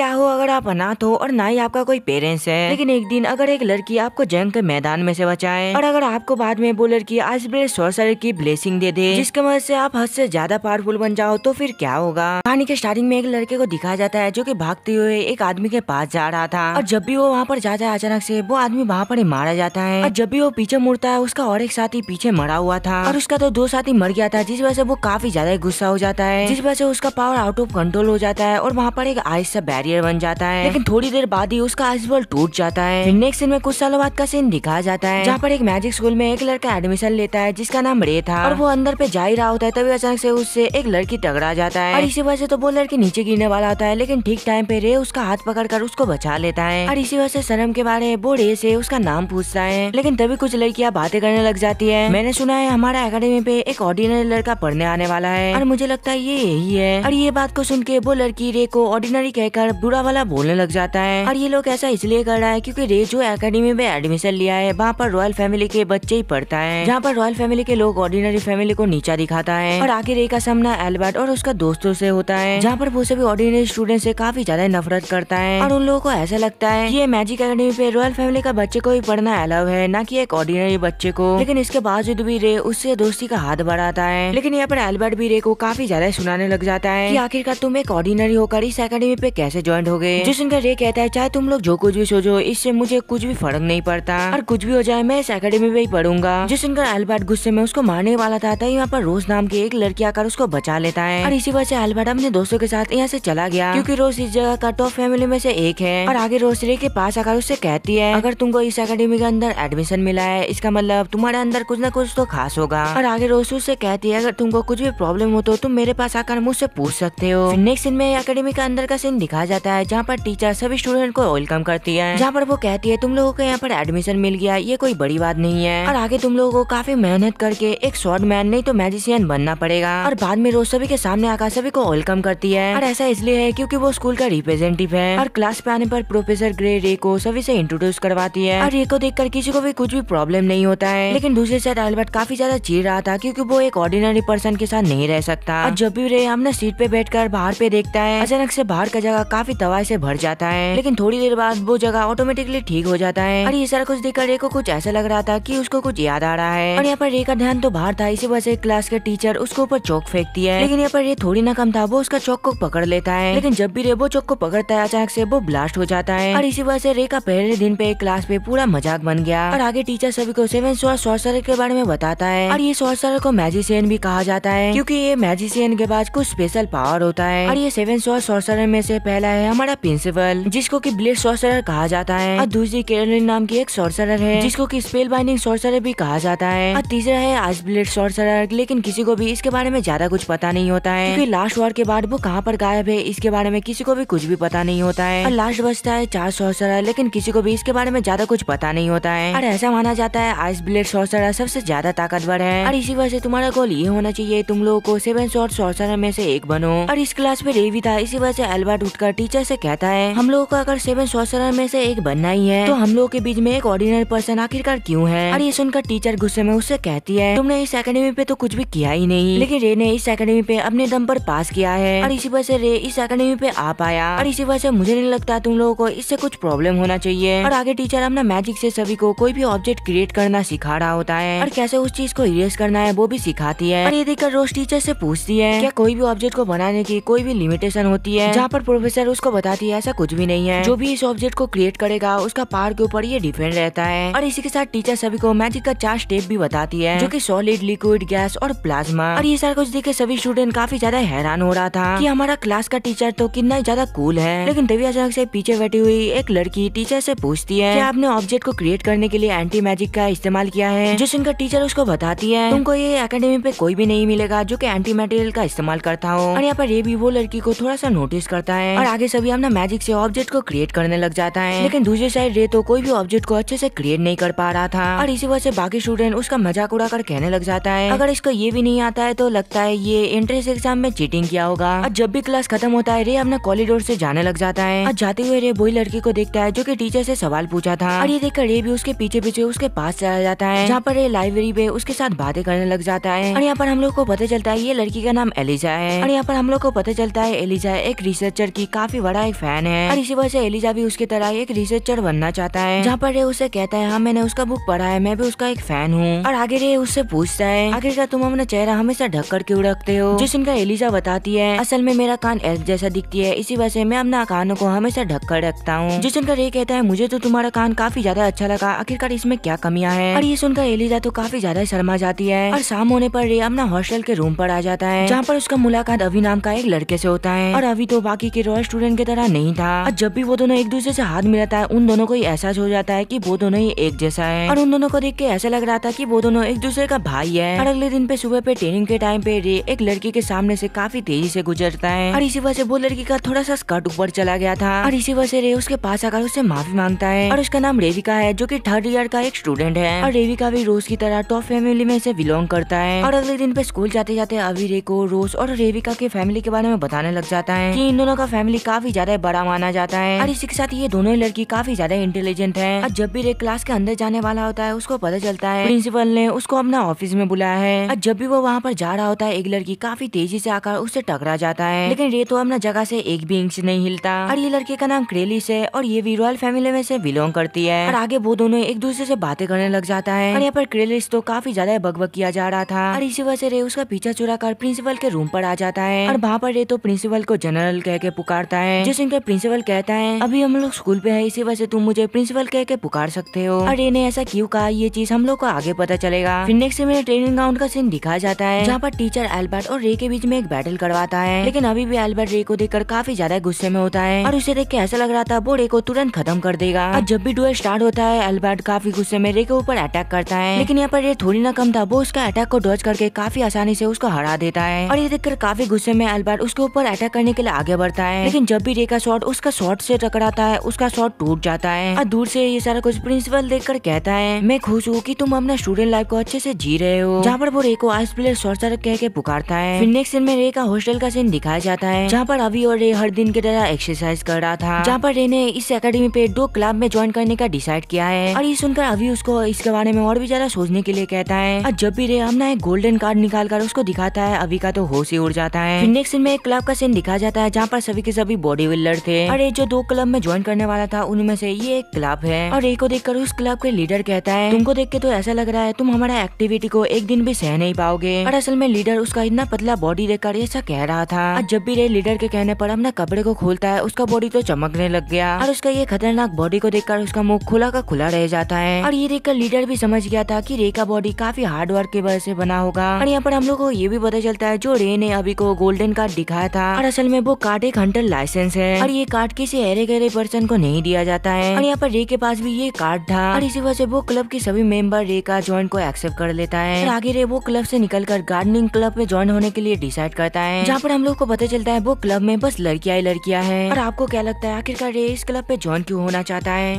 क्या हो अगर आप अनाथ हो और ना ही आपका कोई पेरेंट्स है, लेकिन एक दिन अगर एक लड़की आपको जंग के मैदान में से बचाए और अगर आपको बाद में वो लड़की आइसब्रेकर सॉर्सरर की ब्लेसिंग दे दे जिसके मदद से आप हद से ज्यादा पावरफुल बन जाओ तो फिर क्या होगा। कहानी के स्टार्टिंग में एक लड़के को दिखाया जाता है जो कि भागते हुए एक आदमी के पास जा रहा था और जब भी वो वहाँ पर जाता है अचानक से वो आदमी वहाँ पर ही मारा जाता है और जब भी वो पीछे मुड़ता है उसका और एक साथी पीछे मरा हुआ था और उसका तो 2 साथी मर गया था जिस वजह से वो काफी ज्यादा गुस्सा हो जाता है जिस वजह से उसका पावर आउट ऑफ कंट्रोल हो जाता है और वहाँ पर एक आइस सा बैरियर बन जाता है। लेकिन थोड़ी देर बाद ही उसका आइस बॉल टूट जाता है। नेक्स्ट सीन में कुछ सालों बाद का सीन दिखाया जाता है जहाँ पर एक मैजिक स्कूल में एक लड़का एडमिशन लेता है जिसका नाम रे था और वो अंदर पे जा ही रहा होता है तभी अचानक से उससे एक लड़की टकरा जाता है और इसी वजह से तो वो लड़की नीचे गिरने वाला होता है लेकिन ठीक टाइम पे रे उसका हाथ पकड़कर उसको बचा लेता है और इसी वजह से शर्म के बारे वो रे से उसका नाम पूछता है। लेकिन तभी कुछ लड़कियां बातें करने लग जाती है। मैंने सुना है हमारा एकेडमी पे एक ऑर्डिनरी लड़का पढ़ने आने वाला है और मुझे लगता है ये यही है। और ये बात को सुन के वो लड़की रे को ऑर्डिनरी कहकर बुरा वाला बोलने लग जाता है और ये लोग ऐसा इसलिए कर रहा है क्योंकि रे जो एकेडमी में एडमिशन लिया है वहाँ पर रॉयल फैमिली के बच्चे ही पढ़ता है जहाँ पर रॉयल फैमिली के लोग ऑर्डिनरी फैमिली को नीचा दिखाता है। और आगे रे का सामना एल्बर्ट और उसका दोस्तों से होता है जहाँ पर वो सभी ऑर्डिनरी स्टूडेंट से काफी ज्यादा नफरत करता है और उन लोगों को ऐसा लगता है कि ये मैजिक एकेडमी पे रॉयल फैमिली का बच्चे को ही पढ़ना अलाउ है ना कि एक ऑर्डिनरी बच्चे को। लेकिन इसके बावजूद भी रे उससे दोस्ती का हाथ बढ़ाता है। लेकिन यहाँ पर एल्बर्ट भी रे को काफी ज्यादा सुनाने लग जाता है कि आखिरकार तुम एक ऑर्डिनरी होकर इस एकेडमी पे कैसे ज्वाइन हो गए। जिस इनका रे कहता है चाहे तुम लोग जो कुछ भी सोचो इससे मुझे कुछ भी फर्क नहीं पड़ता और कुछ भी हो जाए मैं इस एकेडमी में ही पढ़ूंगा। जिस इनका एल्बर्ट गुस्से में उसको मारने वाला था तभी यहाँ पर रोज नाम की एक लड़की आकर उसको बचा लेता है और इसी वजह से एल्बर्ट अपने दोस्तों के साथ यहाँ से चला गया क्योंकि रोज इस जगह का टॉप फैमिली में से एक है। और आगे रोज रे के पास आकर उससे कहती है अगर तुमको इस एकेडमी के अंदर एडमिशन मिला है इसका मतलब तुम्हारे अंदर कुछ न कुछ तो खास होगा। और आगे रोज उससे कहती है अगर तुमको कुछ भी प्रॉब्लम हो तो तुम मेरे पास आकर मुझसे पूछ सकते हो। नेक्स्ट सीन में एकेडमी के अंदर का सीन दिखाया जाता है जहाँ पर टीचर सभी स्टूडेंट को वेलकम करती है जहाँ पर वो कहती है तुम लोगों को यहाँ पर एडमिशन मिल गया ये कोई बड़ी बात नहीं है और आगे तुम लोगों को काफी मेहनत करके एक स्वॉर्ड मैन नहीं तो मैजिशियन बनना पड़ेगा। और बाद में रोज सभी के सामने आकर सभी को वेलकम करती है और ऐसा इसलिए है क्योंकि वो स्कूल का रिप्रेजेंटेटिव है। और क्लास पे आने पर प्रोफेसर ग्रे रे को सभी से इंट्रोड्यूस करवाती है और रे को देखकर किसी को भी कुछ भी प्रॉब्लम नहीं होता है। लेकिन दूसरी साइड एल्बर्ट काफी ज्यादा चिढ़ रहा था क्योंकि वो एक ऑर्डिनरी पर्सन के साथ नहीं रह सकता। और जब भी रे अपने सीट पे बैठकर बाहर पे देखता है अचानक से बाहर का जगह काफी तबाही से भर जाता है। लेकिन थोड़ी देर बाद वो जगह ऑटोमेटिकली ठीक हो जाता है और ये सारा कुछ देखकर रे को कुछ ऐसा लग रहा था कि उसको कुछ याद आ रहा है। और यहाँ पर रे का ध्यान तो बाहर था इसी वजह से क्लास के टीचर उसके ऊपर चौक फेंकती है। लेकिन यहाँ पर रे थोड़ी ना कम था वो उसका चौक को पकड़ लेता है। लेकिन जब भी रे वो चौक को पकड़ता है अचानक से वो ब्लास्ट हो जाता है और इसी वजह से रे का पहले दिन पे क्लास पे पूरा मजाक बन गया। और आगे टीचर सभी को 7 स्वॉर्ड सॉर्सरर के बारे में बताता है और ये सॉर्सरर को मैजिशियन भी कहा जाता है क्योंकि ये मैजिशियन के पास कुछ स्पेशल पावर होता है। और ये 7 स्वॉर्ड सॉर्सरर में से पहला है हमारा प्रिंसिपल जिसको की ब्लेड सॉर्सरर कहा जाता है और दूसरी कैरोलिन नाम की एक सॉर्सरर है जिसको की स्पेल बाइंडिंग सॉर्सरर भी कहा जाता है और तीसरा है आइस ब्लेड सॉर्सरर। लेकिन किसी को भी इसके बारे में ज्यादा कुछ पता नहीं होता है क्योंकि लास्ट वॉर के बाद वो कहाँ पर गायब है इसके बारे में किसी को भी कुछ भी पता नहीं होता है। और लास्ट बचता है 4 सॉर्सरर लेकिन किसी को भी इसके बारे में ज्यादा कुछ पता नहीं होता है। और ऐसा माना जाता है आइस ब्लेड सॉर्सरर सबसे ज्यादा ताकतवर है और इसी वजह से तुम्हारा गोल ये होना चाहिए तुम लोगों को 7 स्वॉर्ड सॉर्सरर में से एक बनो। और इस क्लास में रे भी था इसी वजह से एल्बर्ट उठकर टीचर से कहता है हम लोगों को अगर 7 सॉर्सरर में से एक बनना ही है तो हम लोगों के बीच में एक ऑर्डिनरी पर्सन आखिरकार क्यों है। और ये सुनकर टीचर गुस्से में उससे कहती है तुमने इस एकेडमी पे तो कुछ भी किया ही नहीं लेकिन रे ने इस एकेडमी पे अपने दम पर पास किया है और इसी वजह से रे इस एकेडमी पे आ पाया और इसी वजह से मुझे नहीं लगता तुम लोगों को इससे कुछ प्रॉब्लम होना चाहिए। और आगे टीचर अपना मैजिक से सभी को कोई भी ऑब्जेक्ट क्रिएट करना सिखा रहा होता है और कैसे उस चीज को इरेज करना है वो भी सिखाती है। और ये देखकर रोज टीचर से पूछती है क्या कोई भी ऑब्जेक्ट को बनाने की कोई भी लिमिटेशन होती है जहाँ पर प्रोफेसर उसको बताती है ऐसा कुछ भी नहीं है जो भी इस ऑब्जेक्ट को क्रिएट करेगा उसका पावर के ऊपर ये डिपेंड रहता है। और इसी के साथ टीचर सभी को मैजिक का 4 स्टेप भी बताती है जो कि सॉलिड लिक्विड गैस और प्लाज्मा। और ये सारा कुछ देख के सभी स्टूडेंट काफी ज्यादा हैरान हो रहा था कि हमारा क्लास का टीचर तो कितना ज्यादा कूल है। लेकिन तभी अचानक से पीछे बैठी हुई एक लड़की टीचर से पूछती है कि आपने ऑब्जेक्ट को क्रिएट करने के लिए एंटी मैजिक का इस्तेमाल किया है। जिस इनका टीचर उसको बताती है तुमको ये एकेडमी पे कोई भी नहीं मिलेगा जो कि एंटी मटेरियल का इस्तेमाल करता हो। और यहाँ पर ये भी वो लड़की को थोड़ा सा नोटिस करता है और आगे सभी अपना मैजिक से ऑब्जेक्ट को क्रिएट करने लग जाता है। लेकिन दूसरी साइड रे तो कोई भी ऑब्जेक्ट को अच्छे से क्रिएट नहीं कर पा रहा था और इसी वजह से बाकी स्टूडेंट उसका मजाक उड़ाकर कहने लग जाता है अगर इसको ये भी नहीं आता है तो लगता है ये एंट्रेंस एग्जाम में चीटिंग किया होगा। और जब भी क्लास खत्म होता है रे अपना कॉरिडोर से जाने लग जाता है और जाते हुए रे वही लड़की को देखता है जो कि टीचर से सवाल पूछा था। और ये देखकर रे भी उसके पीछे पीछे उसके पास चला जाता है जहाँ पर रे लाइब्रेरी पे उसके साथ बातें करने लग जाता है। और यहाँ पर हम लोग को पता चलता है ये लड़की का नाम एलिजा है। और यहाँ पर हम लोग को पता चलता है एलिजा एक रिसर्चर की काफी काफी बड़ा एक फैन है और इसी वजह से एलिजा भी उसकी तरह एक रिसर्चर बनना चाहता है, जहाँ पर रे उससे कहता है हाँ मैंने उसका बुक पढ़ा है, मैं भी उसका एक फैन हूँ। और आगे रे उससे पूछता है आखिरकार तुम अपना चेहरा हमेशा ढक कर क्यों रखते हो, जिस इनका एलिजा बताती है असल में मेरा कान एल्फ जैसा दिखती है, इसी वजह से मैं अपना कानों को हमेशा ढक कर रखता हूँ। जिस इनका रे कहता है मुझे तो तुम्हारा कान काफी ज्यादा अच्छा लगा, आखिरकार इसमें क्या कमियां है। और ये सुनकर एलिजा तो काफी ज्यादा शर्मा जाती है और शाम होने पर रे अपना हॉस्टल के रूम पर आ जाता है, जहाँ पर उसका मुलाकात अभी नाम का एक लड़के से होता है। और अभी तो बाकी के रॉयल स्टूडेंट की तरह नहीं था और जब भी वो दोनों एक दूसरे से हाथ मिलाता है उन दोनों को एहसास हो जाता है कि वो दोनों ही एक जैसा है और उन दोनों को देख के ऐसा लग रहा था कि वो दोनों एक दूसरे का भाई है। और अगले दिन पे सुबह पे ट्रेनिंग के टाइम पे रे एक लड़की के सामने से काफी तेजी से गुजरता है और इसी वजह से वो लड़की का थोड़ा सा स्कर्ट ऊपर चला गया था और इसी वजह से रे उसके पास आकर उससे माफी मांगता है। और उसका नाम रेविका है जो कि 3rd ईयर का एक स्टूडेंट है और रेविका भी रोज की तरह टॉप फैमिली में से बिलोंग करता है। और अगले दिन पे स्कूल जाते जाते अभी रे को रोज और रेविका के फैमिली के बारे में बताने लग जाता है कि इन दोनों का फैमिली काफी ज्यादा बड़ा माना जाता है और इसी के साथ ये दोनों ही लड़की काफी ज्यादा इंटेलिजेंट है। और जब भी रे क्लास के अंदर जाने वाला होता है उसको पता चलता है प्रिंसिपल ने उसको अपना ऑफिस में बुलाया है। और जब भी वो वहाँ पर जा रहा होता है एक लड़की काफी तेजी से आकर उससे टकरा जाता है, लेकिन रे तो अपना जगह से एक भी इंच नहीं हिलता। और ये लड़के का नाम क्रेलिस है और ये भी रॉयल फैमिली में से बिलोंग करती है। और आगे वो दोनों एक दूसरे से बातें करने लग जाता है और यहाँ पर क्रेलिस तो काफी ज्यादा बकबक किया जा रहा था और इसी वजह से रे उसका पीछा चुरा कर प्रिंसिपल के रूम पर आ जाता है। और वहाँ पर रे तो प्रिंसिपल को जनरल कह के पुकारता है, जिस इनका प्रिंसिपल कहता है अभी हम लोग स्कूल पे है, इसी वजह से तुम मुझे प्रिंसिपल कह के पुकार सकते हो। और रे ने ऐसा क्यों कहा ये चीज हम लोग को आगे पता चलेगा। फिर नेक्स्ट में ट्रेनिंग ग्राउंड का सीन दिखाया जाता है, जहाँ पर टीचर एल्बर्ट और रे के बीच में एक बैटल करवाता है, लेकिन अभी भी एल्बर्ट रे को देखकर काफी ज्यादा गुस्से में होता है और उसे देख के ऐसा लग रहा था वो रे को तुरंत खत्म कर देगा। और जब भी डुएल स्टार्ट होता है एल्बर्ट काफी गुस्से में रे के ऊपर अटैक करता है, लेकिन यहाँ पर रे थोड़ी ना कम था, वो उसका अटैक को डॉज करके काफी आसानी से उसको हरा देता है। और ये देखकर काफी गुस्से में एल्बर्ट उसके ऊपर अटैक करने के लिए आगे बढ़ता है, लेकिन जब भी रे का शॉट उसका शॉट से टकराता है उसका शॉट टूट जाता है। और दूर से ये सारा कुछ प्रिंसिपल देखकर कहता है मैं खुश हूँ कि तुम अपना स्टूडेंट लाइफ को अच्छे से जी रहे हो, जहाँ पर वो रे को आइस प्लेयर सॉर्सर कह के पुकारता है। फिर नेक्स्ट सीन में रे का हॉस्टल का सीन दिखाया जाता है, जहाँ पर अभी और रे हर दिन की तरह एक्सरसाइज कर रहा था, जहाँ पर रे ने इस एकेडमी पे 2 क्लब में ज्वाइन करने का डिसाइड किया है। और ये सुनकर अभी उसको इसके बारे में और भी ज्यादा सोचने के लिए कहता है। और जब भी रे अपना एक गोल्डन कार्ड निकाल कर उसको दिखाता है अभी का तो होश ही उड़ जाता है। फिर नेक्स्ट सीन में एक क्लब का सीन दिखाया जाता है, जहाँ पर सभी के सभी बॉडी बिल्डर थे और ये जो 2 क्लब में ज्वाइन करने वाला था उनमें से ये एक क्लब है। और रे को देखकर उस क्लब के लीडर कहता है तुमको देख के तो ऐसा लग रहा है तुम हमारा एक्टिविटी को एक दिन भी सह नहीं पाओगे। और असल में लीडर उसका इतना पतला बॉडी देखकर ऐसा कह रहा था। और जब भी रे लीडर के कहने पर अपना कपड़े को खोलता है उसका बॉडी तो चमकने लग गया और उसका ये खतरनाक बॉडी को देखकर उसका मुंह खुला का खुला रह जाता है। और ये देखकर लीडर भी समझ गया था कि रे का बॉडी काफी हार्ड वर्क की वजह से बना होगा। और यहाँ पर हम लोग को ये भी पता चलता है जो रे ने अभी को गोल्डन कार्ड दिखाया था और असल में वो कार्ड एक हंटर लाइसेंस है और ये कार्ड किसी अरे गहरे पर्सन को नहीं दिया जाता है। और यहाँ पर रे के पास भी ये कार्ड था और इसी वजह से वो क्लब के सभी मेंबर रे का ज्वाइन को एक्सेप्ट कर लेता है। और आगे रे वो क्लब से निकलकर गार्डनिंग क्लब में ज्वाइन होने के लिए डिसाइड करता है, जहाँ पर हम लोग को पता चलता है वो क्लब में बस लड़कियां ही लड़कियां हैं। और आपको क्या लगता है आखिरकार रे इस क्लब पे ज्वाइन क्यों होना चाहता है?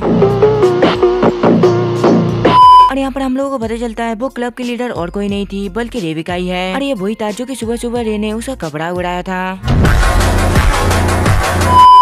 और यहाँ पर हम लोगों को पता चलता है वो क्लब की लीडर और कोई नहीं थी बल्कि रेविका ही है। और ये वही था जो कि सुबह सुबह रे ने उसका कपड़ा उड़ाया था।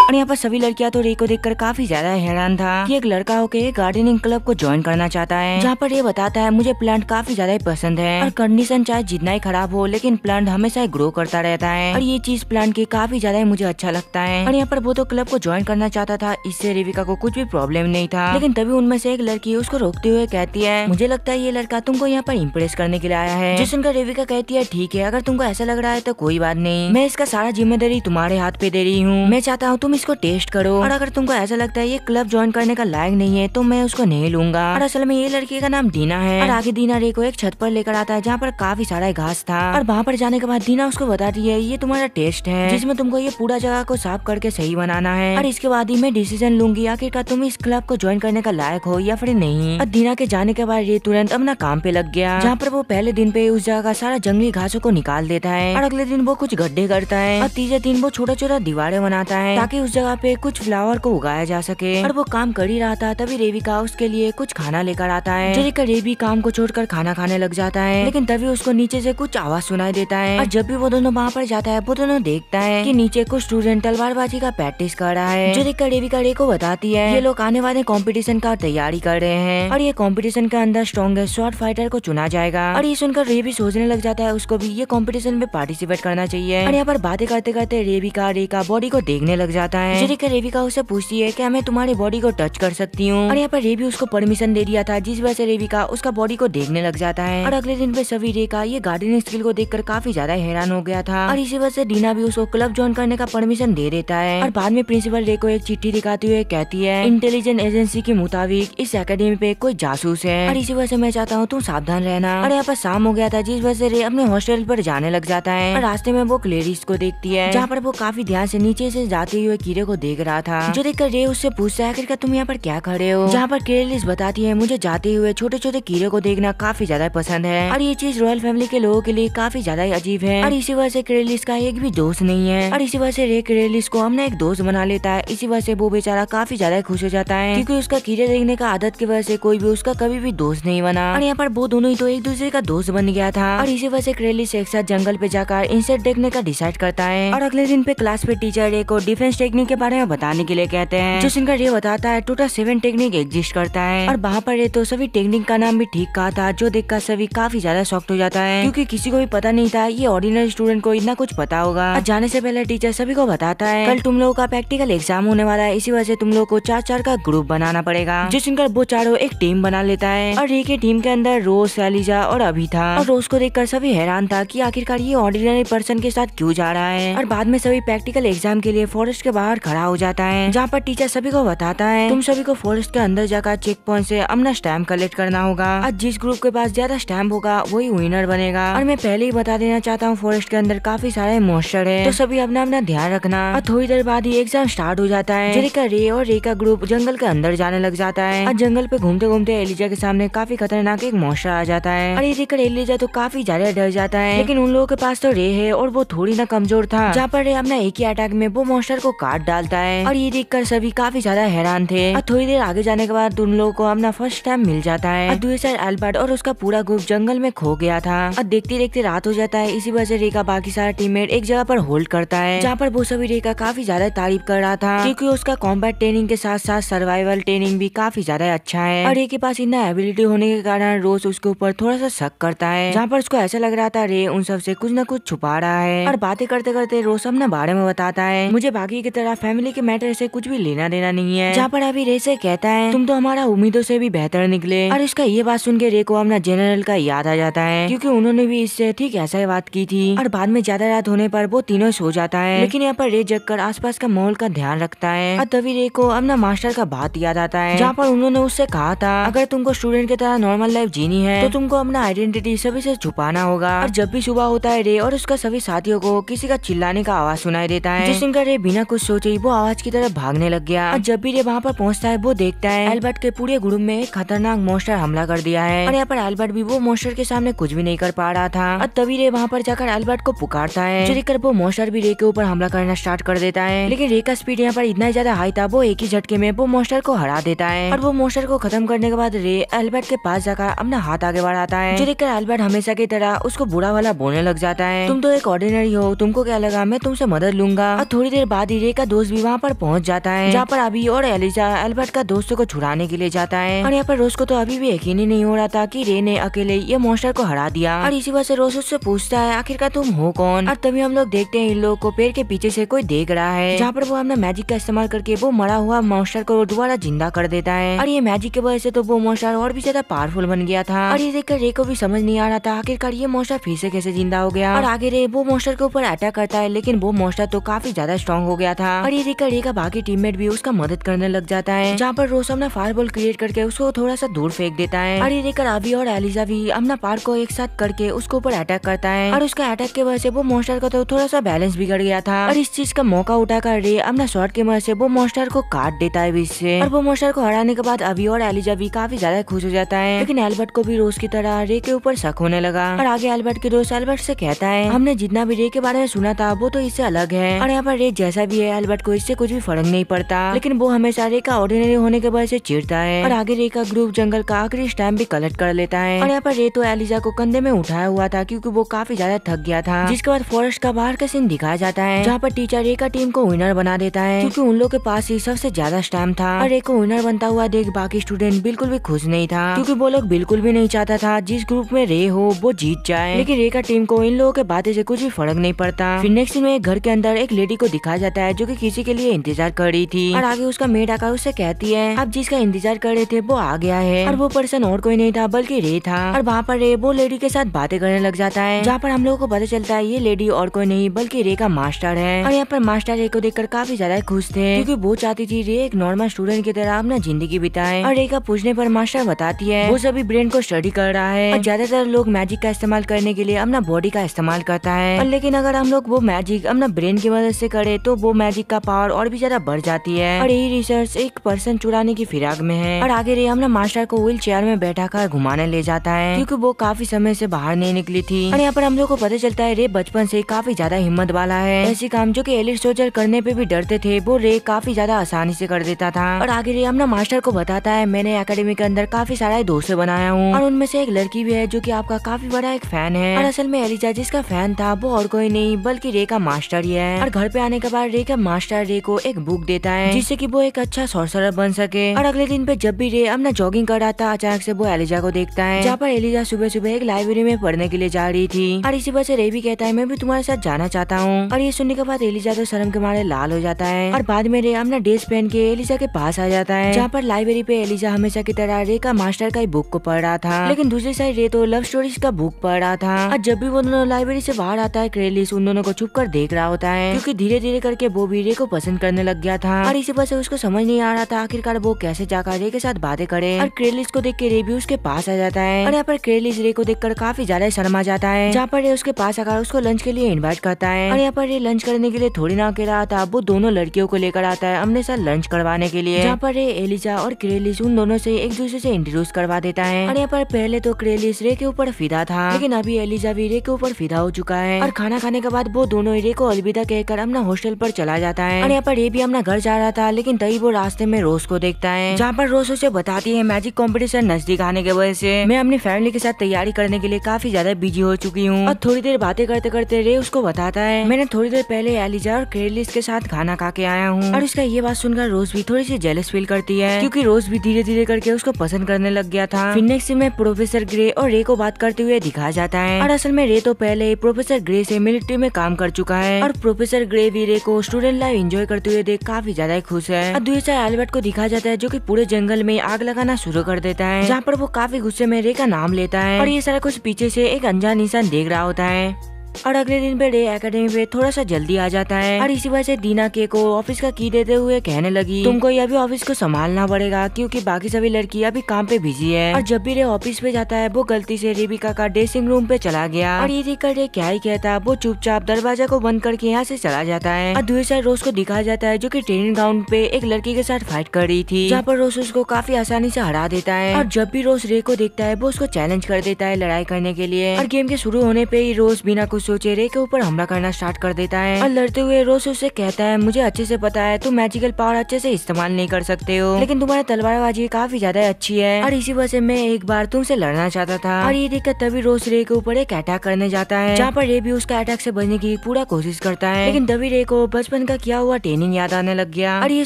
और यहाँ पर सभी लड़कियां तो रे को देखकर काफी ज्यादा हैरान था कि एक लड़का होके गार्डनिंग क्लब को ज्वाइन करना चाहता है, जहाँ पर ये बताता है मुझे प्लांट काफी ज्यादा पसंद है और कंडीशन चाहे जितना ही खराब हो लेकिन प्लांट हमेशा ग्रो करता रहता है और ये चीज प्लांट की काफी ज्यादा मुझे अच्छा लगता है। और यहाँ पर वो तो क्लब को ज्वाइन करना चाहता था, इससे रेविका को कुछ भी प्रॉब्लम नहीं था, लेकिन तभी उनमें से एक लड़की उसको रोकते हुए कहती है मुझे लगता है ये लड़का तुमको यहाँ पर इम्प्रेस करने के लिए आया है। जिस सुनकर रेविका कहती है ठीक है अगर तुमको ऐसा लग रहा है तो कोई बात नहीं, मैं इसका सारा जिम्मेदारी तुम्हारे हाथ पे दे रही हूँ, मैं चाहता हूँ तुम इसको टेस्ट करो और अगर तुमको ऐसा लगता है ये क्लब ज्वाइन करने का लायक नहीं है तो मैं उसको नहीं लूंगा। और असल में ये लड़की का नाम दीना है। और आगे दीना रे को एक छत पर लेकर आता है जहाँ पर काफी सारा घास था और वहाँ पर जाने के बाद दीना उसको बताती है ये तुम्हारा टेस्ट है जिसमें तुमको ये पूरा जगह को साफ करके सही बनाना है और इसके बाद ही मैं डिसीजन लूंगी आखिरकार तुम इस क्लब को ज्वाइन करने का लायक हो या फिर नहीं। और दीना के जाने के बाद रे तुरंत अपना काम पे लग गया, जहाँ पर वो पहले दिन पे उस जगह का सारा जंगली घासों को निकाल देता है और अगले दिन वो कुछ गड्ढे करता है और तीसरे दिन वो छोटा छोटा दीवारें बनाता है ताकि उस जगह पे कुछ फ्लावर को उगाया जा सके। और वो काम कर ही रहा था तभी रेविका उसके लिए कुछ खाना लेकर आता है, जो देखकर रेवी काम को छोड़कर खाना खाने लग जाता है, लेकिन तभी उसको नीचे से कुछ आवाज सुनाई देता है और जब भी वो दोनों वहाँ पर जाता है वो दोनों देखता है कि नीचे कुछ स्टूडेंट तलवारबाजी का प्रैक्टिस कर रहा है, जो देखकर रेविका रे को बताती है ये लोग आने वाले कंपटीशन का तैयारी कर रहे हैं और ये कंपटीशन के अंदर स्ट्रॉन्गेस्ट शॉर्ट फाइटर को चुना जाएगा। और ये सुनकर रे भी सोचने लग जाता है उसको भी ये कंपटीशन में पार्टिसिपेट करना चाहिए। और यहाँ पर बातें करते करते रेविका रे का बॉडी को देखने लग जाता होता है। जो देखकर रेविका उससे पूछती है कि मैं तुम्हारी बॉडी को टच कर सकती हूँ, और यहाँ पर रे भी उसको परमिशन दे दिया था, जिस वजह से रेविका उसका बॉडी को देखने लग जाता है। और अगले दिन पे सभी रे का ये गार्डनिंग स्किल को देखकर काफी ज्यादा हैरान हो गया था, और इसी वजह से डीना भी उसको क्लब ज्वाइन करने का परमिशन दे देता है। और बाद में प्रिंसिपल रे को एक चिट्ठी दिखाते हुए कहती है, इंटेलिजेंस एजेंसी के मुताबिक इस एकेडमी पे कोई जासूस है, और इसी वजह से मैं चाहता हूँ तुम सावधान रहना। और यहाँ पर शाम हो गया था, जिस वजह से रे अपने हॉस्टल पर जाने लग जाता है, और रास्ते में वो क्लेरिस को देखती है, जहाँ पर वो काफी ध्यान से नीचे से जाते हुए कीड़े को देख रहा था। जो देखकर रे उससे पूछता है, आखिरकार तुम यहाँ पर क्या खड़े हो? जहाँ पर क्लेरिस बताती है, मुझे जाते हुए छोटे छोटे कीड़े को देखना काफी ज्यादा पसंद है, और ये चीज रॉयल फैमिली के लोगों के लिए काफी ज्यादा अजीब है, और इसी वजह से क्लेरिस का एक भी दोस्त नहीं है, और इसी वजह से रे क्लेरिस को हमने एक दोस्त बना लेता है। इसी वजह से वो बेचारा काफी ज्यादा खुश हो जाता है, क्योंकि उसका कीड़े देखने का आदत की वजह से कोई भी उसका कभी भी दोस्त नहीं बना, और यहाँ पर वो दोनों ही तो एक दूसरे का दोस्त बन गया था। और इसी वजह से क्लेरिस एक साथ जंगल पे जाकर इंसेक्ट देखने का डिसाइड करता है। और अगले दिन पे क्लास पे टीचर रे को डिफेंस टेक्निक के बारे में बताने के लिए कहते हैं, जो सुनकर रे बताता है टोटल 7 टेक्निक एग्जिस्ट करता है, और वहाँ पर रे तो सभी टेक्निक का नाम भी ठीक कहा था, जो देखकर सभी काफी ज्यादा शॉक्ड हो जाता है, क्योंकि किसी को भी पता नहीं था ये ऑर्डिनरी स्टूडेंट को इतना कुछ पता होगा। और जाने से पहले टीचर सभी को बताता है, कल तुम लोगों का प्रैक्टिकल एग्जाम होने वाला है, इसी वजह से तुम लोग को 4-4 का ग्रुप बनाना पड़ेगा। जो सुनकर वो चारों एक टीम बना लेता है, और रे की टीम के अंदर रोज, एलिजा और अभी था, और रोज को देखकर सभी हैरान था कि आखिरकार ये ऑर्डिनरी पर्सन के साथ क्यों जा रहा है। और बाद में सभी प्रैक्टिकल एग्जाम के लिए फॉरेस्ट के बाहर खड़ा हो जाता है, जहाँ पर टीचर सभी को बताता है, तुम सभी को फॉरेस्ट के अंदर जाकर चेक पॉइंट से अपना स्टैम्प कलेक्ट करना होगा, और जिस ग्रुप के पास ज्यादा स्टैम्प होगा वही विनर बनेगा। और मैं पहले ही बता देना चाहता हूँ, फॉरेस्ट के अंदर काफी सारे मॉन्स्टर है, तो सभी अपना अपना ध्यान रखना। और थोड़ी देर बाद ही एग्जाम स्टार्ट हो जाता है। जेरिका, रे और रे का ग्रुप जंगल के अंदर जाने लग जाता है, और जंगल पे घूमते घूमते एलिजा के सामने काफी खतरनाक एक मॉन्स्टर आ जाता है, और ये देखकर एलिजा तो काफी ज्यादा डर जाता है, लेकिन उन लोगों के पास तो रे है, और वो थोड़ी ना कमजोर था, जहाँ पर रे अपना एक ही अटैक में वो मॉन्स्टर को काट डालता है। और ये देखकर सभी काफी ज्यादा हैरान थे। और थोड़ी देर आगे जाने के बाद उन लोगों को अपना फर्स्ट टाइम मिल जाता है, और दूसरी साइड एल्बर्ट और उसका पूरा ग्रुप जंगल में खो गया था, और देखते देखते रात हो जाता है। इसी वजह से रे का बाकी सारा टीममेट एक जगह पर होल्ड करता है, जहाँ पर वो सभी रे का काफी ज्यादा तारीफ कर रहा था, क्योंकि उसका कॉम्बैट ट्रेनिंग के साथ साथ सर्वाइवल ट्रेनिंग भी काफी ज्यादा अच्छा है। और रे के पास इतना एबिलिटी होने के कारण रोज उसके ऊपर थोड़ा सा शक करता है, जहाँ पर उसको ऐसा लग रहा था रे उन सब से कुछ न कुछ छुपा रहा है। और बातें करते करते रोज अपने बारे में बताता है, मुझे बाकी की तरह फैमिली के मैटर से कुछ भी लेना देना नहीं है, जहाँ पर अभी रे से कहता है, तुम तो हमारा उम्मीदों से भी बेहतर निकले। और इसका ये बात सुन के रे को अपना जनरल का याद आ जाता है, क्योंकि उन्होंने भी इससे ठीक ऐसा ही बात की थी। और बाद में ज्यादा रात होने पर वो तीनों सो जाता है, लेकिन यहाँ पर रे जगकर आसपास का माहौल का ध्यान रखता है। और तभी रे को अपना मास्टर का बात याद आता है, जहाँ पर उन्होंने उससे कहा था, अगर तुमको स्टूडेंट की तरह नॉर्मल लाइफ जीनी है तो तुमको अपना आइडेंटिटी सभी से छुपाना होगा। और जब भी सुबह होता है, रे और उसका सभी साथियों को किसी का चिल्लाने का आवाज सुनाई देता है, जिस सुनकर रे बिना कुछ सोचे वो आवाज की तरफ भागने लग गया। और जब भी रे वहाँ पर पहुँचता है, वो देखता है एल्बर्ट के पूरे ग्रुप में एक खतरनाक मॉन्स्टर हमला कर दिया है, और यहाँ पर एल्बर्ट भी वो मॉन्स्टर के सामने कुछ भी नहीं कर पा रहा था। और तभी रे वहाँ पर जाकर एल्बर्ट को पुकारता है, जो देखकर वो मॉन्स्टर भी रे के ऊपर हमला करना स्टार्ट कर देता है, लेकिन रे का स्पीड यहाँ पर इतना ज्यादा हाई था, वो एक ही झटके में वो मॉन्स्टर को हरा देता है। और वो मॉन्स्टर को खत्म करने के बाद रे एल्बर्ट के पास जाकर अपना हाथ आगे बढ़ाता है, जो देखकर एल्बर्ट हमेशा की तरह उसको बुरा वाला बोलने लग जाता है, तुम तो एक ऑर्डिनरी हो, तुमको क्या लगा मैं तुमसे मदद लूंगा। और थोड़ी देर बाद ही रे का दोस्त भी वहाँ पर पहुँच जाता है, जहाँ पर अभी और एलिजा एल्बर्ट का दोस्तों को छुड़ाने के लिए जाता है। और यहाँ पर रोज को तो अभी भी यकीन ही नहीं हो रहा था कि रे ने अकेले ये मॉन्स्टर को हरा दिया। और इसी वजह से रोज उससे पूछता है, आखिरकार तुम हो कौन। और तभी हम लोग देखते हैं इन लोगों को पेड़ के पीछे से कोई देख रहा है, जहाँ पर वो अपना मैजिक का इस्तेमाल करके वो मरा हुआ मॉन्स्टर को दोबारा जिंदा कर देता है। और ये मैजिक की वजह से तो वो मॉन्स्टर और भी ज्यादा पावरफुल बन गया था। और ये देखकर रे को भी समझ नहीं आ रहा था आखिरकार ये मॉन्स्टर फिर से कैसे जिंदा हो गया। और आगे रे वो मॉन्स्टर के ऊपर अटैक करता है, लेकिन वो मॉन्स्टर तो काफी ज्यादा स्ट्रॉन्ग हो गया था। और ये देखकर रे का बाकी टीममेट भी उसका मदद करने लग जाता है, जहाँ पर रोज अपना फायरबॉल क्रिएट करके उसको थोड़ा सा दूर फेंक देता है। और ये देखकर अभी और एलिजा भी अपना पार को एक साथ करके उसके ऊपर अटैक करता है, और उसका अटैक की वजह से वो मॉन्स्टर का तो थोड़ा सा बैलेंस बिगड़ गया था। और इस चीज का मौका उठाकर रे अपना शॉट की मदद से वो मॉन्स्टर को काट देता है बीच से। और वो मॉन्स्टर को हराने के बाद अभी और एलिजा भी काफी ज्यादा खुश हो जाता है, लेकिन एल्बर्ट को भी रोज की तरह रे के ऊपर शक होने लगा। और आगे एल्बर्ट के दोस्त एल्बर्ट से कहता है, हमने जितना भी रे के बारे में सुना था वो तो इससे अलग है, और यहाँ पर रे जैसा भी है एल्बर्ट को इससे कुछ भी फर्क नहीं पड़ता, लेकिन वो हमेशा रे का ऑर्डिनरी होने के वजह से चिढ़ता है। और आगे रे का ग्रुप जंगल का आखिरी स्टैम्प भी कलेक्ट कर लेता है। और यहाँ पर रे तो एलिजा को कंधे में उठाया हुआ था, क्योंकि वो काफी ज्यादा थक गया था। जिसके बाद फॉरेस्ट का बाहर का सीन दिखाया जाता है, जहाँ पर टीचर रे का टीम को विनर बना देता है, क्योंकि उन लोग के पास ही सबसे ज्यादा स्टैम्प था। और रे को विनर बनता हुआ देख बाकी स्टूडेंट बिल्कुल भी खुश नहीं था, क्योंकि वो लोग बिल्कुल भी नहीं चाहता था जिस ग्रुप में रे हो वो जीत जाए। लेकिन रे का टीम को इन लोगों के बातें से कुछ भी फर्क नहीं पड़ता। फिर नेक्स्ट में एक घर के अंदर एक लेडी को दिखाया जाता है, जो कि किसी के लिए इंतजार कर रही थी। और आगे उसका मेड आकर उससे कहती है आप जिसका इंतजार कर रहे थे वो आ गया है। और वो पर्सन और कोई नहीं था बल्कि रे था। और वहाँ पर रे वो लेडी के साथ बातें करने लग जाता है, जहाँ पर हम लोगों को पता चलता है ये लेडी और कोई नहीं बल्कि रे का मास्टर है। और यहाँ पर मास्टर रे को देखकर काफी ज्यादा खुश थे, क्योंकि वो चाहती थी रे एक नॉर्मल स्टूडेंट की तरह अपना जिंदगी बिताए। और रे का पूछने पर मास्टर बताती है वो सभी ब्रेन को स्टडी कर रहा है और ज्यादातर लोग मैजिक का इस्तेमाल करने के लिए अपना बॉडी का इस्तेमाल करता है। और लेकिन अगर हम लोग वो मैजिक अपना ब्रेन की मदद से करे तो वो मैजिक का पावर और भी ज्यादा बढ़ जाती है। और यही रिसर्च एक पर्सन चुराने की फिराक में है। और आगे रे अपना मास्टर को व्हील चेयर में बैठा कर घुमाने ले जाता है, क्योंकि वो काफी समय से बाहर नहीं निकली थी। और यहाँ पर हम लोग को पता चलता है रे बचपन से काफी ज्यादा हिम्मत वाला है। ऐसे काम जो कि एलिट सोल्जर करने पे भी डरते थे वो रे काफी ज्यादा आसानी से कर देता था। और आगे रे अपना मास्टर को बताता है मैंने एकेडमी के अंदर काफी सारा दोस्त बनाया हूँ और उनमें से एक लड़की भी है जो कि आपका काफी बड़ा एक फैन है। और असल में एलिजा जिसका फैन था वो और कोई नहीं बल्कि रे का मास्टर ही है। और घर पे आने के बाद रे का मास्टर रे को एक बुक देता है जिससे कि वो एक अच्छा सॉर्सरर बन सके। और अगले दिन पे जब भी रे अपना जॉगिंग कर रहा था अचानक से वो एलिजा को देखता है, जहाँ पर एलिजा सुबह सुबह एक लाइब्रेरी में पढ़ने के लिए जा रही थी। और इसी वजह से रे भी कहता है मैं भी तुम्हारे साथ जाना चाहता हूँ। और ये सुनने के बाद एलिजा तो शर्म के मारे लाल हो जाता है। और बाद में रे अपना ड्रेस पहन के एलिजा के पास आ जाता है, जहाँ पर लाइब्रेरी पे एलिजा हमेशा की तरह रे का मास्टर का बुक को पढ़ रहा था, लेकिन दूसरी साइड रे तो लव स्टोरीज का बुक पढ़ रहा था। और जब भी वो दोनों लाइब्रेरी से बाहर आता है क्रेलिस उन दोनों को छुप कर देख रहा होता है, क्योंकि धीरे धीरे करके वो भी रे को पसंद करने लग गया था। और इसी वजह से उसको समझ नहीं आ रहा था आखिरकार वो कैसे जाकर रे के साथ बातें करे। और क्रेलिस को देख के रे भी उसके पास आ जाता है। और यहाँ पर क्रेलिस रे को देखकर काफी ज्यादा शर्मा जाता है, जहाँ पर रे उसके पास आकर उसको लंच के लिए इन्वाइट करता है। और यहाँ पर रे लंच करने के लिए थोड़ी ना अकेला आता, वो दोनों लड़कियों को लेकर आता है अपने साथ लंच करवाने के लिए, जहाँ पर रे एलिजा और क्रेलिस उन दोनों से एक दूसरे से इंट्रोड्यूस करवा देता है। और यहाँ पर पहले तो क्रेलिस रे के ऊपर फिदा था, लेकिन अभी एलिजा भी रे के ऊपर फिदा हो चुका है। और खाना खाने के बाद वो दोनों रे को अलविदा कहकर अपना हॉस्टल पर चला जाता है। और यहाँ पर रे भी अपना घर जा रहा था, लेकिन तभी वो रास्ते में रोज को देखता है, जहाँ पर रोज उसे बताती है मैजिक कंपटीशन नजदीक आने की वजह से मैं अपनी फैमिली के साथ तैयारी करने के लिए काफी ज्यादा बिजी हो चुकी हूँ। और थोड़ी देर बातें करते करते रे उसको बताता है मैंने थोड़ी देर पहले एलिजा और क्रेलिस के साथ खाना खा के आया हूँ। और उसका ये बात सुनकर रोज भी थोड़ी सी जेलस फील करती है, क्योंकि रोज भी धीरे धीरे करके उसको पसंद करने लग गया था। फिर नेक्स्ट में प्रोफेसर ग्रे और रे को बात करते हुए दिखाया जाता है। और असल में रे तो पहले ही प्रोफेसर ग्रे से मिलिट्री में काम कर चुका है, और प्रोफेसर ग्रे भी रे को स्टूडेंट लाइफ एंजॉय करते हुए देख काफी ज्यादा खुश है। और दूसरे एल्बर्ट को दिखाया जाता है जो कि पूरे जंगल में आग लगाना शुरू कर देता है, जहाँ पर वो काफी गुस्से में रे का नाम लेता है। और ये सारा कुछ पीछे से एक अनजान इंसान देख रहा होता है। और अगले दिन पे रे एकेडमी पे थोड़ा सा जल्दी आ जाता है। और इसी वजह से दीना के को ऑफिस का की देते हुए कहने लगी तुमको ये अभी ऑफिस को संभालना पड़ेगा, क्योंकि बाकी सभी लड़की अभी काम पे बिजी है। और जब भी रे ऑफिस पे जाता है वो गलती से रेबिका का ड्रेसिंग रूम पे चला गया। और ये देखकर रे क्या ही कहता, वो चुपचाप दरवाजा को बंद करके यहाँ से चला जाता है। और दूसरी साइड रोज को दिखाया जाता है जो की ट्रेनिंग ग्राउंड पे एक लड़की के साथ फाइट कर रही थी, जहाँ पर रोज उसको काफी आसानी से हरा देता है। और जब भी रोज रे को देखता है वो उसको चैलेंज कर देता है लड़ाई करने के लिए। और गेम के शुरू होने पे ही रोज बिना कुछ सोचे रे के ऊपर हमला करना स्टार्ट कर देता है। और लड़ते हुए रोज उससे कहता है मुझे अच्छे से पता है तुम मैजिकल पावर अच्छे से इस्तेमाल नहीं कर सकते हो, लेकिन तुम्हारी तलवारबाजी काफी ज्यादा अच्छी है, और इसी वजह से मैं एक बार तुमसे लड़ना चाहता था। और ये देखकर तभी रोज रे के ऊपर एक अटैक करने जाता है, जहाँ पर रे भी उसका अटैक से बचने की पूरा कोशिश करता है, लेकिन तभी रे को बचपन का किया हुआ ट्रेनिंग याद आने लग गया। और ये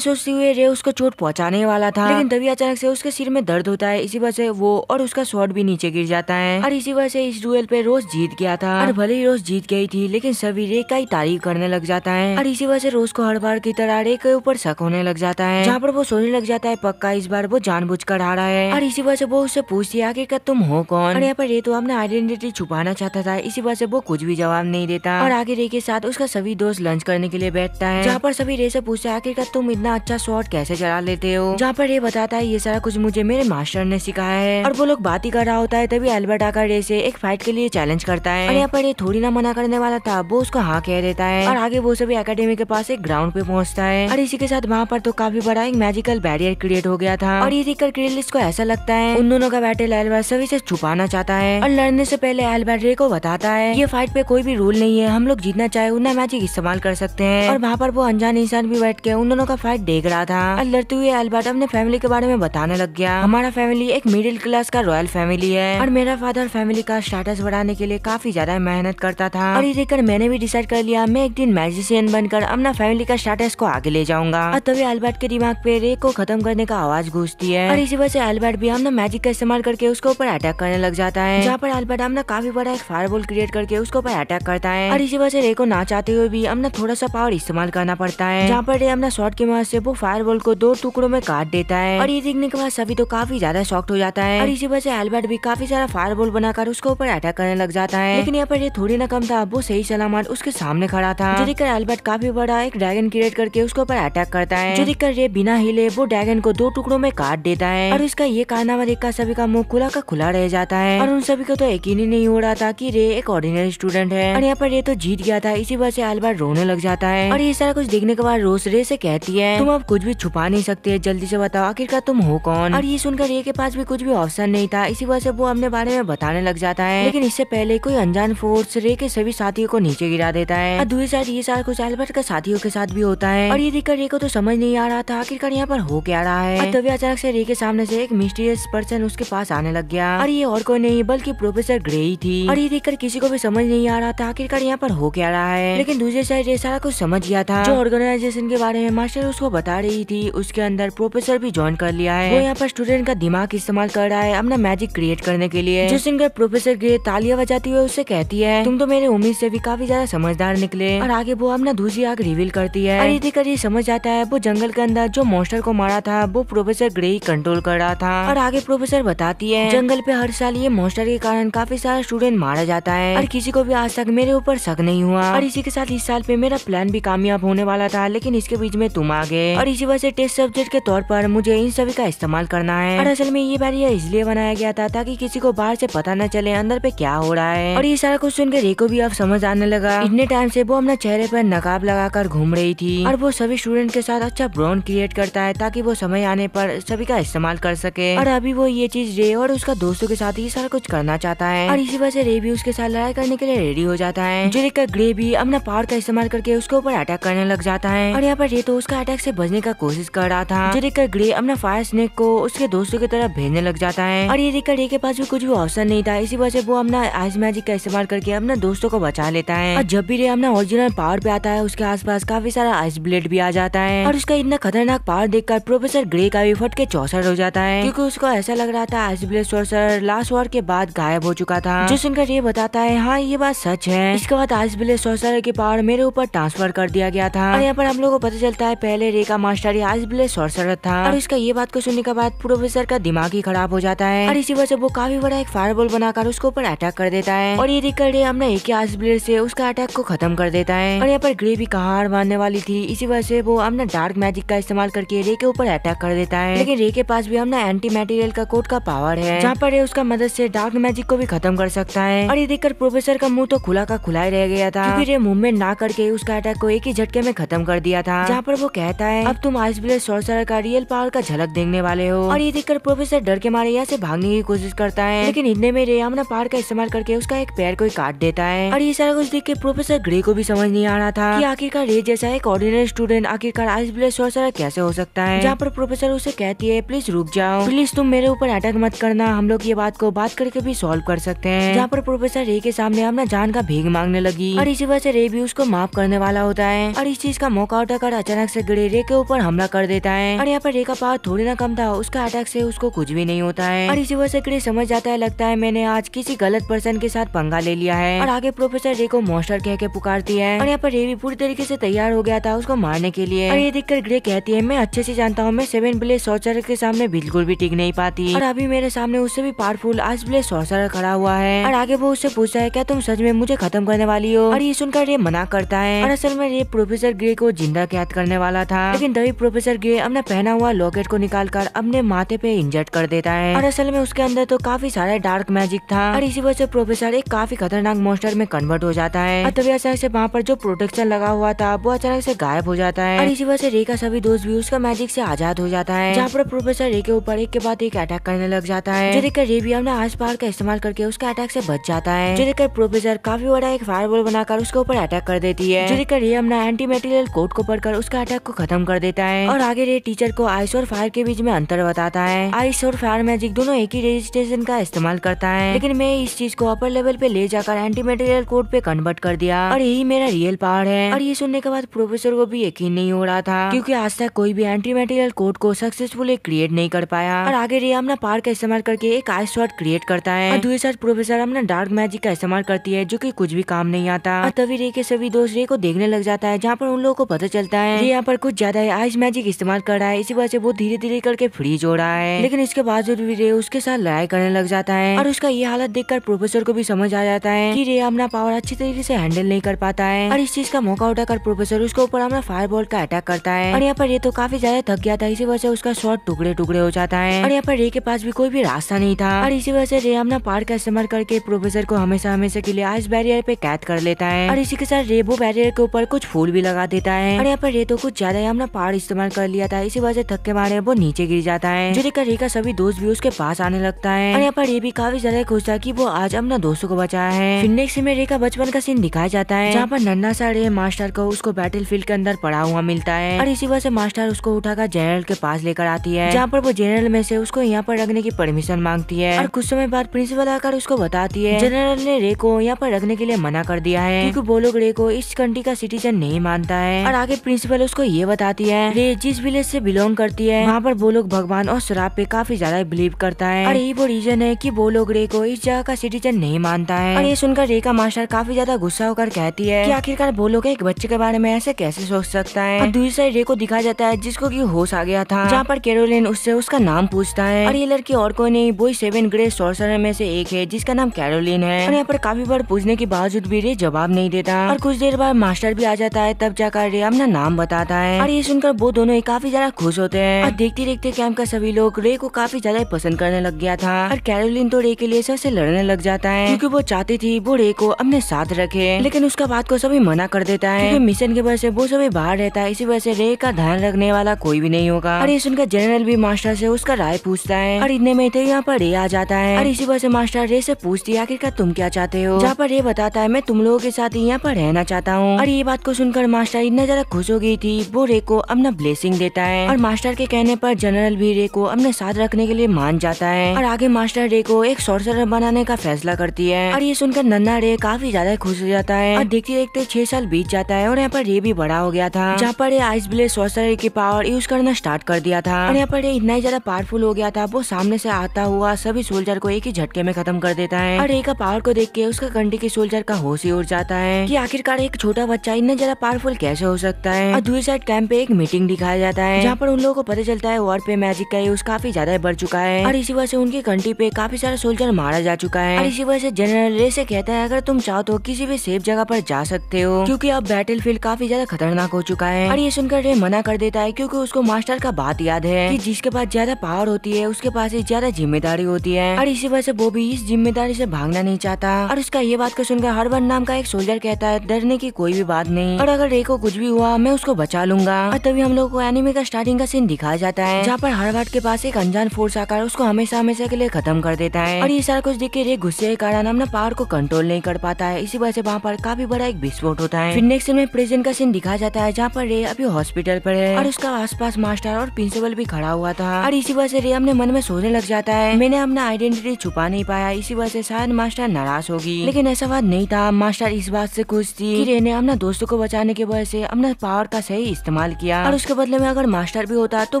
सोचते हुए रे उसको चोट पहुँचाने वाला था, लेकिन तभी अचानक से उसके सिर में दर्द होता है, इसी वजह से वो और उसका स्वॉर्ड भी नीचे गिर जाता है। और इसी वजह से इस डुएल पे रोज जीत गया था। और भले ही रोज जीत गई थी, लेकिन सभी रे का तारीफ करने लग जाता है। और इसी वजह से रोज को हर बार की तरह रे के ऊपर शक होने लग जाता है, जहाँ पर वो सोचने लग जाता है पक्का इस बार वो जानबूझकर हारा है। और इसी वजह से वो उससे पूछती है आखिरकार तुम हो कौन। और यहाँ पर रे तो अपना आइडेंटिटी छुपाना चाहता था, इसी वजह से वो कुछ भी जवाब नहीं देता। और आगे रे के साथ उसका सभी दोस्त लंच करने के लिए बैठता है, जहाँ पर सभी रे से पूछते हैं आखिरकार तुम इतना अच्छा शॉट कैसे चला लेते हो, जहाँ पर रे बताता है ये सारा कुछ मुझे मेरे मास्टर ने सिखाया है। और वो लोग बात ही कर रहा होता है, तभी एल्बर्ट आकर रे से एक फाइट के लिए चैलेंज करता है। और यहाँ पर रे थोड़ी ना मना करने वाला था, वो उसको हाँ कह देता है। और आगे वो सभी एकेडमी के पास एक ग्राउंड पे पहुंचता है। और इसी के साथ वहाँ पर तो काफी बड़ा एक मैजिकल बैरियर क्रिएट हो गया था। और ये देखकर क्रेलिस को ऐसा लगता है उन दोनों का बैटल एल्बर्ट सभी से छुपाना चाहता है। और लड़ने से पहले एल्बर्ट रे को बताता है ये फाइट पे कोई भी रूल नहीं है, हम लोग जितना चाहे उतना मैजिक इस्तेमाल कर सकते हैं। और वहाँ पर वो अनजान इंसान भी बैठ के उन दोनों का फाइट देख रहा था। और लड़ते हुए एल्बर्ट अपने फैमिली के बारे में बताने लग गया, हमारा फैमिली एक मिडिल क्लास का रॉयल फैमिली है, और मेरा फादर फैमिली का स्टेटस बढ़ाने के लिए काफी ज्यादा मेहनत करता जाता था। और ये देखकर मैंने भी डिसाइड कर लिया मैं एक दिन मैजिशियन बनकर अपना फैमिली का स्टेटस को आगे ले जाऊंगा। और तभी एल्बर्ट के दिमाग पे रे को खत्म करने का आवाज गूंजती है और इसी वजह से एल्बर्ट भी अपना मैजिक का इस्तेमाल करके उसके ऊपर अटैक करने लग जाता है, जहाँ पर एल्बर्ट अपना काफी बड़ा एक फायरबॉल क्रिएट करके उसके ऊपर अटैक करता है। और इसी वजह से रे को ना चाहते हुए भी अपना थोड़ा सा पावर इस्तेमाल करना पड़ता है, जहाँ पर रे अपना शॉट की मदद से वो फायरबॉल को 2 टुकड़ों में काट देता है। और ये देखने के बाद सभी तो काफी ज्यादा शॉक्ड हो जाता है। और इसी वजह से एल्बर्ट भी काफी सारा फायरबॉल बनाकर उसके ऊपर अटैक करने लग जाता है। लेकिन यहाँ पर ये थोड़ी ना कम था, वो सही सलामत उसके सामने खड़ा था, जो देखकर एल्बर्ट काफी बड़ा एक ड्रैगन क्रिएट करके उसके ऊपर अटैक करता है, जो देखकर रे बिना हिले वो ड्रैगन को 2 टुकड़ों में काट देता है। और इसका ये कारनामा देखकर सभी का मुंह खुला का खुला रह जाता है और उन सभी को तो यकीन ही नहीं हो रहा था कि रे एक ऑर्डिनरी स्टूडेंट है। और यहाँ पर रे तो जीत गया था, इसी वजह से एल्बर्ट रोने लग जाता है। और ये सारा कुछ देखने के बाद रोज रे से कहती है तुम अब कुछ भी छुपा नहीं सकते, जल्दी से बताओ आखिरकार तुम हो कौन। और ये सुनकर रे के पास भी कुछ भी ऑप्शन नहीं था, इसी वजह से वो अपने बारे में बताने लग जाता है। लेकिन इससे पहले कोई अनजान फोर्स रे के सभी साथियों को नीचे गिरा देता है। और दूसरी साइड ये सारा कुछ एल्बर्ट के साथियों के साथ भी होता है। और ये देखकर रे को तो समझ नहीं आ रहा था आखिरकार यहाँ पर हो क्या रहा है। तभी अचानक से रे के सामने से एक मिस्टीरियस पर्सन उसके पास आने लग गया और ये और कोई नहीं बल्कि प्रोफेसर ग्रे ही थी। और ये देखकर किसी को भी समझ नहीं आ रहा था आखिरकार यहाँ पर हो क्या रहा है। लेकिन दूसरी साइड ये सारा कुछ समझ गया था, जो ऑर्गेनाइजेशन के बारे में मास्टर उसको बता रही थी उसके अंदर प्रोफेसर भी ज्वाइन कर लिया है। वो यहाँ पर स्टूडेंट का दिमाग इस्तेमाल कर रहा है अपना मैजिक क्रिएट करने के लिए। जो सुनकर प्रोफेसर ग्रे तालियां बजाती हुए उससे कहती है तुम तो मेरे उम्मीद से भी काफी ज्यादा समझदार निकले। और आगे वो अपना दूसरी आंख रिवील करती है और ये देखकर ये समझ जाता है वो जंगल के अंदर जो मॉन्स्टर को मारा था वो प्रोफेसर ग्रे ही कंट्रोल कर रहा था। और आगे प्रोफेसर बताती है जंगल पे हर साल ये मॉन्स्टर के कारण काफी सारा स्टूडेंट मारा जाता है और किसी को भी आज तक मेरे ऊपर शक नहीं हुआ। और इसी के साथ इस साल पे मेरा प्लान भी कामयाब होने वाला था, लेकिन इसके बीच में तुम आ गए और इसी वजह से टेस्ट सब्जेक्ट के तौर पर मुझे इन सभी का इस्तेमाल करना है। और असल में ये बैरियर इसलिए बनाया गया था ताकि किसी को बाहर से पता न चले अंदर पे क्या हो रहा है। और ये सारा कुछ सुनकर रे को भी अब समझ आने लगा। इतने टाइम से वो अपना चेहरे पर नकाब लगाकर घूम रही थी और वो सभी स्टूडेंट के साथ अच्छा बॉन्ड क्रिएट करता है ताकि वो समय आने पर सभी का इस्तेमाल कर सके। और अभी वो ये चीज रे और उसका दोस्तों के साथ ये सारा कुछ करना चाहता है और इसी वजह से रे भी उसके साथ लड़ाई करने के लिए रेडी हो जाता है, जो देखकर ग्रे भी अपना पावर का इस्तेमाल करके उसके ऊपर अटैक करने लग जाता है। और यहाँ पर रे तो उसका अटैक से बचने का कोशिश कर रहा था, जो देखकर ग्रे अपना फायर स्नेक को उसके दोस्तों की तरफ भेजने लग जाता है। और ये देखकर रे के पास भी कुछ भी ऑप्शन नहीं था, इसी वजह से वो अपना आइस मैजिक का इस्तेमाल करके अपने दोस्तों को बचा लेता है। और जब भी रे अपना ओरिजिनल पावर पे आता है उसके आसपास काफी सारा आइस ब्लेड भी आ जाता है और उसका इतना खतरनाक पावर देखकर प्रोफेसर ग्रे का भी फट के चौसर हो जाता है, क्योंकि उसको ऐसा लग रहा था ice blade sorcerer last war के बाद गायब हो चुका था। जो सुनकर ये बताता है हाँ ये बात सच है। इसके बाद आइस ब्लेड सॉर्सर की पावर मेरे ऊपर ट्रांसफर कर दिया गया था। और यहाँ पर हम लोगों को पता चलता है पहले रे का मास्टर आइस ब्लेड सॉर्सर था और इसका ये बात को सुनने के बाद प्रोफेसर का दिमाग ही खराब हो जाता है और इसी वजह से वो काफी बड़ा एक फायरबॉल बनाकर उसके ऊपर अटैक कर देता है। और ये देखकर रे अपना एक ही आइस ब्लेड से उसका अटैक को खत्म कर देता है। और यहाँ पर ग्रे भी कहाँ हार मानने वाली थी, इसी वजह से वो अपना डार्क मैजिक का इस्तेमाल करके रे के ऊपर अटैक कर देता है। लेकिन रे के पास भी अपना एंटी मटेरियल का कोड का पावर है, जहाँ पर रे उसका मदद से डार्क मैजिक को भी खत्म कर सकता है। और ये देखकर प्रोफेसर का मुंह तो खुला का खुला ही रह गया था, क्योंकि रे मूवमेंट ना करके उसका अटैक को एक ही झटके में खत्म कर दिया था, जहाँ पर वो कहता है अब तुम आइस ब्लेड सॉर्सरर का रियल पावर का झलक देखने वाले हो। और ये देखकर प्रोफेसर डर के मारे यहाँ से भागने की कोशिश करता है, लेकिन इतने में रे अपना पावर का इस्तेमाल करके उसका एक पैर को काट देता है। और ये सारा कुछ देख के प्रोफेसर ग्रे को भी समझ नहीं आ रहा था कि आखिरकार रे जैसा एक ऑर्डिनरी स्टूडेंट आखिरकार आइस ब्लेड सॉर्सरर कैसे हो सकता है। जहाँ पर प्रोफेसर उसे कहती है प्लीज रुक जाओ, प्लीज तुम मेरे ऊपर अटैक मत करना, हम लोग ये बात को बात करके भी सॉल्व कर सकते हैं। जहाँ पर प्रोफेसर रे के सामने अपना जान का भीख मांगने लगी और इसी वजह से रे भी उसको माफ करने वाला होता है। और इस चीज का मौका उठाकर अचानक से ग्रे रे के ऊपर हमला कर देता है और यहाँ पर रे का पावर थोड़ी ना कम था, उसका अटैक से उसको कुछ भी नहीं होता है। और इसी वजह से ग्रे समझ जाता है लगता है मैंने आज किसी गलत पर्सन के साथ पंगा ले लिया है। और आगे प्रोफेसर रे को मॉन्स्टर कह के पुकारती है और यहाँ पर रे भी पूरी तरीके से तैयार हो गया था उसको मारने के लिए। और ये देखकर ग्रे कहती है मैं अच्छे से जानता हूँ मैं 7 ब्लेड सॉर्सरर के सामने बिल्कुल भी टिक नहीं पाती और अभी मेरे सामने उससे भी पावरफुल आइस ब्लेड सॉर्सरर खड़ा हुआ है। और आगे वो उससे पूछता है क्या तुम सच में मुझे खत्म करने वाली हो। और ये सुनकर रे मना करता है और असल में रे प्रोफेसर ग्रे को जिंदा कैद करने वाला था, लेकिन तभी प्रोफेसर ग्रे अपना पहना हुआ लॉकेट को निकालकर अपने माथे पे इंजर्ट कर देता है। और असल में उसके अंदर तो काफी सारा डार्क मैजिक था और इसी वजह से प्रोफेसर एक काफी खतरनाक मॉन्स्टर में कन्वर्ट हो जाता है। और तभी अचानक से वहाँ पर जो प्रोटेक्शन लगा हुआ था वो अचानक से गायब हो जाता है और इसी वजह से रे का सभी दोस्त भी उसका मैजिक से आजाद हो जाता है, जहाँ पर प्रोफेसर रे के ऊपर एक के बाद एक अटैक करने लग जाता है, जो देखकर रे भी अपना आइस पावर का इस्तेमाल करके उसका अटैक से बच जाता है। जो देखकर प्रोफेसर काफी बड़ा एक फायरबॉल बनाकर उसके ऊपर अटैक कर देती है, जो देखकर रे अपना एंटी मटेरियल कोड को पढ़कर उसका अटैक को खत्म कर देता है। और आगे रे टीचर को आइस और फायर के बीच में अंतर बताता है। आइस और फायर मैजिक दोनों एक ही रेजिस्टेंस का इस्तेमाल करता है, लेकिन मैं इस चीज को अपर लेवल पे ले जाकर एंटी मटेरियल कोड पे कन्वर्ट कर दिया और यही मेरा रियल पावर है। और ये सुनने के बाद प्रोफेसर को भी यकीन नहीं हो रहा था, क्योंकि आज तक कोई भी एंटी मटेरियल कोड को सक्सेसफुली क्रिएट नहीं कर पाया। और आगे रे अपना पावर का इस्तेमाल करके एक आइस स्वॉर्ड क्रिएट करता है और दूसरे साइड प्रोफेसर अपना डार्क मैजिक का इस्तेमाल करती है, जो कि कुछ भी काम नहीं आता। और तभी रे के सभी दोस्त रे को देखने लग जाता है, जहाँ पर उन लोगों को पता चलता है रे यहाँ पर कुछ ज्यादा आइस मैजिक इस्तेमाल कर रहा है, इसी वजह से वो धीरे धीरे करके फ्रीज हो रहा है। लेकिन इसके बावजूद भी रे उसके साथ लड़ाई करने लग जाता है और उसका ये हालत देखकर प्रोफेसर को भी समझ आ जाता है कि रे अपना पावर अच्छी तरीके से हैंडल नहीं कर पाता है। और इस चीज का मौका उठाकर प्रोफेसर उसके ऊपर अपना फायरबॉल का अटैक करता है और यहाँ पर रे तो काफी ज्यादा थक गया था, इसी वजह से उसका शॉट टुकड़े टुकड़े हो जाता है। और यहाँ पर रे के पास भी कोई भी रास्ता नहीं था और इसी वजह से रे अपना पावर का इस्तेमाल करके प्रोफेसर को हमेशा हमेशा के लिए आइस बैरियर पे कैद कर लेता है। और इसी के साथ रे वो बैरियर के ऊपर कुछ फूल भी लगा देता है। और यहाँ पर रे तो कुछ ज्यादा ही अपना पावर इस्तेमाल कर लिया था, इसी वजह से थक के मारे वो नीचे गिर जाता है, जो देखकर रे का सभी दोस्त भी उसके पास आने लगता है। और यहाँ पर रे भी काफी ज्यादा खुश था कि वो आज अपना दोस्तों को बचाया है। फिर नेक्स्ट में रे का बचपन का सीन दिखाया जाता है, जहाँ पर नन्हा सा रे मास्टर को उसको बैटलफील्ड के अंदर पड़ा हुआ मिलता है और इसी वजह से मास्टर उसको उठाकर जनरल के पास लेकर आती है, जहाँ पर वो जनरल में से उसको यहाँ पर रखने की परमिशन मांगती है। और कुछ समय बाद प्रिंसिपल आकर उसको बताती है जनरल ने रे को यहाँ पर रखने के लिए मना कर दिया है, क्योंकि वो लोग रे को इस कंट्री का सिटीजन नहीं मानता है। और आगे प्रिंसिपल उसको ये बताती है रे जिस विलेज से बिलोंग करती है वहाँ पर वो लोग भगवान और शराब पे काफी ज्यादा बिलीव करता है और यही वो रीजन है कि वो लोग रे को इस जगह का सिटीजन नहीं मानता है। और ये सुनकर रे का मास्टर काफी ज्यादा गुस्सा होकर कहती है कि आखिरकार वो लोग एक बच्चे के बारे में ऐसे कैसे सोच सकता है। और दूसरी साइड रे को दिखाया जाता है जिसको की होश आ गया था, जहाँ पर कैरोलिन उससे उसका नाम पूछता है और ये लड़की और कोई नहीं वो 7 ग्रेट सॉर्सरर में से एक है जिसका नाम कैरोलिन है। और यहाँ पर काफी बार पूछने के बावजूद भी रे जवाब नहीं देता और कुछ देर बाद मास्टर भी आ जाता है, तब जाकर रे अपना नाम बताता है। और ये सुनकर वो दोनों ही काफी ज्यादा खुश होते हैं और देखते देखते कैंप का सभी लोग रे को काफी ज्यादा पसंद करने लग गया था। और कैरोलिन तो रे के लिए सबसे लड़ने लग जाता है, क्योंकि वो चाहती थी वो रे को अपने साथ रखे, लेकिन उसका बात को सभी मना कर देता है, क्योंकि मिशन की वजह से वो सभी बाहर रहता है, इसी वजह से रे का ध्यान रखने वाला कोई भी नहीं होगा। और ये सुनकर जनरल भी मास्टर से उसका राय पूछता है और इतने में थे यहाँ पर रे आ जाता है और इसी वजह से मास्टर रे से पूछती है आखिरकार तुम क्या चाहते हो, जहाँ पर रे बताता है मैं तुम लोगों के साथ यहाँ पर रहना चाहता हूँ। और ये बात को सुनकर मास्टर इतना ज्यादा खुश हो गई थी, वो रे को अपना ब्लेसिंग देता है और मास्टर के कहने पर जनरल भी रे को अपने साथ रखने के लिए मान जाता है। और आगे मास्टर रे को एक सॉर्सरर बनाने का फैसला करती है और ये सुनकर नन्हा रे काफी ज्यादा खुश हो जाता है। और देखते देखते 6 साल बीत जाता है और यहाँ पर रे भी बड़ा हो गया था, जहाँ पर आइस ब्लेड सॉर्सरर की पावर यूज करना स्टार्ट कर दिया था। और यहाँ पर इतना ही ज्यादा पावरफुल हो गया था, वो सामने से आता हुआ सभी सोल्जर को एक ही झटके में खत्म कर देता है। और रे का पावर को देख के उसका कंट्री के सोल्जर का होश ही उड़ जाता है कि आखिरकार एक छोटा बच्चा इतना ज्यादा पावरफुल कैसे हो सकता है। और दूसरी साइड कैंप पे एक मीटिंग दिखाया जाता है, जहाँ पर उन लोगों को पता चलता है वॉर पे मैजिक का यूज काफी ज्यादा बढ़ चुका है और इसी वजह से उनकी कंट्री पे काफी सारा सोल्जर मारा जा चुका है। और इसी वजह से जनरल रे से कहता है अगर तुम चाहो तो किसी भी सेफ जगह पर जा सकते हो, क्योंकि अब बैटलफील्ड काफी ज्यादा खतरनाक हो चुका है। और ये सुनकर रे मना कर देता है, क्योंकि उसको मास्टर का बात याद है कि जिसके पास ज्यादा पावर होती है उसके पास ही ज्यादा जिम्मेदारी होती है। और इसी वजह से वो भी इस जिम्मेदारी से भागना नहीं चाहता। और उसका ये बात को सुनकर हरवन नाम का एक सोल्जर कहता है डरने की कोई भी बात नहीं, और अगर रे को कुछ भी हुआ मैं उसको बचा लूंगा। और तभी हम लोग को एनिमे का स्टार्टिंग का सीन दिखाया जाता है, जहाँ पर हरवर्ड के पास एक अनजान फोर्स आकर उसको हमेशा हमेशा के लिए खत्म कर देता है। और ये सारा कुछ देख के रे गुस्से के कारण अपना पावर को कंट्रोल नहीं कर पाता है, इसी वजह से वहाँ पर काफी बड़ा एक विस्फोट होता है। फिर नेक्स्ट में प्रेजेंट का सीन दिखाया जाता है, जहाँ पर रे अभी हॉस्पिटल पर है और उसका आसपास मास्टर और प्रिंसिपल भी खड़ा हुआ था। और इसी वजह से रे अपने मन में सोचने लग जाता है मैंने अपना आइडेंटिटी छुपा नहीं पाया, इसी वजह से शायद मास्टर नाराज होगी। लेकिन ऐसा बात नहीं था, मास्टर इस बात से खुश थी कि रे ने अपना दोस्तों को बचाने की वजह से अपना पावर का सही इस्तेमाल किया, और उसके बदले में अगर मास्टर भी होता तो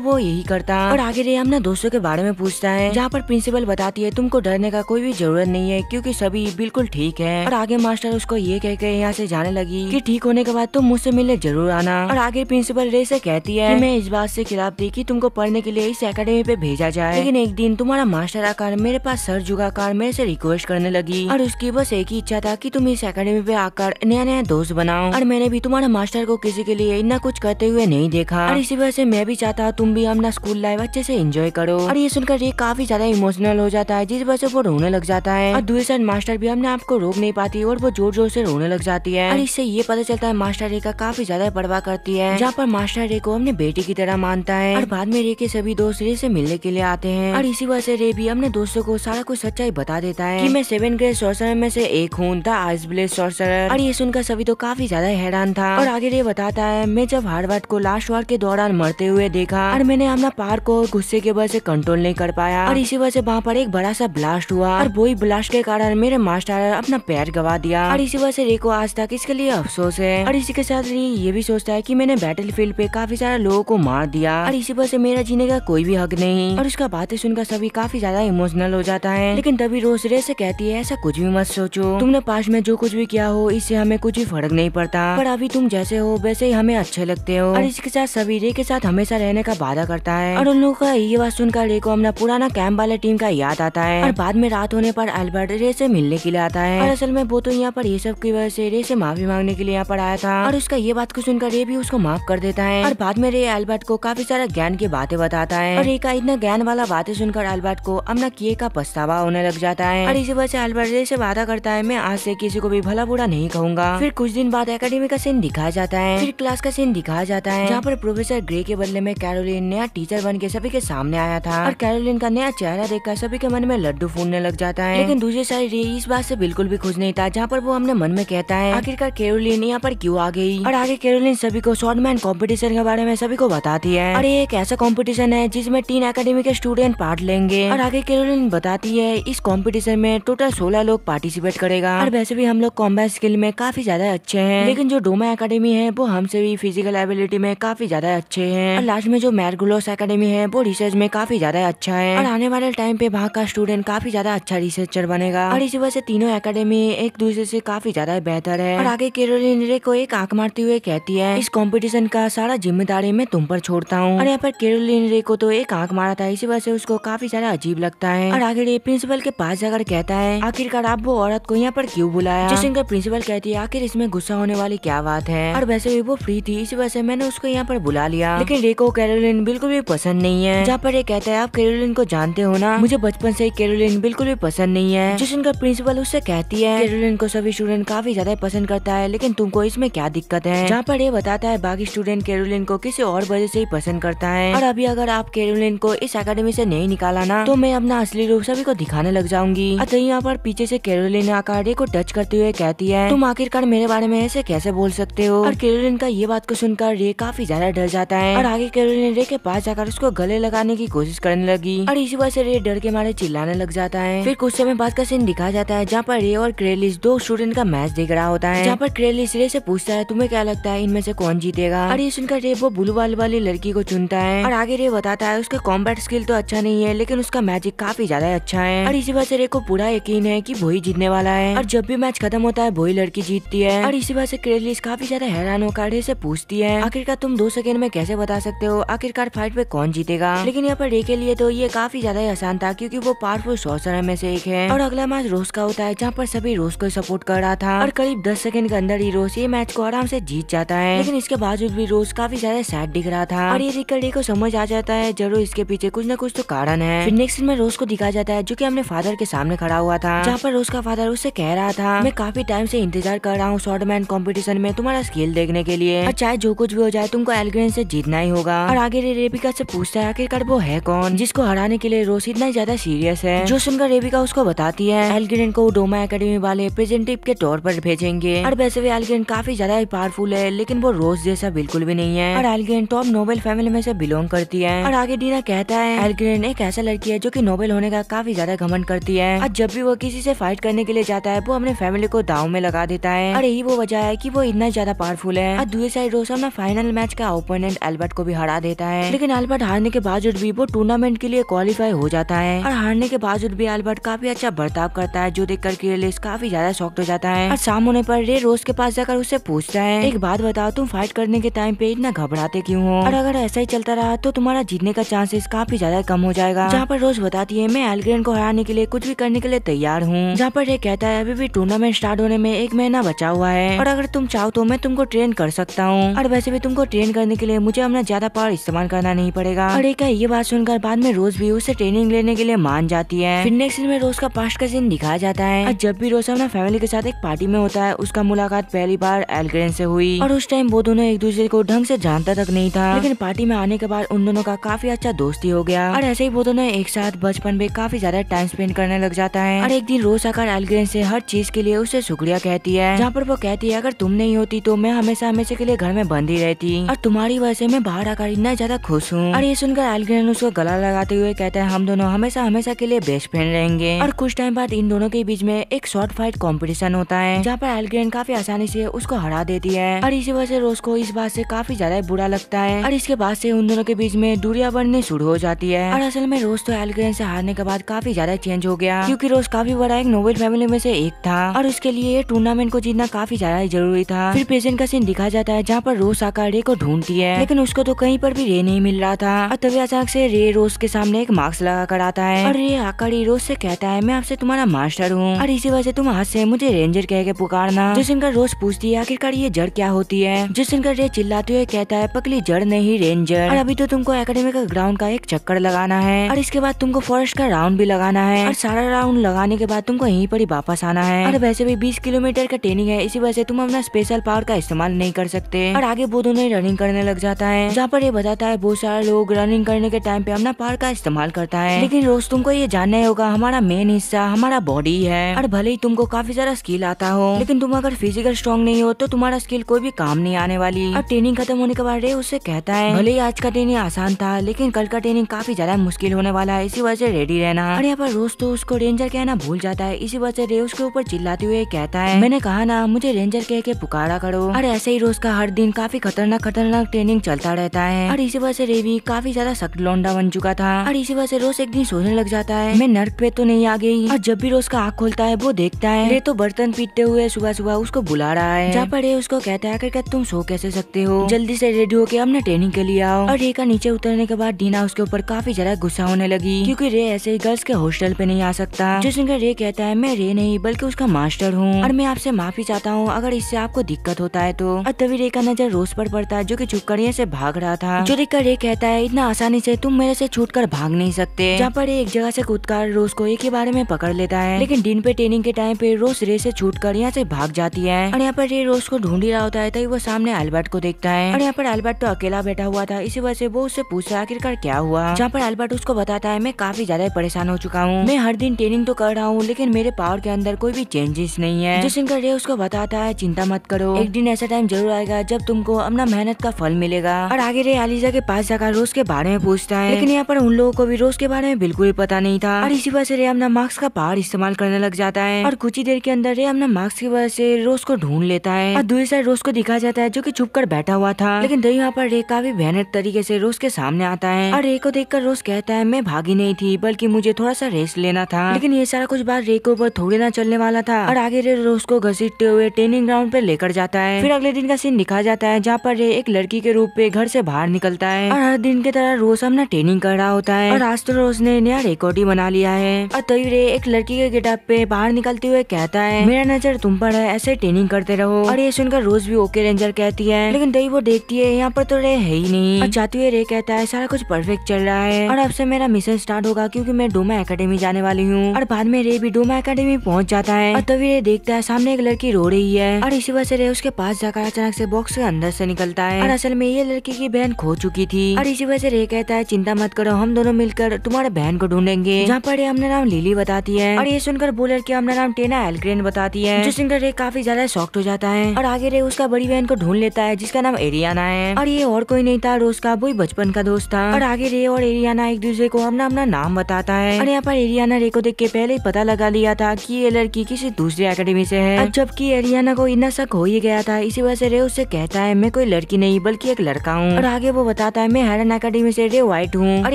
वो यही करता। और आगे रे अपना दोस्तों के बारे में पूछता है, जहाँ पर प्रिंसिपल बताती है तुमको डरने का कोई भी जरूरत नहीं है, क्योंकि सभी बिल्कुल ठीक है। और आगे मास्टर उसको ये कह के यहाँ से जाने लगी कि ठीक होने के बाद तुम मुझसे मिलने जरूर आना। और आगे प्रिंसिपल रे से कहती है कि मैं इस बात से खिलाफ थी कि तुमको पढ़ने के लिए इस एकेडमी पे भेजा जाए, लेकिन एक दिन तुम्हारा मास्टर आकर मेरे पास सर झुकाकर मेरे से रिक्वेस्ट करने लगी, और उसकी बस एक ही इच्छा था कि तुम इस एकेडमी पे आकर नया नया दोस्त बनाओ। और मैंने भी तुम्हारा मास्टर को किसी के लिए इतना कुछ करते हुए नहीं देखा, और इसी वजह से मैं भी चाहता तुम भी अपना स्कूल लाइफ अच्छे से एंजॉय करो। और ये सुनकर ये काफी ज्यादा इमोशनल हो जाता है, जिस वजह से वो रोने लग जाता है। और दूसरी साइड मास्टर भी अपने आप को रोक नहीं पाती और वो जोर जोर से रोने लग जाती है। और इससे ये पता चलता है मास्टर रे का काफी ज्यादा परवाह करती है, जहाँ पर मास्टर रे को अपने बेटी की तरह मानता है। और बाद में रे के सभी दोस्त रे से मिलने के लिए आते हैं, और इसी वजह से रे भी अपने दोस्तों को सारा कुछ सच्चाई बता देता है कि मैं 7 ग्रेट सॉर्सरर में से एक हूँ, द आइस ब्लेड सॉर्सरर। और ये सुनकर सभी तो काफी ज्यादा हैरान था। और आगे रे बताता है मैं जब हार्वर्ड को लास्ट वॉर के दौरान मरते हुए देखा, और मैंने अपना पावर को गुस्से के वजह से कंट्रोल नहीं कर पाया, और इसी वजह से वहाँ पर एक बड़ा सा ब्लास्ट हुआ, और वही ब्लास्ट के कारण मेरे मास्टर अपना पैर गवा दिया और इसी वजह से रे को आज तक इसके लिए अफसोस है। और इसी के साथ रे ये भी सोचता है कि मैंने बैटलफील्ड पे काफी सारे लोगों को मार दिया और इसी वजह से मेरा जीने का कोई भी हक नहीं। और उसका बातें सुनकर सभी काफी ज्यादा इमोशनल हो जाता है। लेकिन तभी रोज रे से कहती है ऐसा कुछ भी मत सोचो, तुमने पास्ट में जो कुछ भी किया हो इससे हमें कुछ भी फर्क नहीं पड़ता, पर अभी तुम जैसे हो वैसे ही हमें अच्छे लगते हो। और इसके साथ सभी रे के साथ हमेशा रहने का वादा करता है। और उन लोगों का ये बात सुनकर रे को अपना पुराना कैंप वाले टीम का याद आता है। और बाद में रात होने पर अल्बर्ट रे से मिलने के लिए आता है। और असल में वो तो यहाँ पर ये सब की वजह से रे से माफी मांगने के लिए यहाँ पर आया था। और उसका ये बात को सुनकर रे भी उसको माफ कर देता है। और बाद में रे अल्बर्ट को काफी सारा ज्ञान की बातें बताता है। और रे का इतना ज्ञान वाला बातें सुनकर अल्बर्ट को अपना किए का पछतावा होने लग जाता है। और इसी वजह से अल्बर्ट रे से वादा करता है मैं आज से किसी को भी भला बुरा नहीं कहूंगा। फिर कुछ दिन बाद एकेडमी का सीन दिखाया जाता है। फिर क्लास का सीन दिखाया जाता है जहाँ पर प्रोफेसर ग्रे के बदले में कैरोलिन नया टीचर बन के सभी के सामने आया था। और कैरोलिन का नया चेहरा देखकर सभी के मन में लड्डू फूटने लग जाता है। लेकिन दूसरी साइड रे इस बात से बिल्कुल भी खुश नहीं था, जहाँ पर वो अपने मन में कहता है आखिरकार कैरोलिन यहाँ पर क्यों आ गई। और आगे कैरोलिन सभी को शॉर्टमैन कंपटीशन के बारे में सभी को बताती है। और ये एक ऐसा कंपटीशन है जिसमें 3 एकेडमी के स्टूडेंट पार्ट लेंगे। और आगे कैरोलिन बताती है इस कंपटीशन में टोटल 16 लोग पार्टिसिपेट करेगा। और वैसे भी हम लोग कॉम्बैट स्किल में काफी ज्यादा अच्छे हैं, लेकिन जो डोमा एकेडमी है वो हमसे भी फिजिकल एबिलिटी में काफी ज्यादा अच्छे हैं। और लास्ट में जो मैरगुलोस एकेडमी है वो रिसर्च में काफी ज्यादा अच्छा है। और आने वाले टाइम पे वहाँ का स्टूडेंट काफी ज्यादा अच्छा रिसर्चर बनेगा। और इसी वजह से तीनों एकेडमी एक दूसरे से काफी ज्यादा बेहतर है। और आगे कैरोलिन रे को एक आंख मारते हुए कहती है इस कंपटीशन का सारा जिम्मेदारी मैं तुम पर छोड़ता हूँ। और यहाँ पर कैरोलिन रे को तो एक आंख मारा था, इसी वजह से उसको काफी ज्यादा अजीब लगता है। और आगे रे प्रिंसिपल के पास जाकर कहता है आखिरकार आप वो औरत को यहाँ पर क्यों बुलाया। जिस इनका प्रिंसिपल कहती है आखिर इसमें गुस्सा होने वाली क्या बात है, और वैसे भी वो फ्री थी इसी वजह से मैंने उसको यहाँ पर बुला लिया। लेकिन रे को कैरोलिन बिल्कुल भी पसंद नहीं है। जहाँ पर ये कहता है आप कैरोलिन को जानते हो ना, मुझे बचपन से ही कैरोलिन बिल्कुल भी पसंद नहीं है। जिस इनका प्रिंसिपल उससे कहती है कैरोलिन को सभी स्टूडेंट काफी ज्यादा पसंद करता है, लेकिन तुमको इसमें क्या दिक्कत है। जहाँ पर ये बताता है बाकी स्टूडेंट कैरोलिन को किसी और वजह से ही पसंद करता है। और अभी अगर आप कैरोलिन को इस एकेडमी से नहीं निकाला ना तो मैं अपना असली रूप सभी को दिखाने लग जाऊंगी। अतः यहाँ पर पीछे से कैरोलिन आकर रे को टच करते हुए कहती है तुम आखिरकार मेरे बारे में ऐसे कैसे बोल सकते हो। और कैरोलिन का ये बात को सुनकर रे काफी ज्यादा डर जाता है। और आगे कैरोलिन रे के पास जाकर उसको गले लगाने की कोशिश करने लगी। और इसी वजह से रे डर के मारे चिल्लाने लग जाता है। फिर कुछ समय बाद का सीन दिखाया जाता है जहाँ पर रे और क्रेलिस दो स्टूडेंट का मैच देख रहा होता है। जहाँ पर क्रेलिस रे से पूछता है तुम्हें क्या लगता है इनमें से कौन जीतेगा। और ये सुनकर रे वो ब्लू बाल वाली लड़की को चुनता है। और आगे रे बताता है उसका कॉम्बैट स्किल तो अच्छा नहीं है, लेकिन उसका मैजिक काफी ज्यादा अच्छा है। और इसी वजह से रे को पूरा यकीन है कि वही जीतने वाला है। और जब भी मैच खत्म होता है वही लड़की जीतती है। और इसी वजह से क्रेलिस काफी ज्यादा हैरान होकर रे से पूछती है आखिरकार तुम 2 सेकंड में कैसे बता सकते हो आखिरकार फाइट में कौन जीतेगा। लेकिन यहाँ पर रे के लिए तो ये काफी ज्यादा आसान था, क्योंकि वो पावरफुल सॉर्सरर में से एक है। और अगला मैच रोज का होता है जहाँ पर सभी रोज को सपोर्ट कर रहा था। और करीब 10 सेकंड के अंदर ही रोज ये मैच को आराम से जीत जाता है। लेकिन इसके बावजूद भी रोज काफी ज्यादा सैड दिख रहा था। और ये देखकर रे को समझ आ जाता है जरूर इसके पीछे कुछ न कुछ तो कारण है। फिर नेक्स्ट में रोज को दिखाया जाता है जो कि अपने फादर के सामने खड़ा हुआ था, जहाँ पर रोज का फादर उससे कह रहा था मैं काफी टाइम से इंतजार कर रहा हूँ शॉर्टमैन कंपटीशन में तुम्हारा स्किल देखने के लिए, और चाहे जो कुछ भी हो जाए तुमको एल्ग्रेन से जीतना ही होगा। और आगे रे रेबिका से पूछता है आखिरकार वो है कौन जिसको हराने के लिए रोज इतना ज्यादा सीरियस है। जो सुनकर रेबिका उसको बताती है एल्ग्रेन को डोमा एकेडमी वाले प्रेजेंटेटिव के तौर पर भेजेंगे। और वैसे भी एल्ग्रेन काफी ज्यादा पावरफुल है, लेकिन वो रोज जैसा बिल्कुल भी नहीं है। और एल्ग्रेन टॉप नोबेल फैमिली में से बिलोंग करती है। और आगे डीना कहता है एल्ग्रेन एक ऐसा लड़की है जो कि नोबेल होने का काफी ज्यादा घमंड करती है, और जब भी वो किसी से फाइट करने के लिए जाता है वो अपने फैमिली को दांव में लगा देता है। और यही वो वजह है कि वो इतना ज्यादा पावरफुल है। और दूसरी साइड रोज अपना फाइनल मैच का ओपोनेंट एल्बर्ट को भी हरा देता है, लेकिन एल्बर्ट हारने के बावजूद भी वो टूर्नामेंट के लिए क्वालिफाई हो जाता है। और हारने के बावजूद भी एल्बर्ट काफी अच्छा बर्ताव करता है, जो देखकर क्रेलिस काफी ज्यादा शॉक्ड हो जाता है। और शाम होने पर रे रोज के पास जाकर उससे पूछता है एक बात बताओ तुम फाइट करने के टाइम पे इतना घबराते क्यों हो, और अगर ऐसा ही चलता रहा तो तुम्हारा जीतने का चांसेस काफी ज्यादा कम हो जाएगा। जहाँ पर रोज बताती है मैं एल्ग्रेन को हराने के लिए कुछ भी करने के लिए तैयार हूँ। जहाँ पर रे कहता है अभी भी टूर्नामेंट स्टार्ट होने में 1 महीना बचा हुआ है, और अगर तुम चाहो तो मैं तुमको ट्रेन कर सकता हूँ, और वैसे भी तुमको ट्रेन करने के लिए मुझे अपना ज्यादा पावर इस्तेमाल करना नहीं पड़ेगा। और एक ये बात सुनकर बाद में रोज भी उससे ट्रेनिंग लेने के लिए मान जाती है। फिर नेक्स्ट सीन में रोज का पास्ट का सीन दिखाया जाता है। और जब भी रोज अपना फैमिली के साथ एक पार्टी में होता है उसका मुलाकात पहली बार एल्ग्रेन से हुई, और उस टाइम वो दोनों एक दूसरे को ढंग से जानता तक नहीं था, लेकिन पार्टी में आने के बाद उन दोनों का काफी अच्छा दोस्ती हो गया। और ऐसे ही वो दोनों एक साथ बचपन में काफी ज्यादा टाइम स्पेंड करने लग जाता है। और एक दिन रोज आकर एल्ग्रेन से हर चीज के लिए उसे शुक्रिया कहती है, जहाँ पर वो कहती है अगर तुम नहीं होती तो मैं हमेशा हमेशा के लिए घर में बंद ही रहती, और तुम्हारी वजह से मैं बाहर आकर इतना ज्यादा खुश हूँ। और ये सुनकर एल्ग्रेन उसको गला लगाते हुए कहता है हम दोनों हमेशा हमेशा के लिए बेस्ट फ्रेंड रहेंगे। और कुछ टाइम बाद इन दोनों के बीच में एक एक शॉर्ट फाइट कंपटीशन होता है जहाँ पर एल्ग्रेन काफी आसानी से उसको हरा देती है और इसी वजह से रोज को इस बात से काफी ज्यादा बुरा लगता है और इसके बाद से उन दोनों के बीच में दूरियां बढ़ने शुरू हो जाती है। और असल में रोज तो एल्ग्रेन से हारने के बाद काफी ज्यादा चेंज हो गया क्योंकि रोज काफी बड़ा एक नोबल फैमिली में से एक था और उसके लिए टूर्नामेंट को जीतना काफी ज्यादा जरूरी था। फिर प्रेजेंट का सीन दिखा जाता है जहाँ पर रोज आकर रे को ढूंढती है लेकिन उसको तो कहीं पर भी रे नहीं मिल रहा था और तभी अचानक से रे रोज के सामने एक मास्क लगा कर आता है और रे आकर रोज से कहता है मैं आपसे तुम्हारा मास्टर हूँ और इसी वजह से तुम हाथ से मुझे रेंजर कह के पुकारना। जो सुनकर रोज पूछती है आखिरकार ये जड़ क्या होती है। जो सुनकर रे चिल्लाते हुए कहता है पगली जड़ नहीं रेंजर और अभी तो तुमको एकेडमी का ग्राउंड का एक चक्कर लगाना है और इसके बाद तुमको फॉरेस्ट का राउंड भी लगाना है और सारा राउंड लगाने के बाद तुमको यहीं पर ही वापस आना है। और वैसे भी 20 किलोमीटर का ट्रेनिंग है इसी वजह से तुम अपना स्पेशल पावर का इस्तेमाल नहीं कर सकते। और आगे वो दोनों रनिंग करने लग जाता है जहाँ पर ये बताता है बहुत सारे लोग रनिंग करने के टाइम पे अपना पावर का इस्तेमाल करता है लेकिन रोज तुमको ये जानना ही होगा हमारा मेन हिस्सा हमारा बॉडी है और भले ही तुमको काफी सारा स्किल आता हो लेकिन तुम अगर फिजिकल स्ट्रॉन्ग नहीं हो तो तुम्हारा स्किल कोई भी काम नहीं आने वाली। और ट्रेनिंग खत्म होने के बाद रे उससे कहता है भले ही आज का ट्रेनिंग आसान था लेकिन कल का ट्रेनिंग काफी ज्यादा मुश्किल होने वाला है इसी वजह से रेडी रहना। और यहाँ पर रोज तो उसको रेंजर कहना भूल जाता है इसी वजह से रे उसके ऊपर चिल्लाते हुए कहता है मैंने कहा ना मुझे रेंजर कह के पुकारा करो। और ऐसे ही रोज का हर दिन काफी खतरनाक ट्रेनिंग चलता रहता है और इसी वजह से रे भी काफी ज्यादा सख्त लौंडा बन चुका था। और इसी वजह से रोज एक दिन सोचने लग जाता है मैं नर्क पे तो नहीं आ गई। और जब भी रोज का आँख खोलता है वो देखता है रे तो बर्तन पीटते हुए सुबह सुबह उसको बुला रहा है जहाँ पर रे उसको कहता है आखिरकार तुम सो कैसे सकते हो जल्दी से रेडी होके अपने ट्रेनिंग के लिए आओ। और रे का नीचे उतरने के बाद डीना उसके ऊपर काफी ज्यादा गुस्सा होने लगी क्योंकि रे ऐसे ही गर्ल्स के हॉस्टल पे नहीं आ सकता। जो सुनकर रे कहता है मैं रे नहीं बल्कि उसका मास्टर हूँ और मैं आपसे माफी चाहता हूँ अगर इससे आपको दिक्कत होता है तो। और तभी रे का नजर रोज पर पड़ता है जो की छुपकर से भाग रहा था। जो देखकर रे कहता है इतना आसानी से तुम मेरे से छूटकर भाग नहीं सकते। जहाँ पर एक जगह से कूदकर रोज को एक ही बारे में पकड़ लेता है लेकिन दिन पे ट्रेनिंग के टाइम पे रोज रे से छूटकर यहाँ से भाग जाती है। और यहाँ पर रे रोज को ढूंढ ही रहा होता है तभी वो सामने अल्बर्ट को देखता है और यहाँ पर अल्बर्ट तो अकेला बैठा हुआ था इसी वजह से वो उससे पूछता है आखिरकार क्या हुआ। जहाँ पर अल्बर्ट उसको बताता है मैं काफी ज्यादा परेशान हो चुका हूँ मैं हर दिन ट्रेनिंग तो कर रहा हूँ लेकिन मेरे पावर के अंदर कोई भी चेंजेस नहीं है। जो सुनकर रे उसको बताता है चिंता मत करो एक दिन ऐसा टाइम जरूर आएगा जब तुमको अपना मेहनत का फल मिलेगा। और आगे रे एलिजा के पास जाकर रोज के बारे में पूछता है लेकिन यहाँ पर उन लोगों को भी रोज के बारे में बिल्कुल भी पता नहीं था। और इसी वजह से रे अपना मार्क्स का पावर इस्तेमाल करने लग जाता है और कुछ ही देर के अंदर रे अपना मार्क्स की वजह से रोज को ढूंढ लेता है और दूसरी साइड रोज को दिखा जाता है जो कि छुप कर बैठा हुआ था लेकिन तभी यहाँ पर रे काफी भयानक तरीके से रोज के सामने आता है और रे को देखकर रोज कहता है मैं भागी नहीं थी बल्कि मुझे थोड़ा सा रेस्ट लेना था। लेकिन ये सारा कुछ बात रे के ऊपर थोड़ी ना चलने वाला था और आगे रे रोज को घसीटते हुए ट्रेनिंग ग्राउंड पे लेकर जाता है। फिर अगले दिन का सीन दिखा जाता है जहाँ पर रे एक लड़की के रूप में घर से बाहर निकलता है और हर दिन की तरह रोज अपना ट्रेनिंग कर रहा होता है और आज तो रोज ने नया रिकॉर्ड ही बना लिया है। और तभी रे एक लड़की के गेटअप पे बाहर निकलते हुए कहता है मेरा नजर तुम पर है ऐसे ट्रेनिंग करते रहो। और ये सुनकर रोज भी ओके रेंजर कहती है लेकिन तभी वो देखती है यहाँ पर तो रे है ही नहीं। और जाते हुए रे कहता है सारा कुछ परफेक्ट चल रहा है और अब से मेरा मिशन स्टार्ट होगा क्योंकि मैं डोमा एकेडमी जाने वाली हूँ। और बाद में रे भी डोमा एकेडमी पहुँच जाता है और तभी रे देखता है सामने एक लड़की रो रही है और इसी वजह से रे उसके पास जाकर अचानक से बॉक्स के अंदर से निकलता है और असल में ये लड़की की बहन खो चुकी थी। और इसी वजह से रे कहता है चिंता मत करो हम दोनों मिलकर तुम्हारे बहन को ढूंढेंगे। जहाँ पर अपना नाम लिली बताती है और ये सुनकर वो लड़की अपना नाम टेना एल्ग्रेन बताती है जो सुनकर रे काफी ज्यादा शॉक्ड हो जाता है। और आगे रे उसका बड़ी बहन को ढूंढ लेता है जिसका नाम एरियाना है और ये और कोई नहीं था रोज का वही बचपन का दोस्त था। और आगे रे और एरियाना एक दूसरे को अपना अपना नाम बताता है और यहाँ पर एरियाना रे को देख के पहले ही पता लगा लिया था कि ये लड़की किसी दूसरी एकेडमी से है जबकि एरियाना को इतना शक हो ही गया था। इसी वजह से रे उससे कहता है मैं कोई लड़की नहीं बल्कि एक लड़का हूँ। और आगे वो बताता है मैं हेरन एकेडमी से रे व्हाइट हूँ। और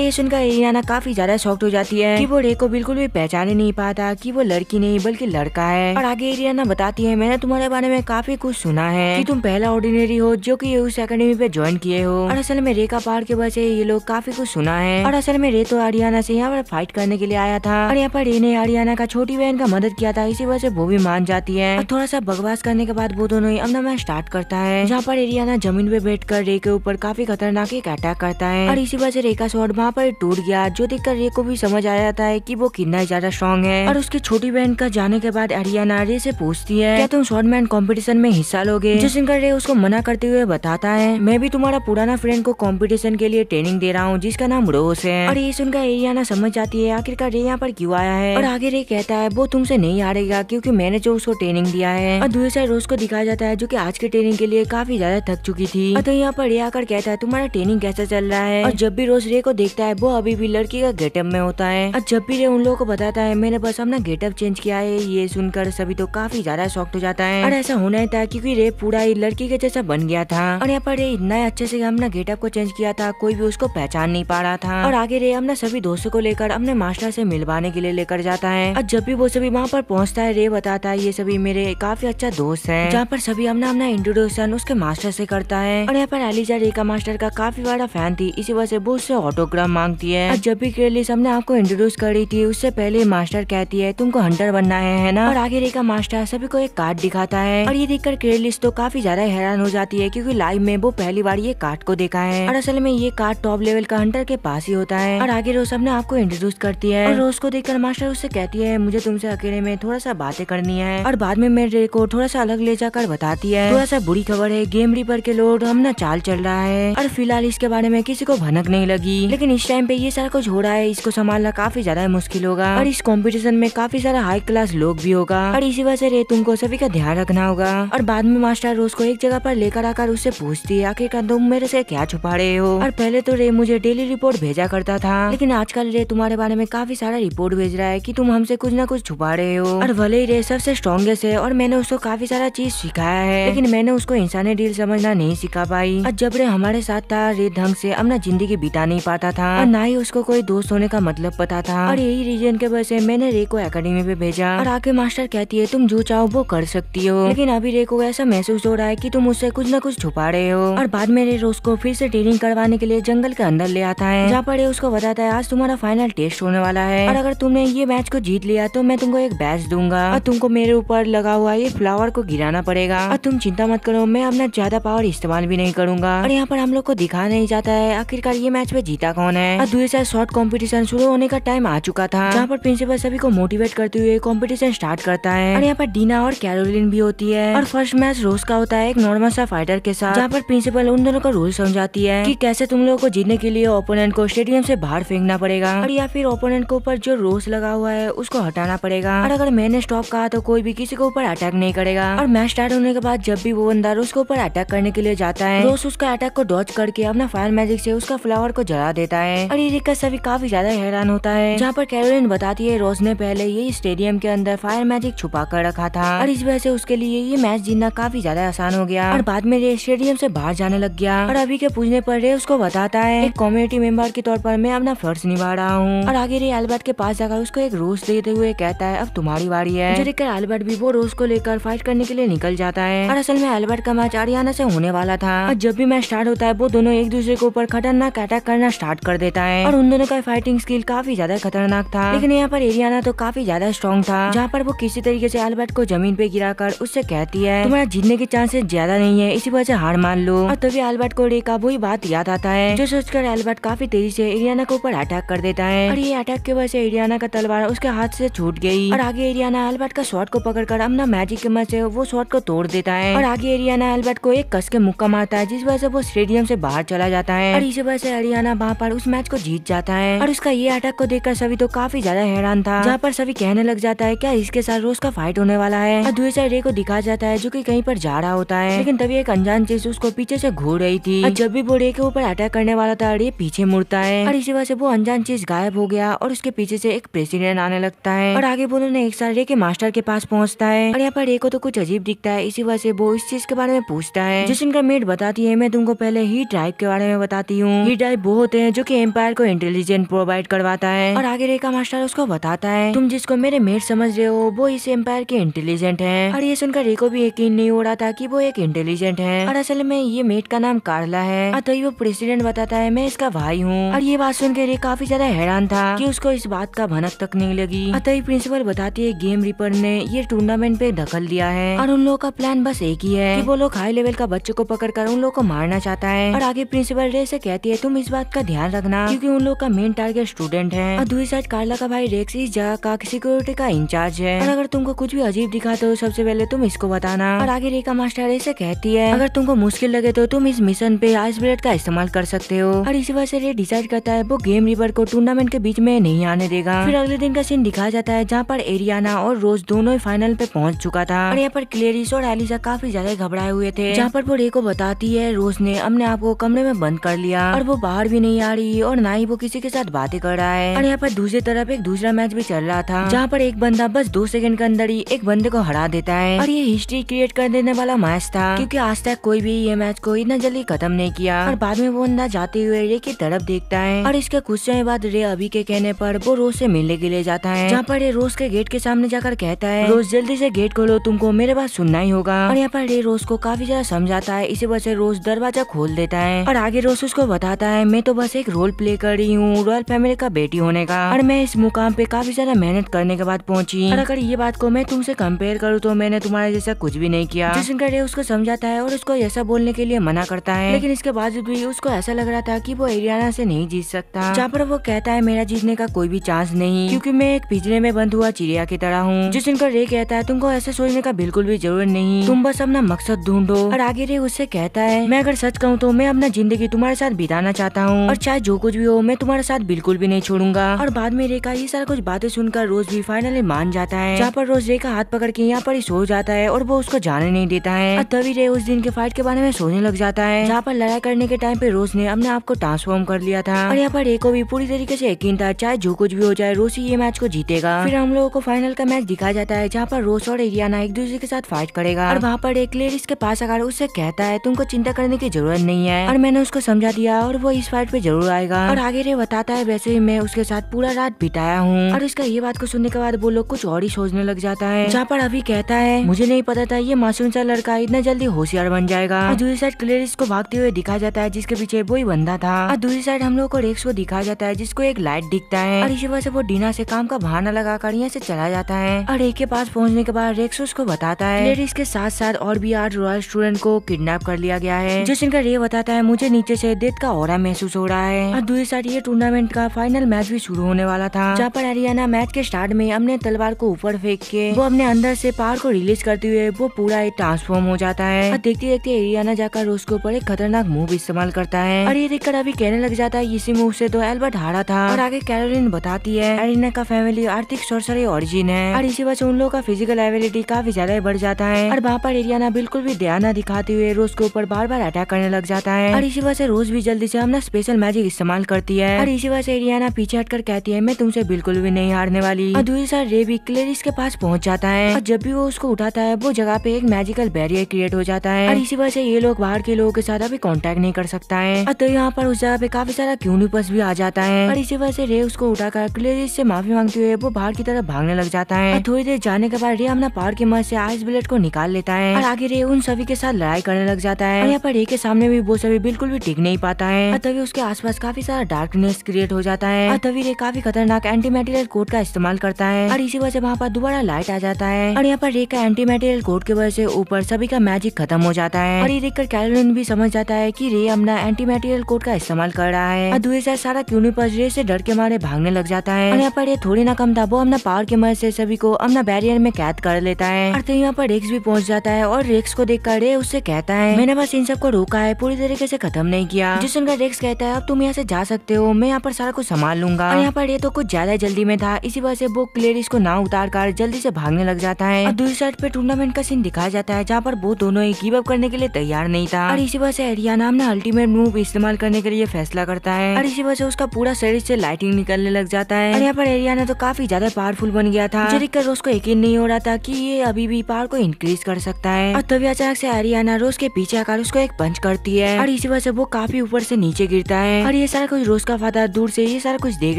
ये सुनकर एरियाना काफी ज्यादा शॉक्ड हो जाती है कि वो रे को बिल्कुल भी पहचान नहीं पाता कि वो लड़की नहीं बल्कि लड़का है। और आगे एरियाना बताती है मैंने तुम्हारे बारे में काफी कुछ सुना है कि तुम पहला ऑर्डिनरी हो जो कि उस एकेडमी पे ज्वाइन किए हो। और असल में रे का पार के वजह से ये लोग काफी कुछ सुना है। और असल में रे तो आरियाना से यहाँ पर फाइट करने के लिए आया था और यहाँ पर रे ने आरियाना का छोटी बहन का मदद किया था इसी वजह से वो भी मान जाती है। और थोड़ा सा बकवास करने के बाद वो दोनों ही अपना मैच स्टार्ट करता है जहाँ पर एरियाना जमीन पे बैठकर रे के ऊपर काफी खतरनाक एक अटैक करता है और इसी वजह से रे का शॉट वहाँ पर टूट गया जो देखकर रे को भी समझ आ जाता है कि वो कितना ज्यादा स्ट्रॉन्ग है। और उसकी छोटी बहन का जाने के बाद आरियाना रे से पूछती है क्या तुम शॉर्टमैन कंपटीशन में हिस्सा लोगे। जो सुनकर रे उसको मना करते हुए बताता है मैं भी तुम्हारा पुराना फ्रेंड को कंपटीशन के लिए ट्रेनिंग दे रहा हूँ जिसका नाम रोज है। और ये सुनकर एरियाना समझ जाती है आखिरकार रे यहाँ पर क्यों आया है। और आगे रे कहता है वो तुमसे नहीं हारेगा क्योंकि मैंने जो उसको ट्रेनिंग दिया है। और दूसरी साइड रोज को दिखाया जाता है जो कि आज के ट्रेनिंग के लिए काफी ज्यादा थक चुकी थी। तो यहाँ पर रे आकर कहता है तुम्हारा ट्रेनिंग कैसा चल रहा है। और जब भी रोज रे को देखता है वो अभी भी लड़की का गेटअप में होता है और जब भी रे उन लोगों को बताता है मैंने बस अपना गेटअप चेंज किया है। ये सुनकर सभी तो काफी ज्यादा शॉक्ड हो जाता है और ऐसा होना ही था क्योंकि रे पूरा ही लड़की के जैसा बन गया था और यहाँ पर रे इतना अच्छे से हमने गेटअप को चेंज किया था, कोई भी उसको पहचान नहीं पा रहा था। और आगे रे हमने सभी दोस्तों को लेकर अपने मास्टर से मिलवाने के लिए लेकर जाता है और जब भी वो सभी वहाँ पर पहुँचता है रे बताता है ये सभी मेरे काफी अच्छा दोस्त है, जहाँ पर सभी हमने अपना इंट्रोडक्शन उसके मास्टर से करता है। और यहाँ पर एलिजा रे का मास्टर का काफी बड़ा फैन थी, इसी वजह से वो उससे ऑटोग्राफ मांगती है। और जब भी क्रेलिस हमने आपको इंट्रोड्यूस करी थी उससे पहले मास्टर कहती है तुमको हंटर बनना है ना। और आगे रे का मास्टर सभी को एक कार्ड दिखाता है और ये देखकर क्रेलिस तो काफी ज्यादा हैरान हो जाती है क्योंकि लाइव में वो पहली बार ये कार्ड को देखा है और असल में ये कार्ड टॉप लेवल का हंटर के पास ही होता है। और आगे रोज अपने आपको इंट्रोड्यूस करती है और रोज को देखकर मास्टर उससे कहती है मुझे तुमसे अकेले में थोड़ा सा बातें करनी है। और बाद में मेरे को थोड़ा सा अलग ले जाकर बताती है थोड़ा सा बुरी खबर है, गेम रीपर के लोड हमने चाल चल रहा है और फिलहाल इसके बारे में किसी को भनक नहीं लगी, लेकिन इस टाइम पे ये सारा कुछ हो रहा है, इसको संभालना काफी ज्यादा मुश्किल होगा और इस कंपटीशन में काफी सारा हाई क्लास लोग भी होगा और इसी वजह से रे तुमको सभी का ध्यान रखना होगा। और बाद में मास्टर रोज को एक जगह पर लेकर आकर उससे पूछती है आखिरकार तुम मेरे से क्या छुपा रहे हो। और पहले तो रे मुझे डेली रिपोर्ट भेजा करता था, लेकिन आजकल रे तुम्हारे बारे में काफी सारा रिपोर्ट भेज रहा है कि तुम हमसे कुछ ना कुछ छुपा रहे हो। और भले ही रे सबसे स्ट्रॉन्गेस्ट है और मैंने उसको काफी सारा चीज सिखाया है, लेकिन मैंने उसको इंसानी डील समझना नहीं सिखा पाई। और जब रे हमारे साथ था रे ढंग से अपना जिंदगी बिता नहीं पाता था और ना ही उसको कोई दोस्त होने का मतलब पता था और यही रीजन के वजह से मैंने रे को एकेडमी पे भेजा। और आके मास्टर कहती है तुम जो चाहो वो कर सकती हो, लेकिन अभी रे को ऐसा महसूस हो रहा है कि तुम उससे कुछ न कुछ छुपा रहे हो। और बाद में रे रोज को फिर से ट्रेनिंग करवाने के लिए जंगल के अंदर ले आता है, जहाँ पर रे उसको बताता है आज तुम्हारा फाइनल टेस्ट होने वाला है और अगर तुमने ये मैच को जीत लिया तो मैं तुमको एक बैच दूंगा और तुमको मेरे ऊपर लगा हुआ ये फ्लावर को गिराना पड़ेगा और तुम चिंता मत करो, मैं अपना ज्यादा पावर इस्तेमाल भी नहीं करूंगा। और यहाँ पर हम लोग को दिखा नहीं जाता है आखिरकार ये मैच में जीता कौन है। और दूसरा शॉर्ट कॉम्पिटिशन शुरू होने का टाइम आ चुका था, जहाँ पर प्रिंसिपल सभी को मोटिवेट करते हुए कॉम्पिटिशन स्टार्ट करता है और यहाँ पर डीना और कैरोलिन भी होती है। और फर्स्ट मैच रोज का होता है एक नॉर्मल सा फाइटर के साथ, जहाँ पर प्रिंसिपल उन दोनों का रूल समझाती है कि कैसे तुम लोगों को जीतने के लिए ओपोनेंट को स्टेडियम से बाहर फेंकना पड़ेगा और या फिर ओपोनेंट के ऊपर जो रोज लगा हुआ है उसको हटाना पड़ेगा और अगर मैंने स्टॉप कहा तो कोई भी किसी के ऊपर अटैक नहीं करेगा। और मैच स्टार्ट होने के बाद जब भी वो बंदा रोज के ऊपर अटैक करने के लिए जाता है रोज उसका अटैक को डॉज करके अपना फायर मैजिक से उसका फ्लावर को जला देता है और ये देखकर सभी काफी ज्यादा हैरान होता है, जहाँ पर कैरोलिन बताती है रोज ने पहले ये स्टेडियम के अंदर फायर मैजिक छुपा कर रखा था और इस वजह से उसके लिए ये मैच जीतना काफी ज्यादा आसान हो गया। और बाद में रे स्टेडियम से बाहर जाने लग गया और अभी के पूछने पर रे उसको बताता है एक कम्युनिटी मेंबर के तौर पर मैं अपना फर्ज निभा रहा हूँ। और आगे रे एल्बर्ट के पास जाकर उसको एक रोज देते हुए कहता है अब तुम्हारी बारी है, जो देखकर एल्बर्ट भी वो रोज को लेकर फाइट करने के लिए निकल जाता है। और असल में एल्बर्ट का मैच आरियाना से होने वाला था और जब भी मैच स्टार्ट होता है वो दोनों एक दूसरे के ऊपर खतरनाक अटैक करना स्टार्ट कर देता है और उन दोनों का फाइटिंग स्किल काफी ज्यादा खतरनाक था, लेकिन यहाँ पर एरियाना तो काफी ज्यादा स्ट्रॉन्ग था, जहाँ पर वो किसी तरीके से एल्बर्ट को जमीन पे गिराकर उससे कहती है तुम्हारा जीतने के चांसेस ज्यादा नहीं है, इसी वजह से हार मान लो। और तभी एल्बर्ट को रे का वही बात याद आता है, जो सोचकर एल्बर्ट काफी तेजी से एरियाना के ऊपर अटैक कर देता है और ये अटैक की वजह से एरियाना का तलवार उसके हाथ से छूट गई और आगे एरियाना एल्बर्ट का शॉट को पकड़कर अपना मैजिक की मदद से वो शॉट को तोड़ देता है और आगे एरियाना एल्बर्ट को एक कस के मुक्का मारता है, जिस वजह से वो स्टेडियम से बाहर चला जाता है और इसी वजह से एरियाना वहाँ पर उस मैच को जीत जाता है। और उसका ये अटैक को देखकर सभी तो काफी ज्यादा हैरान था, जहाँ पर सभी कहने लग जाता है क्या इसके साथ रोज का फाइट होने वाला है। और दूसरी साइड रे को दिखाया जाता है जो कि कहीं पर जा रहा होता है, लेकिन तभी एक अनजान चीज उसको पीछे से घूर रही थी और जब भी वो रे के ऊपर अटैक करने वाला था रे पीछे मुड़ता है और इसी वजह से वो अनजान चीज गायब हो गया और उसके पीछे से एक प्रेसिडेंट आने लगता है और आगे वो दोनों एक साथ रे के मास्टर के पास पहुंचता है और यहाँ पर रे को तो कुछ अजीब दिखता है, इसी वजह से वो इस चीज के बारे में पूछता है, जिसका मेट बताती है मैं तुमको पहले ही ड्राइव के बारे में बताती हूँ। ही ड्राइव वो होते हैं जो कि एम्पायर को इंटेलिजेंट प्रोवाइड करवाता है और आगे रे का मास्टर उसको बताता है तुम जिसको मेरे मेट समझ रहे हो वो इस एम्पायर के इंटेलिजेंट है। और ये सुनकर रे को भी यकीन नहीं हो रहा था कि वो एक इंटेलिजेंट है और असल में ये मेट का नाम कार्ला है। और तभी वो प्रेसिडेंट बताता है मैं इसका भाई हूँ और ये बात सुनकर रे काफी ज्यादा हैरान था कि उसको इस बात का भनक तक नहीं लगी। और तभी प्रिंसिपल बताती है गेम रीपर ने ये टूर्नामेंट पे दखल दिया है और उन लोगों का प्लान बस एक ही है कि वो लोग हाई लेवल का बच्चों को पकड़कर उन लोगों को मारना चाहता है। और आगे प्रिंसिपल रे से कहती है तुम इस बात का ध्यान रखना क्योंकि उन लोग का मेन टारगेट स्टूडेंट है। और दूसरी साइड कार्ला का भाई रेक्स इस जगह का सिक्योरिटी का इंचार्ज है और अगर तुमको कुछ भी अजीब दिखा तो सबसे पहले तुम इसको बताना। और आगे रे का मास्टर रे से कहती है अगर तुमको मुश्किल लगे तो तुम इस मिशन पे आइस ब्लेड का इस्तेमाल कर सकते हो। और इसी वजह से रे डिसाइड करता है वो गेम रीपर को टूर्नामेंट के बीच में नहीं आने देगा। फिर अगले दिन का सीन दिखाया जाता है जहाँ पर एरियाना और रोज दोनों ही फाइनल पे पहुंच चुका था और यहाँ पर क्लेरिस और एलिसा काफी ज्यादा घबराए हुए थे, जहाँ पर वो रे को बताती है रोज ने अपने आप को कमरे में बंद कर लिया और वो बाहर भी नहीं आ रही और ना ही वो किसी के साथ बातें कर रहा है। और यहाँ पर दूसरी तरफ एक दूसरा मैच भी चल रहा था, जहाँ पर एक बंदा बस 2 सेकंड के अंदर ही एक बंदे को हरा देता है और ये हिस्ट्री क्रिएट कर देने वाला मैच था, क्योंकि आज तक कोई भी ये मैच को इतना जल्दी खत्म नहीं किया। और बाद में वो बंदा जाते हुए रे की तरफ देखता है और इसके कुछ समय बाद रे अभी के कहने पर वो रोज से मिलने के लिए जाता है, जहाँ पर रोज के गेट के सामने जाकर कहता है रोज जल्दी से गेट खोलो, तुमको मेरे बात सुनना ही होगा। और यहाँ पर रे रोज को काफी ज्यादा समझाता है, इसी वजह से रोज दरवाजा खोल देता है और आगे रोज उसको बताता है मैं तो बस एक रोल प्ले कर रही हूँ रॉयल फैमिली का बेटी होने का, और मैं इस मुकाम पे काफी ज्यादा मेहनत करने के बाद पहुंची, और अगर ये बात को मैं तुमसे कंपेयर करूँ तो मैंने तुम्हारे जैसा कुछ भी नहीं किया। जिसका रे उसको समझाता है और उसको ऐसा बोलने के लिए मना करता है, लेकिन इसके बावजूद भी उसको ऐसा लग रहा था कि वो एरियाना से नहीं जीत सकता, जहाँ पर वो कहता है मेरा जीतने का कोई भी चांस नहीं, क्योंकि मैं एक पिंजरे में बंद हुआ चिड़िया की तरह हूँ। जिसका रे कहता है तुमको ऐसा सोचने का बिल्कुल भी जरूरत नहीं, तुम बस अपना मकसद ढूंढो। और आगे रे उससे कहता है मैं अगर सच कहूँ तो मैं अपना जिंदगी तुम्हारे साथ बिताना चाहता हूँ, और चाहे जो कुछ भी हो मैं तुम्हारे साथ बिल्कुल भी नहीं छोड़ूंगा। और बाद में रे का ये सारा कुछ बातें सुनकर रोज भी फाइनली मान जाता है, जहाँ पर रोज रे का हाथ पकड़ के यहाँ पर ही सो जाता है और वो उसको जाने नहीं देता है। और तभी रे उस दिन के फाइट के बारे में सोचने लग जाता है, जहाँ पर लड़ाई करने के टाइम पे रोज ने अपने आप को ट्रांसफॉर्म कर लिया था, और यहाँ पर रे को भी पूरी तरीके से यकीन था चाहे जो कुछ भी हो जाए रोज ही ये मैच को जीतेगा। फिर हम लोगों को फाइनल का मैच दिखाया जाता है, जहाँ पर रोज और एरियाना एक दूसरे के साथ फाइट करेगा, और वहाँ पर एक क्लेरिस के पास आकर उससे कहता है तुमको चिंता करने की जरूरत नहीं है, और मैंने उसको समझा दिया और वो इस फाइट पे जरूर आएगा। और आगे रे बताता है वैसे ही मैं उसके साथ पूरा रात बिताया हूँ, और उसका ये बात को सुनने के बाद वो लोग कुछ और ही सोचने लग जाता है, जहाँ पर अभी कहता है मुझे नहीं पता था ये मासूम सा लड़का इतना जल्दी होशियार बन जाएगा। और दूसरी साइड क्लेरिस को भागते हुए दिखाया जाता है, जिसके पीछे वो ही बंदा था, और दूसरी साइड हम लोग को रेक्स को दिखाया जाता है, जिसको एक लाइट दिखता है, और इसी वजह से वो डीना से काम का बहाना लगाकर यहाँ से चला जाता है। और एक के पास पहुँचने के बाद रेक्स उसको बताता है क्लेरिस के साथ साथ और भी 8 रॉयल स्टूडेंट को किडनैप कर लिया गया है, जिसका रे बताता है मुझे नीचे से डेथ का ऑरा महसूस हो रहा है। और दूसरी साइड ये टूर्नामेंट का फाइनल मैच भी शुरू होने वाला था, जहाँ पर एरियाना मैच के स्टार्ट में अपने तलवार को ऊपर फेंक के वो अपने अंदर से पावर को रिलीज करते हुए वो पूरा ट्रांसफॉर्म हो जाता है। और देखते देखते एरियाना जाकर रोज के ऊपर एक खतरनाक मूव इस्तेमाल करता है, और ये देखकर अभी कहने लग जाता है इसी मूव से तो एल्बर्ट हारा था। और आगे कैरोलिन बताती है एरियाना का फैमिली आर्थिक सोर्सरी ओरिजिन है, और इसी वजह से उन लोगों का फिजिकल एबिलिटी काफी ज्यादा बढ़ जाता है। और वहाँ पर एरियाना बिल्कुल भी ध्यान न दिखाते हुए रोज के ऊपर बार बार अटैक करने लग जाता है, और इसी वजह से रोज भी जल्दी से अपना स्पेशल मैजिक इस्तेमाल करती है, और इसी वजह से एरियाना पीछे हटकर कहती है मैं तुमसे बिल्कुल भी नहीं हारने वाली। और दूसरी साइड रे भी क्लेरिस के पास पहुंच जाता है, और जब भी वो उसको उठाता है वो जगह पे एक मैजिकल बैरियर क्रिएट हो जाता है, और इसी वजह से ये लोग बाहर के लोगों के साथ अभी कांटेक्ट नहीं कर सकता है। और तो यहाँ पर उस जगह पे काफी सारा क्यूनिपस भी आ जाता है, और इसी वजह से रे उसको उठाकर क्लेरिस से माफी मांगते हुए वो बाहर की तरफ भागने लग जाता है। और थोड़ी देर जाने के बाद रे अपना पावर की मदद से आइस ब्लेड को निकाल लेता है, और आगे रे उन सभी के साथ लड़ाई करने लग जाता है। और यहाँ पर रे के सामने भी वो सभी बिल्कुल भी टिक नहीं पाता है, और तभी उसके आसपास काफी सारा डार्कनेस क्रिएट हो जाता है, और तभी रे काफी खतरनाक एंटी मटेरियल कोड का इस्तेमाल करता है, और इसी वजह से वहाँ पर दोबारा लाइट आ जाता है, और यहाँ पर रे का एंटी मटेरियल कोड की वजह से ऊपर सभी का मैजिक खत्म हो जाता है। और ये देखकर कैरोलिन भी समझ जाता है कि रे अपना एंटी मटेरियल कोड का इस्तेमाल कर रहा है, और दूसरी साइड सारा क्यूनिपस रे से डर के मारे भागने लग जाता है। और यहाँ पर ये थोड़ी ना कम था, वो अपना पावर की मदद से सभी को अपना बैरियर में कैद कर लेता है। और तो यहाँ पर रेक्स भी पहुंच जाता है, और रेक्स को देखकर रे उससे कहता है मैंने बस इन सबको रोका है, पूरी तरीके से खत्म नहीं किया। जिसका रेक्स कहता है अब तुम यहाँ से जा सकते हो, मैं यहाँ पर सारा कुछ संभाल लूंगा। और यहाँ पर ये तो कुछ ज्यादा जल्दी में था, इसी वजह से वो क्लेरिस को ना उतार कर जल्दी से भागने लग जाता है। और दूसरी साइड पे टूर्नामेंट का सीन दिखाया जाता है, जहाँ पर वो दोनों ही गिव अप करने के लिए तैयार नहीं था, और इसी वजह से एरियाना अपना अल्टीमेट मूव इस्तेमाल करने के लिए फैसला करता है, और इसी वजह से उसका पूरा शरीर से लाइटिंग निकलने लग जाता है। और यहाँ पर एरियाना तो काफी ज्यादा पावरफुल बन गया था, जो देखकर रोज को यकीन नहीं हो रहा था कि ये अभी भी पावर को इंक्रीज कर सकता है। और तभी अचानक से एरियाना रोज के पीछे आकर उसको एक पंच करती है, और इसी वजह से वो काफी ऊपर से नीचे गिरता है। और ये सारा कुछ रोज का फादर दूर से ये सारा कुछ देख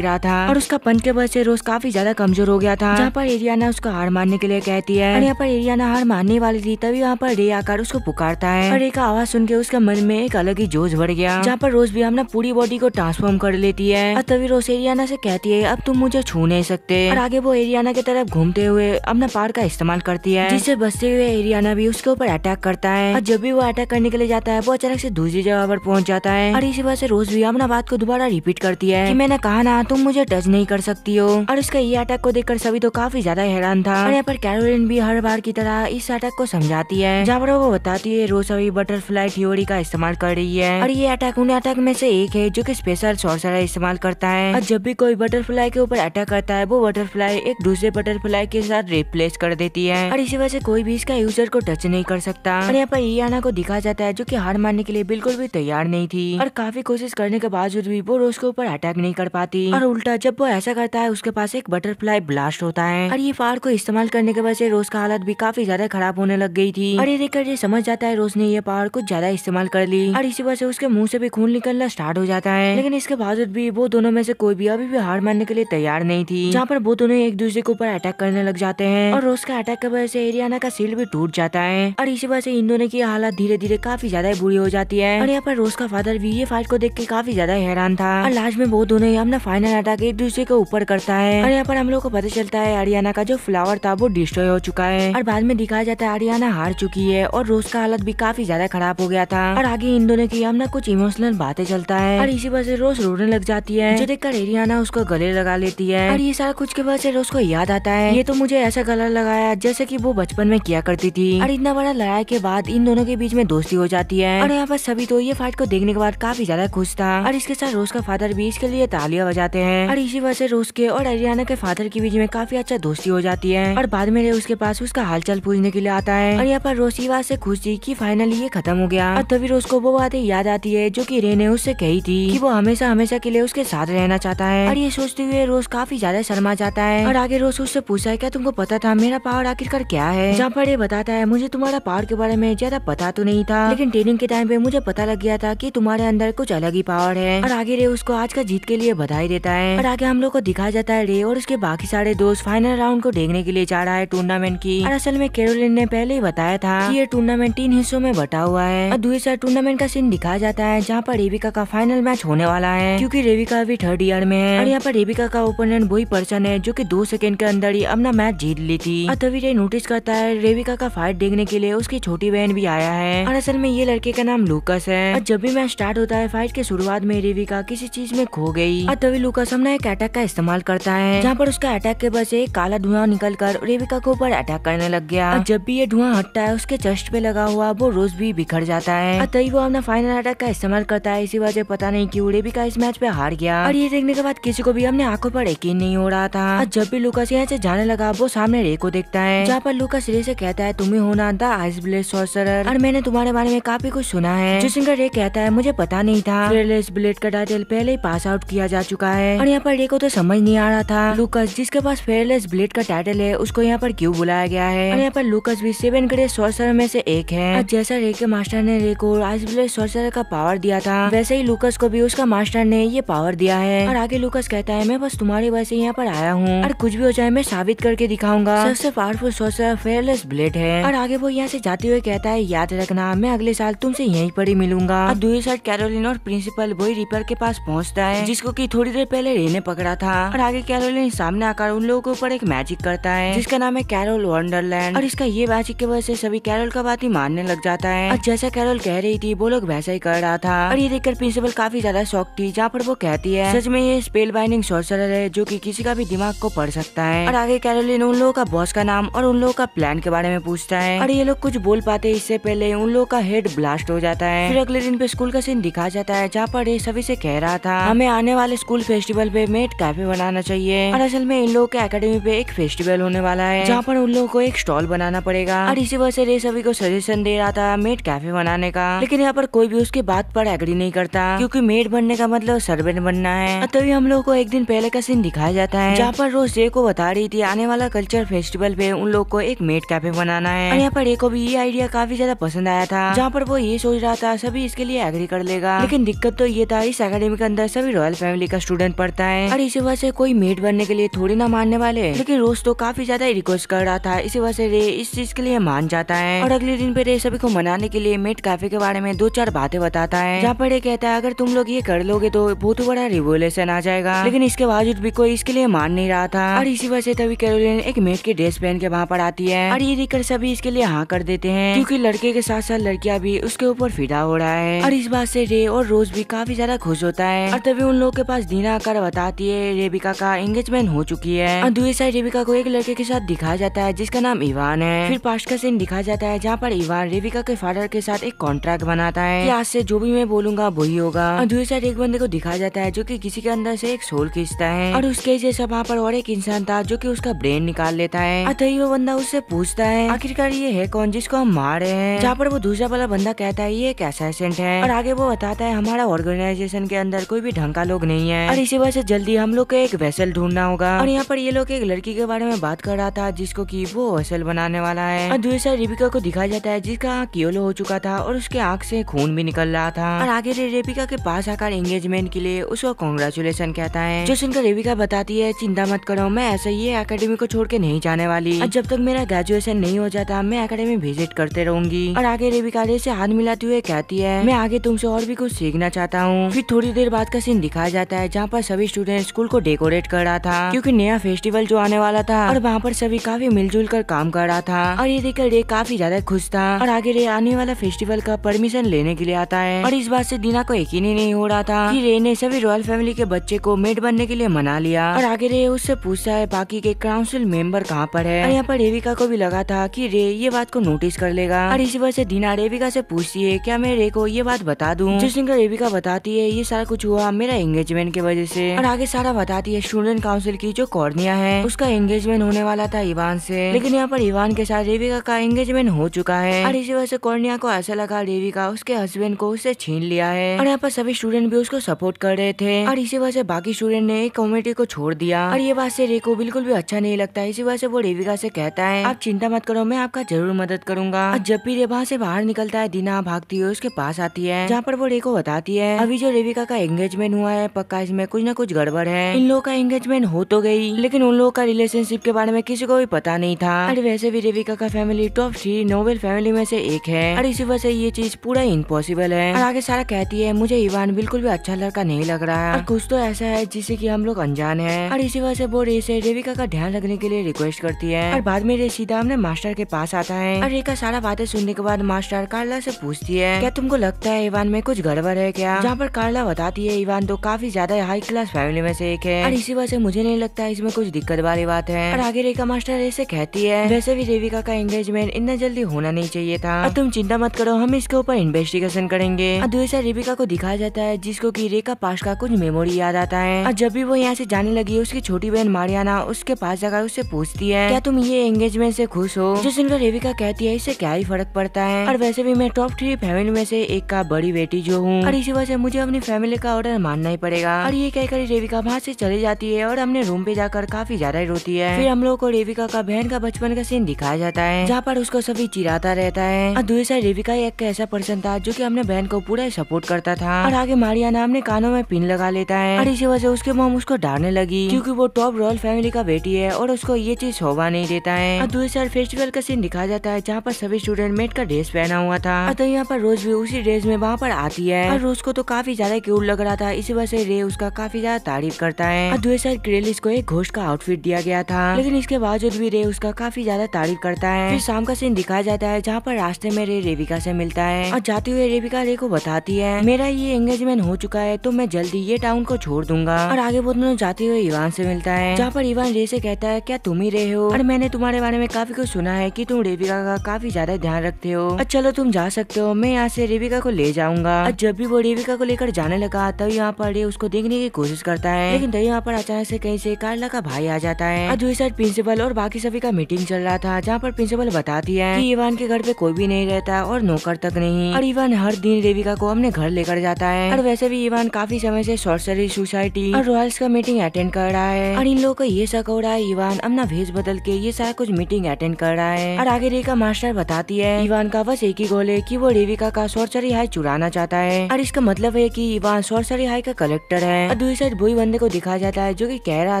रहा था, और उसका पंच के वजह से रोज काफी ज्यादा कमजोर हो गया था, जहाँ पर एरियाना उसको हार मारने के लिए कहती है। और यहाँ पर एरियाना हार मारने वाली थी, तभी वहाँ पर रे आकर उसको पुकारता है, और रे का आवाज सुन के उसके मन में एक अलग ही जोश भर गया, जहाँ पर रोज भी अपना पूरी बॉडी को ट्रांसफॉर्म कर लेती है। और तभी रोज एरियाना से कहती है अब तुम मुझे छू नहीं सकते, और आगे वो एरियाना की तरफ घूमते हुए अपना पावर का इस्तेमाल करती है, जिससे बचते हुए एरियाना भी उसके ऊपर अटैक करता है। और जब भी वो अटैक करने के लिए जाता है वो अचानक से दूसरी जगह पर पहुंच जाता है, और इसी वजह से रोज भी अपना बात को दोबारा रिपीट करती है कि मैंने कहा ना तुम मुझे टच नहीं कर सकती हो। और उसका ये अटैक को देखकर सभी तो काफी ज्यादा हैरान था, और यहाँ पर कैरोलिन भी हर बार की तरह इस अटैक को समझाती है, जहाँ पर वो बताती है रोज अभी बटरफ्लाई थ्योरी का इस्तेमाल कर रही है, और ये अटैक उन अटैक में से एक है जो कि स्पेशल सॉर्सरर इस्तेमाल करता है। और जब भी कोई बटरफ्लाई के ऊपर अटैक करता है वो बटरफ्लाई एक दूसरे बटरफ्लाई के साथ रिप्लेस कर देती है, और इसी वजह से कोई भी इसका यूजर को टच नहीं कर सकता। और यहाँ पर इयाना को दिखाया जाता है जो कि हार मानने के लिए बिल्कुल भी तैयार नहीं थी, और काफी कोशिश करने के बावजूद भी वो रोज के ऊपर अटैक नहीं कर पाती, और उल्टा जब वो ऐसा करता है उसके पास एक बटरफ्लाई ब्लास्ट ब्लास्ट होता है और ये पहाड़ को इस्तेमाल करने के वजह से रोज का हालत भी काफी ज्यादा खराब होने लग गई थी। और ये देखकर ये समझ जाता है रोज ने ये पहाड़ कुछ ज्यादा इस्तेमाल कर ली और इसी वजह से उसके मुंह से भी खून निकलना स्टार्ट हो जाता है। लेकिन इसके बावजूद भी वो दोनों में से कोई भी अभी भी हार मानने के लिए तैयार नहीं थी, जहाँ पर वो दोनों एक दूसरे के ऊपर अटैक करने लग जाते हैं और रोज का अटैक की वजह से एरियाना का शील्ड भी टूट जाता है और इसी वजह से इन दोनों की हालत धीरे धीरे काफी ज्यादा बुरी हो जाती है। और यहाँ पर रोज का फादर भी ये फाइट को देख के काफी ज्यादा हैरान था और लास्ट में वो दोनों अपना फाइनल अटैक एक दूसरे के ऊपर करता है और यहाँ पर हम लोग को पता चलता है अरियाना का जो फ्लावर था वो डिस्ट्रॉय हो चुका है और बाद में दिखाया जाता है अरियाना हार चुकी है और रोज का हालत भी काफी ज्यादा खराब हो गया था और आगे इन दोनों की हमने कुछ इमोशनल बातें चलता है और इसी वजह से रोज रोने लग जाती है, जो देखकर एरियाना उसको गले लगा लेती है और ये सारा कुछ के वजह से रोज को याद आता है ये तो मुझे ऐसा गला लगाया जैसे कि वो बचपन में किया करती थी। और इतना बड़ा लड़ाई के बाद इन दोनों के बीच में दोस्ती हो जाती है और यहाँ पर सभी तो ये फाइट को देखने के बाद काफी ज्यादा खुश था और इसके साथ रोज का फादर भी इसके लिए तालियां बजाते हैं और इसी वजह से रोज के और एरियाना के फादर के बीच में काफी अच्छा दोस्ती हो जाती है और बाद में रे उसके पास उसका हालचाल पूछने के लिए आता है और यहाँ पर रोज की बात से खुश थी कि फाइनली ये खत्म हो गया। और तभी रोज को वो बातें याद आती है जो कि रे ने उससे कही थी कि वो हमेशा हमेशा के लिए उसके साथ रहना चाहता है और ये सोचते हुए रोज काफी ज्यादा शर्मा जाता है और आगे रोज उससे पूछता है क्या तुमको पता था मेरा पावर आखिरकार क्या है, जहाँ पर ये बताता है मुझे तुम्हारा पावर के बारे में ज्यादा पता तो नहीं था लेकिन ट्रेनिंग के टाइम पे मुझे पता लग गया था कि तुम्हारे अंदर कुछ अलग ही पावर है। और आगे रे उसको आज का जीत के लिए बधाई देता है और आगे हम लोग को दिखाया जाता है रे और उसके बाकी सारे दोस्त फाइनल राउंड को देखने के लिए जा रहा है टूर्नामेंट की। और असल में कैरोलिन ने पहले ही बताया था कि ये टूर्नामेंट 3 हिस्सों में बटा हुआ है और दूसरी साइड टूर्नामेंट का सीन दिखाया जाता है जहाँ पर रेबिका का फाइनल मैच होने वाला है क्योंकि रेबिका अभी 3rd ईयर में है और यहाँ पर रेबिका का ओपोनेंट वही पर्सन है जो कि 2 सेकंड के अंदर ही अपना मैच जीत ली थी। और तभी रे नोटिस करता है रेबिका का फाइट देखने के लिए उसकी छोटी बहन भी आया है और असल में ये लड़के का नाम लूकस है। और जब भी मैच स्टार्ट होता है फाइट के शुरुआत में रेबिका किसी चीज में खो गई और तभी लूकस अपना एक अटैक का इस्तेमाल करता है जहाँ पर उसका अटैक के वजह से काला धुआं निकल कर रेबिका के ऊपर अटैक करने लग गया और जब भी ये धुआं हटता है उसके चेस्ट पे लगा हुआ वो रोज भी बिखर जाता है और तभी वो अपना फाइनल अटैक का इस्तेमाल करता है। इसी वजह पता नहीं क्यों रेबिका इस मैच पे हार गया और ये देखने के बाद किसी को भी अपने आंखों पर यकीन नहीं हो रहा था। और जब भी लूकस यहाँ से जाने लगा वो सामने रे को देखता है जहाँ पर लूकस रे से कहता है तुम्हें होना द आइस ब्लेड सॉर्सरर और मैंने तुम्हारे बारे में काफी कुछ सुना है। जो सिंगर रे कहता है मुझे पता नहीं था फेयरलेस ब्लेड का टाइटल पहले ही पास आउट किया जा चुका है। और यहाँ पर रे को तो समझ नहीं आ रहा था लूकस जिसके पास फेयरलेस ब्लेड का टाइटल है उसको यहाँ पर क्यों बुलाया गया है। और यहाँ पर लूकस भी 7 ग्रेट सॉर्सरर में से एक है और जैसा रे के मास्टर ने रे को आइस ब्लेड सॉर्सरर का पावर दिया था वैसे ही लूकस को भी उसका मास्टर ने ये पावर दिया है। और आगे लूकस कहता है मैं बस तुम्हारी वजह से यहाँ पर आया हूँ और कुछ भी हो जाए मैं साबित करके दिखाऊंगा सबसे पावरफुल सॉर्सरर फेयरलेस ब्लेड है। और आगे वो यहाँ से जाते हुए कहता है याद रखना मैं अगले साल तुमसे यहीं पर ही मिलूंगा। और दूसरी साइड कैरोलिन और प्रिंसिपल वही रिपर के पास पहुँचता है जिसको की थोड़ी देर पहले रे ने पकड़ा था। और आगे कैरोलिन सामने आकर उन लोगों के ऊपर एक मैजिक करता है जिसका नाम है कैरोल वंडरलैंड और इसका ये मैजिक की वजह से सभी कैरोल का बात ही मानने लग जाता है और जैसा कैरोल कह रही थी वो लोग वैसा ही कर रहा था। और ये देखकर प्रिंसिपल काफी ज्यादा शॉक थी जहाँ पर वो कहती है सच में ये स्पेल बाइंडिंग सॉर्सरर है जो कि किसी का भी दिमाग को पढ़ सकता है। और आगे कैरोलिन उन लोगों का बॉस का नाम और उन लोगों का प्लान के बारे में पूछता है और ये लोग कुछ बोल पाते इससे पहले उन लोगों का हेड ब्लास्ट हो जाता है। फिर अगले दिन पे स्कूल का सीन दिखाया जाता है जहाँ पर ये सभी से कह रहा था हमें आने वाले स्कूल फेस्टिवल पे मेड कैफे बनाना चाहिए। और असल में इन लोगों के एकेडमी पे एक फेस्टिवल होने वाला है जहाँ पर उन लोगों को एक स्टॉल बनाना पड़ेगा और इसी वजह से रे सभी को सजेशन दे रहा था मेड कैफे बनाने का। लेकिन यहाँ पर कोई भी उसकी बात पर एग्री नहीं करता क्योंकि मेड बनने का मतलब सर्वेंट बनना है। तभी हम लोग को एक दिन पहले का सीन दिखाया जाता है जहाँ पर रोज रे को बता रही थी आने वाला कल्चर फेस्टिवल पे उन लोग को एक मेड कैफे बनाना है। और यहाँ पर रे को भी ये आइडिया काफी ज्यादा पसंद आया था जहाँ पर वो ये सोच रहा था सभी इसके लिए एग्री कर लेगा। लेकिन दिक्कत तो ये था इस एकेडमी के अंदर सभी रॉयल फैमिली का स्टूडेंट पढ़ता है और इसी वजह से कोई मेड बनने के लिए थोड़ी ना मानने वाले। लेकिन रोज तो काफी ज्यादा रिक्वेस्ट कर रहा था इसी वजह से रे इस चीज के लिए मान जाता है। और अगले दिन पे रे सभी को मनाने के लिए मेड कैफे के बारे में 2-4 बातें बताता है जहाँ पर रे कहता है अगर तुम लोग ये कर लोगे तो बहुत बड़ा रिवोल्यूशन आ जाएगा। लेकिन इसके बावजूद भी कोई इसके लिए मान नहीं रहा था और इसी वजह से तभी कैरोलिन एक मेड की ड्रेस पहन के वहाँ पर आती है और ये देखकर सभी इसके लिए हाँ कर देते हैं क्योंकि लड़के के साथ साथ लड़कियां भी उसके ऊपर फिदा हो रहा है। और इस बात से रे और रोज भी काफी ज्यादा खुश होता है। और तभी उन लोगों के पास दीना आकर बताती है रेबिका का एंगेजमेंट हो चुकी है। और दूसरी साइड रेबिका को एक लड़के के साथ दिखाया जाता है जिसका नाम इवान है। फिर पास्ट का सीन दिखाया जाता है जहाँ पर इवान रेबिका के फादर के साथ एक कॉन्ट्रैक्ट बनाता है कि आज से जो भी मैं बोलूंगा वही होगा। और दूसरी साइड एक बंदे को दिखाया जाता है जो कि किसी के अंदर से एक सोल खींचता है और उसके जैसा वहाँ पर और एक इंसान था जो कि उसका ब्रेन निकाल लेता है। और तभी वो बंदा उससे पूछता है आखिरकार ये है कौन जिसको हम मार रहे हैं, जहाँ पर वो दूसरा वाला बंदा कहता है ये एक असैसिन है। और आगे वो बताता है हमारा ऑर्गेनाइजेशन के अंदर कोई भी ढंग का लोग नहीं है और इसी वजह से जल्दी हम लोग को एक वेसल ढूंढना होगा। और यहाँ पर ये लोग एक लड़की के बारे में बात कर रहा था जिसको कि वो असल बनाने वाला है। और दूसरी साइड रेबिका को दिखाया जाता है जिसका आँख कियोलो हो चुका था और उसके आँख से खून भी निकल रहा था। और आगे रेबिका के पास आकर एंगेजमेंट के लिए उसको कांग्रेचुलेशन कहता है, जो सुनकर रेबिका बताती है चिंता मत करो, मैं ऐसा ही एकेडमी को छोड़ के नहीं जाने वाली। जब तक मेरा ग्रेजुएशन नहीं हो जाता मैं एकेडमी विजिट करते रहूंगी। और आगे रेबिका से हाथ मिलाते हुए कहती है, मैं आगे तुमसे और भी कुछ सीखना चाहता हूँ। फिर थोड़ी देर बाद का सीन दिखाया जाता है जहाँ पर सभी स्टूडेंट स्कूल को डेकोरेट कर रहा था क्योंकि नया फेस्टिवल जो आने वाला था। और वहाँ पर सभी काफी मिलजुल कर काम कर रहा था। और ये देखकर रे काफी ज्यादा खुश था। और आगे रे आने वाला फेस्टिवल का परमिशन लेने के लिए आता है। और इस बात से दीना को यकीन ही नहीं हो रहा था कि रे ने सभी रॉयल फैमिली के बच्चे को मेड बनने के लिए मना लिया। और आगे रे उससे पूछता है बाकी के काउंसिल मेंबर कहाँ पर है। और यहाँ पर रेबिका को भी लगा था कि रे ये बात को नोटिस कर लेगा। और इसी वजह से दीना रेबिका से पूछती है क्या मैं रे को ये बात बता दूं। जिसने रेबिका बताती है ये सारा कुछ हुआ मेरा एंगेजमेंट की वजह से। और आगे सारा बताती है स्टूडेंट काउंसिल की जो कॉर्निया है उसका एंगेजमेंट होने वाला था इवान से, लेकिन यहाँ पर इवान के साथ रेबिका का एंगेजमेंट हो चुका है। और इसी वजह से कॉर्निया को ऐसा लगा रेबिका उसके हस्बैंड को उससे छीन लिया है। और यहाँ पर सभी स्टूडेंट भी उसको सपोर्ट कर रहे थे। और इसी वजह से बाकी स्टूडेंट ने एक कमेटी को छोड़ दिया। और ये बात से रे को बिल्कुल भी अच्छा नहीं लगता। इसी वजह से वो रेबिका से कहता है आप चिंता मत करो, मैं आपका जरूर मदद करूंगा। और जब भी रे वहाँ से बाहर निकलता है दीना भागती हुई उसके पास आती है जहाँ पर वो रे को बताती है अभी जो रेबिका का एंगेजमेंट हुआ है पक्का इसमें कुछ न कुछ गड़बड़ है। इन लोगों का एंगेजमेंट हो तो गई लेकिन उन लोगों का रिलेशनशिप के बारे में किसी को भी पता नहीं था। और वैसे भी रेबिका का फैमिली टॉप 3 नोबेल फैमिली में से एक है। और इसी वजह से ये चीज पूरा इम्पॉसिबल है। और आगे सारा कहती है मुझे इवान बिल्कुल भी अच्छा लड़का नहीं लग रहा है और कुछ तो ऐसा है जिससे कि हम लोग अनजान है। और इसी वजह से वो रे से रेबिका का ध्यान रखने के लिए रिक्वेस्ट करती है। और बाद में रे सीधा अपने मास्टर के पास आता है। और रे का सारा बातें सुनने के बाद मास्टर कार्ला से पूछती है क्या तुमको लगता है इवान में कुछ गड़बड़ है क्या। जहाँ पर कार्ला बताती है इवान तो काफी ज्यादा हाई क्लास फैमिली में से एक है और इसी वजह से मुझे नहीं लगता इसमें कुछ दिक्कत वाली बात है। और आगे रे का मास्टर रे से कहती है वैसे भी रेबिका का एंगेजमेंट इतना जल्दी होना नहीं चाहिए था और तुम चिंता मत करो, हम इसके ऊपर इन्वेस्टिगेशन करेंगे। और दूसरा रेबिका को दिखाया जाता है जिसको कि रे का पास का कुछ मेमोरी याद आता है। और जब भी वो यहाँ से जाने लगी उसकी छोटी बहन मारियाना उसके पास जाकर उससे पूछती है क्या तुम ये एंगेजमेंट से खुश हो। जो सुनकर रेबिका कहती है इससे क्या ही फर्क पड़ता है और वैसे भी मैं टॉप 3 फैमिली में से एक का बड़ी बेटी जो हूँ और इसी वजह से मुझे अपनी फैमिली का ऑर्डर मानना ही पड़ेगा। और ये कहकर रेबिका वहाँ से चली जाती है और अपने रूम पे जाकर काफी ज्यादा रोती है। फिर हम लोग को रेबिका का बहन का बचपन का सीन दिखाया जाता है जहाँ पर उसको सभी चिढ़ाता रहता है। और दूसरी साइड रेबिका एक ऐसा पर्सन था जो कि अपने बहन को पूरा सपोर्ट करता था। और आगे मारियाना अपने कानों में पिन लगा लेता है और इसी वजह से उसके मॉम उसको डांटने लगी क्योंकि वो टॉप रॉयल फैमिली का बेटी है और उसको ये चीज शोभा नहीं देता है। और दूसरी साइड फेस्टिवल का सीन दिखाया जाता है जहाँ पर सभी स्टूडेंट मेट का ड्रेस पहना हुआ था। तो यहाँ पर रोज भी उसी ड्रेस में वहाँ पर आती है और रोज को तो काफी ज्यादा क्यूट लग रहा था, इसी वजह से रे उसका काफी ज्यादा तारीफ करता है। और दूसरी साइड क्रेलिस को एक घोस्ट का आउटफिट दिया गया था लेकिन इसके बावजूद भी रे उसका काफी ज्यादा तारीफ करता है। फिर शाम का सीन दिखाया जाता है जहाँ पर रास्ते में रे रेबिका से मिलता है और जाते हुए रेबिका रे को बताती है मेरा ये एंगेजमेंट हो चुका है तो मैं जल्दी ये टाउन को छोड़ दूंगा। और आगे वो दोनों जाते हुए इवान से मिलता है जहाँ पर इवान रे से कहता है क्या तुम ही रे हो और मैंने तुम्हारे बारे में काफी कुछ सुना है कि तुम रेबिका का काफी ज्यादा ध्यान रखते हो। चलो तुम जा सकते हो, मैं यहाँ से रेबिका को ले जाऊंगा। जब भी वो रेबिका को लेकर जाने लगा तब यहाँ पर रे उसको देखने की कोशिश करता है लेकिन तभी यहाँ पर अचानक से कहीं से कार्ला का भाई आ जाता है। और दूसरी साइड प्रिंसिपल और बाकी सभी का मीटिंग चल रहा था जहाँ पर प्रिंसिपल बताती है कि इवान के घर पे कोई भी नहीं रहता और नौकर तक नहीं और इवान हर दिन रेबिका को अपने घर लेकर जाता है। और वैसे भी इवान काफी समय से सॉर्सरी सोसाइटी और रॉयल्स का मीटिंग अटेंड कर रहा है और इन लोगों को ये शक हो रहा है इवान अपना भेष बदल के ये सारा कुछ मीटिंग अटेंड कर रहा है। और आगे रे का मास्टर बताती है इवान का बस एक ही गोल है कि वो रेबिका का सॉर्सरी हाई चुराना चाहता है और इसका मतलब है कि इवान सॉर्सरी हाई का कलेक्टर है। और दूसरी साइड वही बंदे को दिखाया जाता है जो कि कह रहा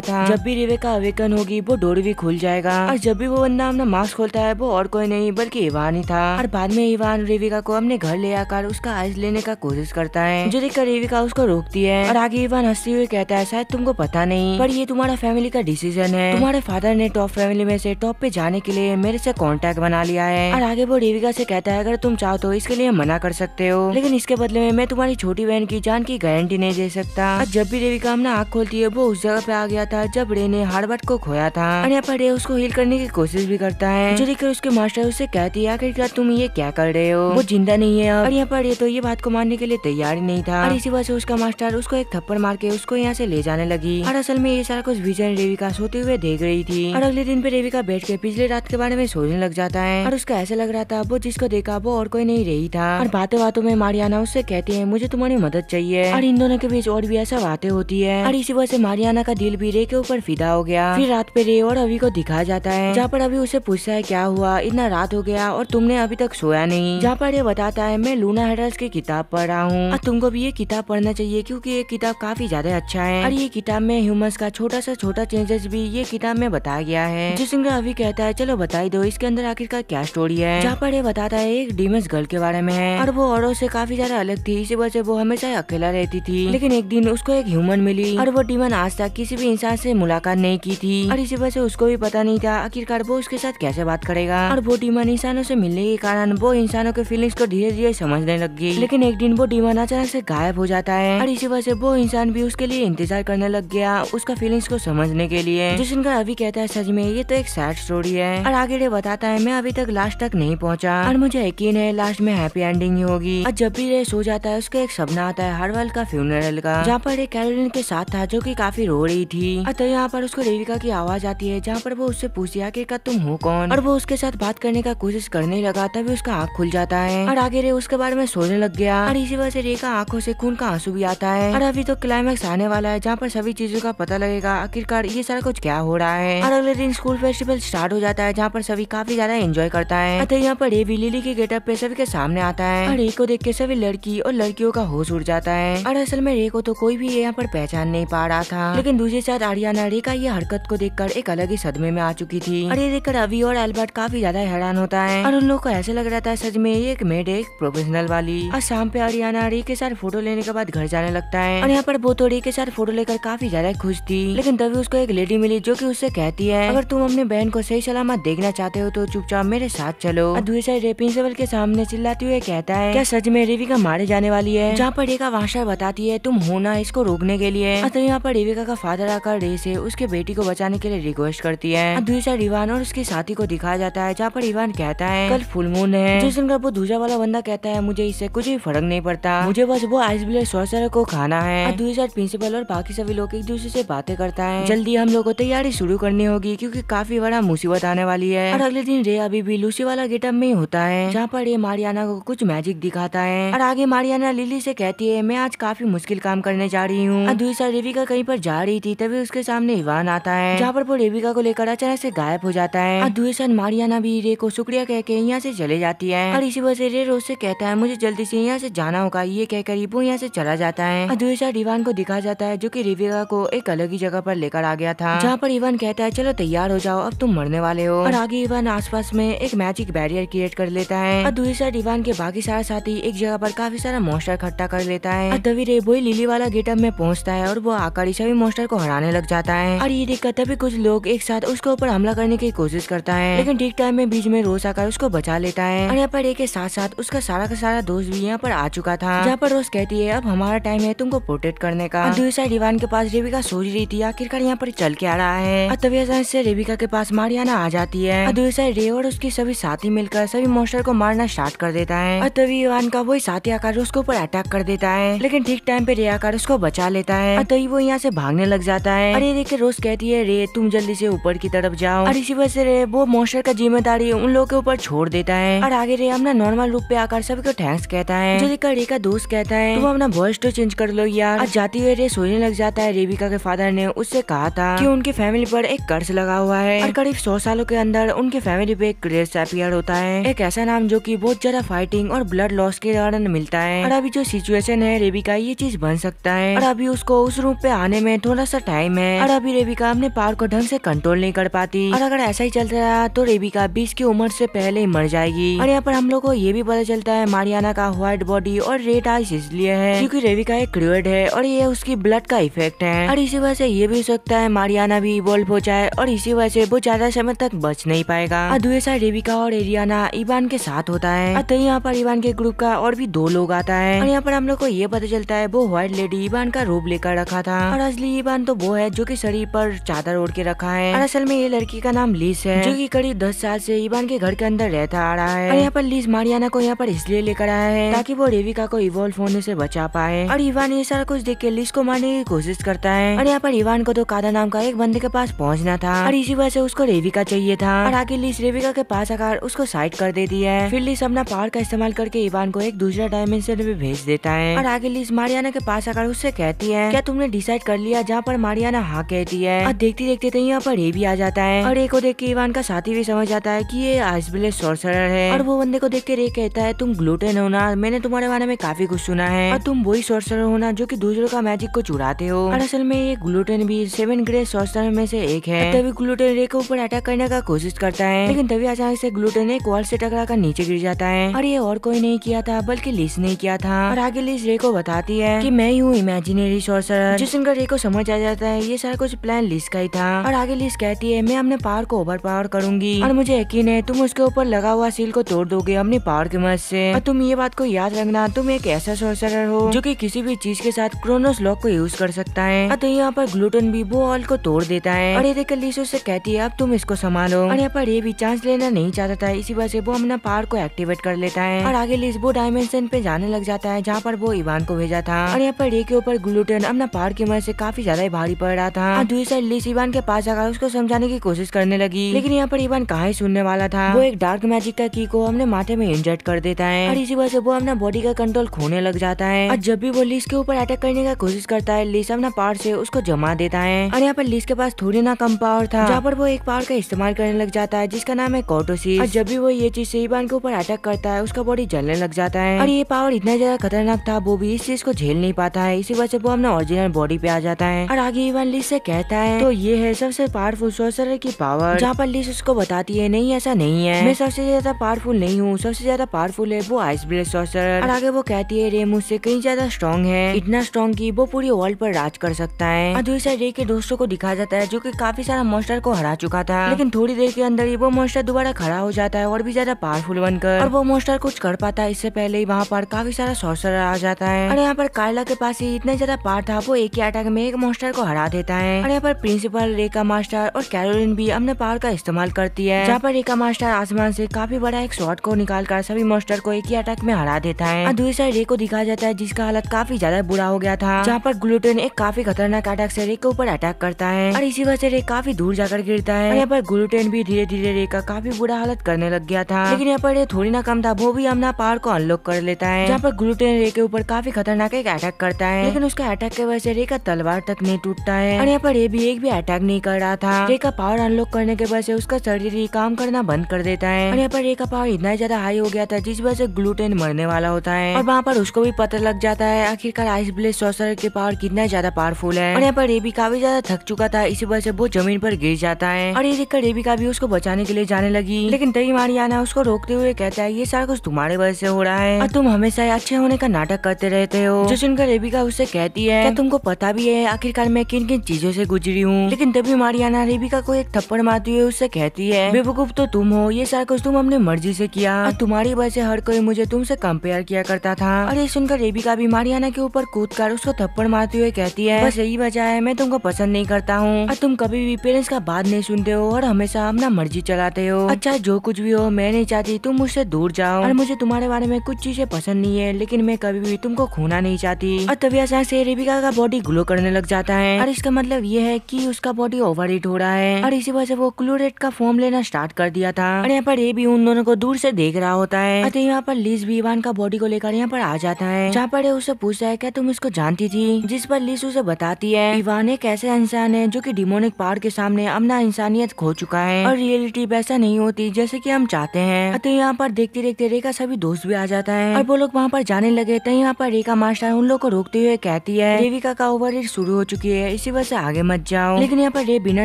था जब भी रेबिका अवेकन होगी वो डोर भी खुल जाएगा। और जब भी वो बंदा अपना मास्क खोलता है वो और कोई नहीं बल्कि इवान ही था। और बाद में इवान रेबिका को अपने घर ले आकर उसका आइस लेने का कोशिश करता है जो देखकर रेबिका उसको रोकती है। और आगे इवान हंसते हुए कहता है शायद तुमको पता नहीं पर ये तुम्हारा फैमिली का डिसीजन है, तुम्हारे फादर ने टॉप फैमिली में से टॉप पे जाने के लिए मेरे से कांटेक्ट बना लिया है। और आगे वो रेबिका से कहता है अगर तुम चाहो तो इसके लिए मना कर सकते हो लेकिन इसके बदले में मैं तुम्हारी छोटी बहन की जान की गारंटी नहीं दे सकता। और जब भी रेबिका अपना आँख खोलती है वो उस जगह पे आ गया था जब रे ने हार्वर्ड को खोया था और यहाँ पर रे उसको हील करने की कोशिश भी करता है जो देखकर उसके मास्टर उससे कहती है आखिरकार तुम ये क्या कर रहे हो, वो जिंदा नहीं है। और यहाँ पर रे तो ये बात को मानने के लिए तैयार ही नहीं था और इसी वजह से उसका मास्टर उसको एक थप्पड़ मार के उसको यहाँ से ले जाने लगी। और असल में ये सारा कुछ विजन रेबिका सोते हुए देख रही थी। और अगले दिन पे रेबिका बैठ के पिछले रात के बारे में सोचने लग जाता है और उसका ऐसा लग रहा था वो जिसको देखा वो और कोई नहीं रही था। और बातों बातों में मारियाना उससे कहती है मुझे तुम्हारी मदद चाहिए और इन दोनों के बीच और भी ऐसा बातें होती है। और इसी वजह से मारियाना का दिल भी रे के ऊपर फिदा हो गया। फिर रात पे रे और अभी को दिखाया जाता है, जहाँ पर अभी उसे पूछता है क्या हुआ, इतना रात हो गया और तुमने अभी तक सोया नहीं। जहाँ पर ये बताता है मैं लूना हेडल्स की किताब पढ़ रहा हूँ और तुमको भी ये किताब पढ़ना चाहिए क्योंकि ये किताब काफी ज्यादा अच्छा है और ये किताब में ह्यूमंस का छोटा सा छोटा चेंजेस भी ये किताब में बताया गया है। जिसिंग अभी कहता है चलो बताई दो इसके अंदर आखिरकार क्या स्टोरी है। जहाँ पर ये बताता है एक डीमस गर्ल के बारे में है और वो औरों से काफी ज्यादा अलग थी, इसी वजह से वो हमेशा अकेला रहती थी। लेकिन एक दिन उसको एक ह्यूमन मिली और वो डीमन आज तक किसी भी इंसान से मुलाकात नहीं की थी और इसी वजह से उसको भी पता नहीं था आखिरकार वो उसके साथ कैसे बात करेगा। और वो डीमन इंसानों से मिलने के कारण वो इंसानों के फीलिंग्स को धीरे धीरे समझने लग गई। लेकिन एक दिन वो डीमन अचानक से गायब हो जाता है और इसी वजह से वो इंसान भी उसके लिए इंतजार करने लग गया उसका फीलिंग्स को समझने के लिए। जिसका अभी कहता है सच में ये तो एक सैड स्टोरी है और आगे ये बताता है मैं अभी तक लास्ट तक नहीं पहुंचा और मुझे यकीन है लास्ट में हैप्पी एंडिंग ही होगी। और जब भी रे सो जाता है उसका एक सपना आता है हरवल का फ्यूनरल का, जहाँ पर एक कैरोलिन के साथ था जो कि काफी रो रही थी। तो यहाँ पर उसको रेविका की आवाज आती है जहाँ पर वो उससे पूछती है आखिरकार तुम हो कौन, और वो उसके साथ बात करने का कोशिश करने लगा तभी उसका आँख खुल जाता है और आगे रे उसके बारे में सोचने लग गया और इसी वजह से रे का आंखों से खून का आंसू भी आता है। और अभी तो क्लाइमैक्स आने वाला है जहाँ पर सभी चीजों का पता लगेगा आखिरकार ये सारा कुछ क्या हो रहा है। और अगले दिन स्कूल फेस्टिवल स्टार्ट हो जाता है जहाँ पर सभी काफी ज्यादा एंजॉय करता है। तो यहाँ पर रे भी लिली के गेटअप पे सभी के सामने आता है और रे को देख के सभी लड़की और लड़कियों का होश उड़ जाता है। और असल में रे को तो कोई भी यहाँ पर पहचान नहीं पा रहा था, लेकिन दूसरी साइड आरियाना रे का ये हरकत को देखकर एक अलग ही सदमे में आ चुकी थी। और ये देखकर अभी और एल्बर्ट काफी ज्यादा हैरान होता है और उन लोग को ऐसे लग रहा था सच में ये एक मेड एक प्रोफेशनल वाली। और शाम पे आरियाना रे के साथ फोटो लेने के बाद घर जाने लगता है और यहाँ पर वो तो रे के साथ फोटो लेकर काफी ज्यादा खुश थी। लेकिन तभी उसको एक लेडी मिली जो कि उससे कहती है अगर तुम अपने बहन को सही सलामत देखना चाहते हो तो चुपचाप मेरे साथ चलो। और दूसरी साइड रे प्रिंसिपल के सामने चिल्लाते हुए कहता है क्या सच में रेविका मारे जाने वाली है, जहाँ पर रेका वाशर बताती है तुम हो ना इसको रोकने के लिए। तो यहाँ पर रेविका का फादर आकर रे से उसके बेटी को बचाने के लिए रिक्वेस्ट करती है। दूसरी साइड इवान और उसके साथी को दिखाया जाता है जहाँ पर इवान कहता है कल फुल मून है। जिस दिन वो दूसरा वाला बंदा कहता है मुझे इससे कुछ भी फर्क नहीं पड़ता, मुझे बस वो आइस ब्लेड सॉर्सरर को खाना है। और दूसरी साइड प्रिंसिपल और बाकी सभी लोग एक दूसरे से बातें करता है जल्दी हम लोग को तैयारी शुरू करनी होगी क्योंकि काफी बड़ा मुसीबत आने वाली है। और अगले दिन रे अभी भी लूसी वाला गेटअप में होता है जहाँ पर रे मारियाना को कुछ मैजिक दिखाता है और आगे मारियाना लिली से कहती है मैं आज काफी मुश्किल काम करने जा रही हूँ। और दूसरी साइड रेविका कहीं पर जा रही थी तभी उसके सामने इवान आता है जहाँ पर वो रेविका को लेकर अचानक से गायब हो जाता है। और दूसरी साइड मारियाना भी रे को शुक्रिया कह के यहाँ से चले जाती है और इसी वजह से रे रोज से कहता है मुझे जल्दी से यहाँ से जाना होगा, ये कहकर वो यहाँ से चला जाता है। और दूसरी साइड इवान को दिखाया जाता है जो कि रेविका को एक अलग ही जगह पर लेकर आ गया था जहाँ पर इवान कहता है चलो तैयार हो जाओ अब तुम मरने वाले हो। और आगे इवान आसपास में एक मैजिक बैरियर क्रिएट कर लेता है और दूसरी साइड इवान के बाकी सारे साथी एक जगह पर काफी सारा मॉन्स्टर इकट्ठा कर लेता है। और तभी रे वही लिली वाला गेटअप में पहुंचता है और वो आकर सभी मॉन्स्टर को हराने लग जाता है। और ये देखकर तभी कुछ लोग एक साथ उसके ऊपर हमला करने की कोशिश करता है, लेकिन ठीक टाइम में बीच में रोज आकर उसको बचा लेता है। और यहाँ पर रे के साथ साथ उसका सारा का सारा दोस्त भी यहाँ पर आ चुका था जहाँ पर रोज कहती है अब हमारा टाइम है तुमको प्रोटेक्ट करने का। दूसरी साइड इवान के पास रेविका सोच रही थी आखिरकार यहाँ पर चल के आ रहा है और तभी अचानक से रेविका के पास मारियाना आ जाती है और दूसरी साइड रे और उसके सभी साथी मिलकर सभी मॉन्स्टर को मारना स्टार्ट कर देता है। और तभी इवान का वही साथी आकर उसके ऊपर अटैक कर देता है, लेकिन ठीक टाइम पे रे आकर उसको बचा लेता है और तभी वो यहाँ से भागने लग जाता है। और ये देख के रोज कहती है रे तुम जल्दी से ऊपर की तरफ जाओ। और इसी वजह से रे वो मॉन्स्टर का जिम्मेदारी उन लोगों के ऊपर छोड़ देता है और आगे रे अपना नॉर्मल रूप पे आकर सभी को थैंक्स कहता है। जो देखकर रे का दोस्त कहता है तुम अपना वॉइस तो चेंज कर लो यार। और जाते हुए रे सोचने लग जाता है रेविका के फादर ने उससे कहा था कि उनकी फैमिली पर एक कर्ज लगा हुआ है और करीब 100 सालों के अंदर उनके फैमिली पे एक क्रेज अपीयर होता है, एक ऐसा नाम जो कि बहुत ज्यादा फाइटिंग और ब्लड लॉस के कारण मिलता है। और अभी जो सिचुएशन है रेविका ये चीज बन सकता है और अभी उसको उस रूप पे आने में थोड़ा सा टाइम है और अभी रेविका अपने पावर को ढंग से कंट्रोल नहीं कर पाती और अगर ऐसा ही चलता रहा तो रेविका 20 की उम्र से पहले ही मर जाएगी। और यहाँ पर हम लोग को ये भी पता चलता है मारियाना का व्हाइट बॉडी और रेड आइज इसलिए है क्योंकि रेविका एक क्रूएड है और ये उसकी ब्लड का इफेक्ट है और इसी वजह से ये भी हो सकता है मारियाना भी इवॉल्व हो जाए और इसी वजह से वो ज्यादा समय तक बच नहीं पाएगा। और दूसरी साइड रेविका और एरियाना इवान के साथ होता है और यहाँ पर इवान के ग्रुप का और भी 2 लोग आता है और यहाँ पर हम लोग को ये पता चलता है वो व्हाइट लेडी इवान का रूप लेकर रखा था और असली इवान तो वो है जो कि शरीर पर चादर ओढ़ के रखा है। और असल में ये लड़की का नाम लिस है जो कि करीब 10 साल से इवान के घर के अंदर रहता आ रहा है। और यहाँ पर लिस मारियाना को यहाँ पर इसलिए लेकर आया है ताकि वो रेविका को इवॉल्व होने से बचा पाए। और इवान ये सारा कुछ देख के लिस को मारने की कोशिश करता है और यहाँ पर इवान को तो कादा नाम का एक बंदे के पास पहुँचना था और इसी वजह से उसको रेविका चाहिए था और आगे लिस रेविका के पास आकर उसको साइड कर देती है। फिर लिस अपना पावर का इस्तेमाल करके इवान को एक दूसरा डायमेंशन में भेज देता है और आगे लिस मारियाना के पास आकर उससे कहती है क्या तुमने डिसाइड कर लिया। जहाँ पर मारियाना हाँ कहती लेती है और देखते देखते तो यहाँ पर रे भी आ जाता है और रे को देख के इवान का साथी भी समझ जाता है कि ये आइस ब्लेड सॉर्सरर है और वो बंदे को देख के रे कहता है तुम ग्लूटेन हो ना, मैंने तुम्हारे बारे में काफी कुछ सुना है और तुम वही सॉर्सरर हो ना जो कि दूसरों का मैजिक को चुराते हो। और असल में ये ग्लूटेन भी 7 ग्रेट सॉर्सरर में से एक है। तभी ग्लूटेन रे के ऊपर अटैक करने का कोशिश करता है, लेकिन तभी अचानक से ग्लूटेन एक वॉल से टकरा कर नीचे गिर जाता है और ये और कोई नहीं किया था बल्कि लिस ने किया था। और आगे लिस रे को बताती है कि मैं ही हूँ इमेजिनरी सॉर्सरर, जिस दिन का रे को समझ आ जाता है ये सारा कुछ प्लान लिस का ही था। और आगे लिस कहती है मैं अपने पावर को ओवर पावर करूंगी और मुझे यकीन है तुम उसके ऊपर लगा हुआ सील को तोड़ दोगे अपनी पावर की मदद से। और तुम ये बात को याद रखना, तुम एक ऐसा सॉर्सरर हो जो कि किसी भी चीज के साथ क्रोनोस लॉक को यूज कर सकता है। तो यहाँ पर ग्लूटेन भी वो ऑल को तोड़ देता है और ये देखकर लिस उससे कहती है अब तुम इसको संभालो। और यहाँ पर ये भी चांस लेना नहीं चाहता था, इसी वजह से वो अपना पावर को एक्टिवेट कर लेता है और आगे लिस वो डायमेंशन पे जाने लग जाता है जहाँ पर वो इवान को भेजा था। और यहाँ पर रे के ऊपर ग्लूटेन अपना पावर की मदद से काफी ज्यादा भारी पड़ रहा था और दूसरी साइड लिस इवान के पास जाकर उसको समझाने की कोशिश करने लगी, लेकिन यहाँ पर इवान कहाँ ही सुनने वाला था। वो एक डार्क मैजिक का की को अपने माथे में इंजेक्ट कर देता है और इसी वजह से वो अपना बॉडी का कंट्रोल खोने लग जाता है। और जब भी वो लिस के ऊपर अटैक करने का कोशिश करता है लिस अपना पावर से उसको जमा देता है। और यहाँ पर लिस के पास थोड़ी ना कम पावर था, जहाँ पर वो एक पावर का इस्तेमाल करने लग जाता है जिसका नाम है कोर्टोसिस। और जब भी वो ये चीज से इवान के ऊपर अटैक करता है उसका बॉडी जलने लग जाता है और ये पावर इतना ज्यादा खतरनाक था वो भी इस चीज को झेल नहीं पाता है, इसी वजह से वो अपना ओरिजिनल बॉडी पे आ जाता है। और आगे इवान लिस से कहता है तो ये है सबसे पावरफुल सॉर्सरर की पावर, जहाँ पर लिस उसको बताती है नहीं ऐसा नहीं है, मैं सबसे ज्यादा पावरफुल नहीं हूँ, सबसे ज्यादा पावरफुल है वो आइस ब्लेड सॉर्सरर। और आगे वो कहती है रे मुझसे कहीं ज्यादा स्ट्रॉन्ग है, इतना स्ट्रॉन्ग कि वो पूरी वर्ल्ड पर राज कर सकता है। और दूसरी साइड रे के दोस्तों को दिखाया जाता है जो कि काफी सारा मॉन्स्टर को हरा चुका था, लेकिन थोड़ी देर के अंदर ही वो मॉन्स्टर दोबारा खड़ा हो जाता है और भी ज्यादा पावरफुल बनकर, और वो मॉन्स्टर कुछ कर पाता है इससे पहले ही वहाँ पर काफी सारा सॉर्सरर आ जाता है। और यहाँ पर कार्ला के पास ही इतना ज्यादा पावर था वो एक ही अटैक में एक मॉन्स्टर को हरा देता है। और यहाँ पर प्रिंसिपल रे का मास्टर और कैरोलिन भी अपने पावर का इस्तेमाल करती है, जहाँ पर रे का मास्टर आसमान से काफी बड़ा एक शॉट को निकालकर सभी मॉन्स्टर को एक ही अटैक में हरा देता है। और दूसरी साइड रे को दिखाया जाता है जिसका हालत काफी ज्यादा बुरा हो गया था, जहाँ पर ग्लूटेन एक काफी खतरनाक अटैक से रे के ऊपर अटैक करता है और इसी वजह से रे काफी दूर जाकर गिरता है। और यहाँ पर ग्लूटेन भी धीरे धीरे रे का काफी बुरा हालत करने लग गया था, लेकिन यहाँ पर रे थोड़ी ना कम था, वो भी अपना पावर को अनलॉक कर लेता है, जहाँ पर ग्लूटेन रे के ऊपर काफी खतरनाक एक अटैक करता है, लेकिन उसका अटैक की वजह से रे का तलवार तक नहीं टूटता है। और यहाँ पर रे भी एक भी अटैक नहीं कर रहा था, रे का पावर अनलॉक करने के वजह से उसका शरीर ही काम करना बंद कर देता है। और यहाँ पर रे का पावर इतना ज्यादा हाई हो गया था जिस वजह से ग्लूटेन मरने वाला होता है और वहाँ पर उसको भी पता लग जाता है आखिरकार आइस ब्लेड सॉर्सरर के पावर कितना ज्यादा पावरफुल है। और यहाँ पर रे भी काफी ज्यादा थक चुका था, इसी वजह से वो जमीन पर गिर जाता है और ये देखकर रेबिका भी उसको बचाने के लिए जाने लगी, लेकिन तभी मारियाना उसको रोकते हुए कहता है ये सारा कुछ तुम्हारे वजह से हो रहा है और तुम हमेशा अच्छे होने का नाटक करते रहते हो। जो सुनकर रेबिका उससे कहती है क्या तुमको पता भी है आखिरकार मैं किन किन चीजों से गुजरी हूँ, लेकिन तभी मारियाना रेबिका को एक थप्पड़ मारते हुए उससे कहती है बेवकूफ तो तुम हो, ये सारा कुछ तुम अपनी मर्जी से किया और तुम्हारी वजह से हर कोई मुझे तुमसे कंपेयर किया करता था। और ये सुनकर रेबिका भी मारियाना के ऊपर कूदकर उसको थप्पड़ मारते हुए कहती है बस यही वजह है मैं तुमको पसंद नहीं करता हूँ और तुम कभी भी पेरेंट्स का बात नहीं सुनते हो और हमेशा अपना मर्जी चलाते हो। अच्छा जो कुछ भी हो मैं नहीं चाहती तुम मुझसे दूर जाओ और मुझे तुम्हारे बारे में कुछ चीजें पसंद नहीं है, लेकिन मैं कभी भी तुमको खोना नहीं चाहती। और तभी अचानक से रेबिका का बॉडी ग्लो करने लग जाता है और इसका मतलब ये है कि उसका बॉडी ओवरहीट हो रहा है और इसी वजह से वो क्लोरेट का फॉर्म लेना स्टार्ट कर दिया था। और यहाँ पर ये भी उन दोनों को दूर से देख रहा होता है। तो यहाँ पर लिस भी इवान का बॉडी को लेकर यहाँ पर आ जाता है, जहाँ पर उससे पूछता है क्या तुम इसको जानती थी, जिस पर लिस उसे बताती है इवान एक ऐसा इंसान है जो कि डिमोनिक पावर के सामने अपना इंसानियत खो चुका है और रियलिटी वैसा नहीं होती जैसे कि हम चाहते हैं। तो यहाँ पर देखते देखते रे का सभी दोस्त भी आ जाता है और वो लोग वहाँ पर जाने लगे। तो यहाँ पर रे का मास्टर उन लोग को रोकते हुए कहती है रेबिका का ओवरहीट शुरू हो चुकी है, इसी वजह से आगे मत जाओ। लेकिन यहाँ पर रे बिना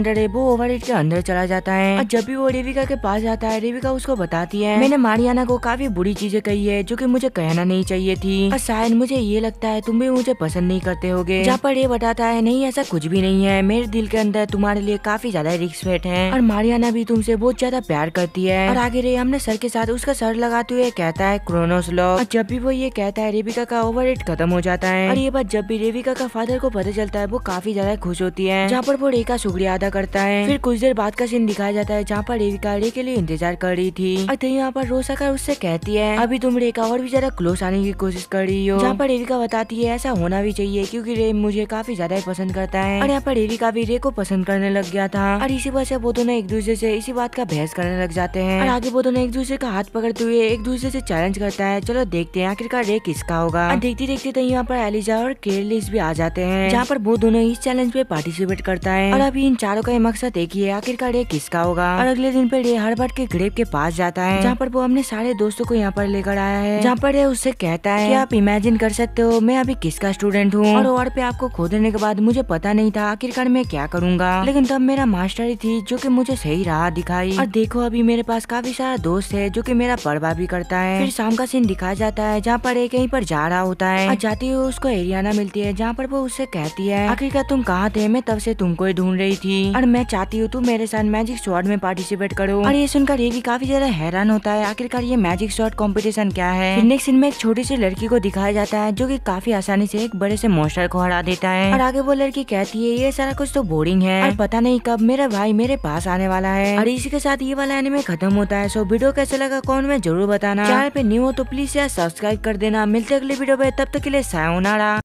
डरे वो ओवरहीट के अंदर चला जाता है और जब भी वो रेबिका के पास जाता है रेबिका उसको बताती है मैंने मारियाना को काफी बुरी चीजें कही है जो कि मुझे कहना नहीं चाहिए थी और शायद मुझे ये लगता है तुम भी मुझे पसंद नहीं करते होगे। जहाँ पर रे बताता है नहीं ऐसा कुछ भी नहीं है, मेरे दिल के अंदर तुम्हारे लिए काफी ज्यादा रिस्पेक्ट है और मारियाना भी तुमसे बहुत ज्यादा प्यार करती है। और आगे रे हमने सर के साथ उसका सर लगाते हुए कहता है क्रोनोस लॉक। और जब भी वो ये कहता है रेबिका का ओवरहीट खत्म हो जाता है और ये बात जब भी रेबिका का फादर को पता चलता है वो काफी ज्यादा खुश होती है, जहाँ पर वो रे का शुक्रिया अदा करता है। फिर कुछ देर बाद का सीन दिखाया जाता है जहाँ पर रेबिका रे के लिए इंतजार कर रही थी और तो यहाँ पर रोसा कर उससे कहती है अभी तुम रे का और भी ज्यादा क्लोज आने की कोशिश कर रही हो, जहाँ पर रेबिका बताती है ऐसा होना भी चाहिए क्योंकि रे मुझे काफी ज्यादा पसंद करता है। और यहाँ पर रेबिका भी रे को पसंद करने लग गया था और इसी वजह से वो दोनों एक दूसरे से इसी बात का बहस करने लग जाते हैं और आगे वो दोनों एक दूसरे का हाथ पकड़ते हुए एक दूसरे से चैलेंज करता है चलो देखते हैं आखिरकार रे किसका होगा। और देखते देखते तो यहाँ पर एलिजा और केरलिस भी आ जाते हैं, जहाँ पर वो दोनों इस चैलेंज पे पार्टिसिपेट करता है। और अभी इन चारों का मकसद एक ही है, आखिरकार ये किसका होगा। और अगले दिन पर ये हर्बर्ट के ग्रेव के पास जाता है, जहाँ पर वो अपने सारे दोस्तों को यहाँ पर लेकर आया है, जहाँ पर ये उससे कहता है कि आप इमेजिन कर सकते हो मैं अभी किसका स्टूडेंट हूँ। और ओर पे आपको खोदने के बाद मुझे पता नहीं था आखिरकार मैं क्या करूँगा, लेकिन तब मेरा मास्टर ही थी जो कि मुझे सही राह दिखाई। और देखो अभी मेरे पास काफी सारा दोस्त है जो कि मेरा परवाह भी करता है। फिर शाम का सीन दिखाया जाता है जहाँ पर एक कहीं पर जा रहा होता है, और जाती हुई उसको एरियाना मिलती है, जहाँ पर वो उससे कहती है आखिरकार तुम कहाँ थे, मैं तब से तुमको ही ढूंढ रही थी और मैं चाहती हूँ तुम मेरे साथ मैजिक शॉट में पार्टिसिपेट करो। और ये सुनकर ये भी काफी ज्यादा हैरान होता है आखिरकार ये मैजिक शॉट कंपटीशन क्या है। नेक्स्ट सीन में एक छोटी सी लड़की को दिखाया जाता है जो कि काफी आसानी से एक बड़े से मॉन्स्टर को हरा देता है। और आगे वो लड़की कहती है ये सारा कुछ तो बोरिंग है और पता नहीं कब मेरा भाई मेरे पास आने वाला है। और इसी के साथ ये वाला एनिमे खत्म होता है। सो वीडियो कैसा लगा कमेंट में जरूर बताना। चैनल पे न्यू हो तो प्लीज यार सब्सक्राइब कर देना। मिलते अगले वीडियो पे, तब तक के लिए सायोनारा।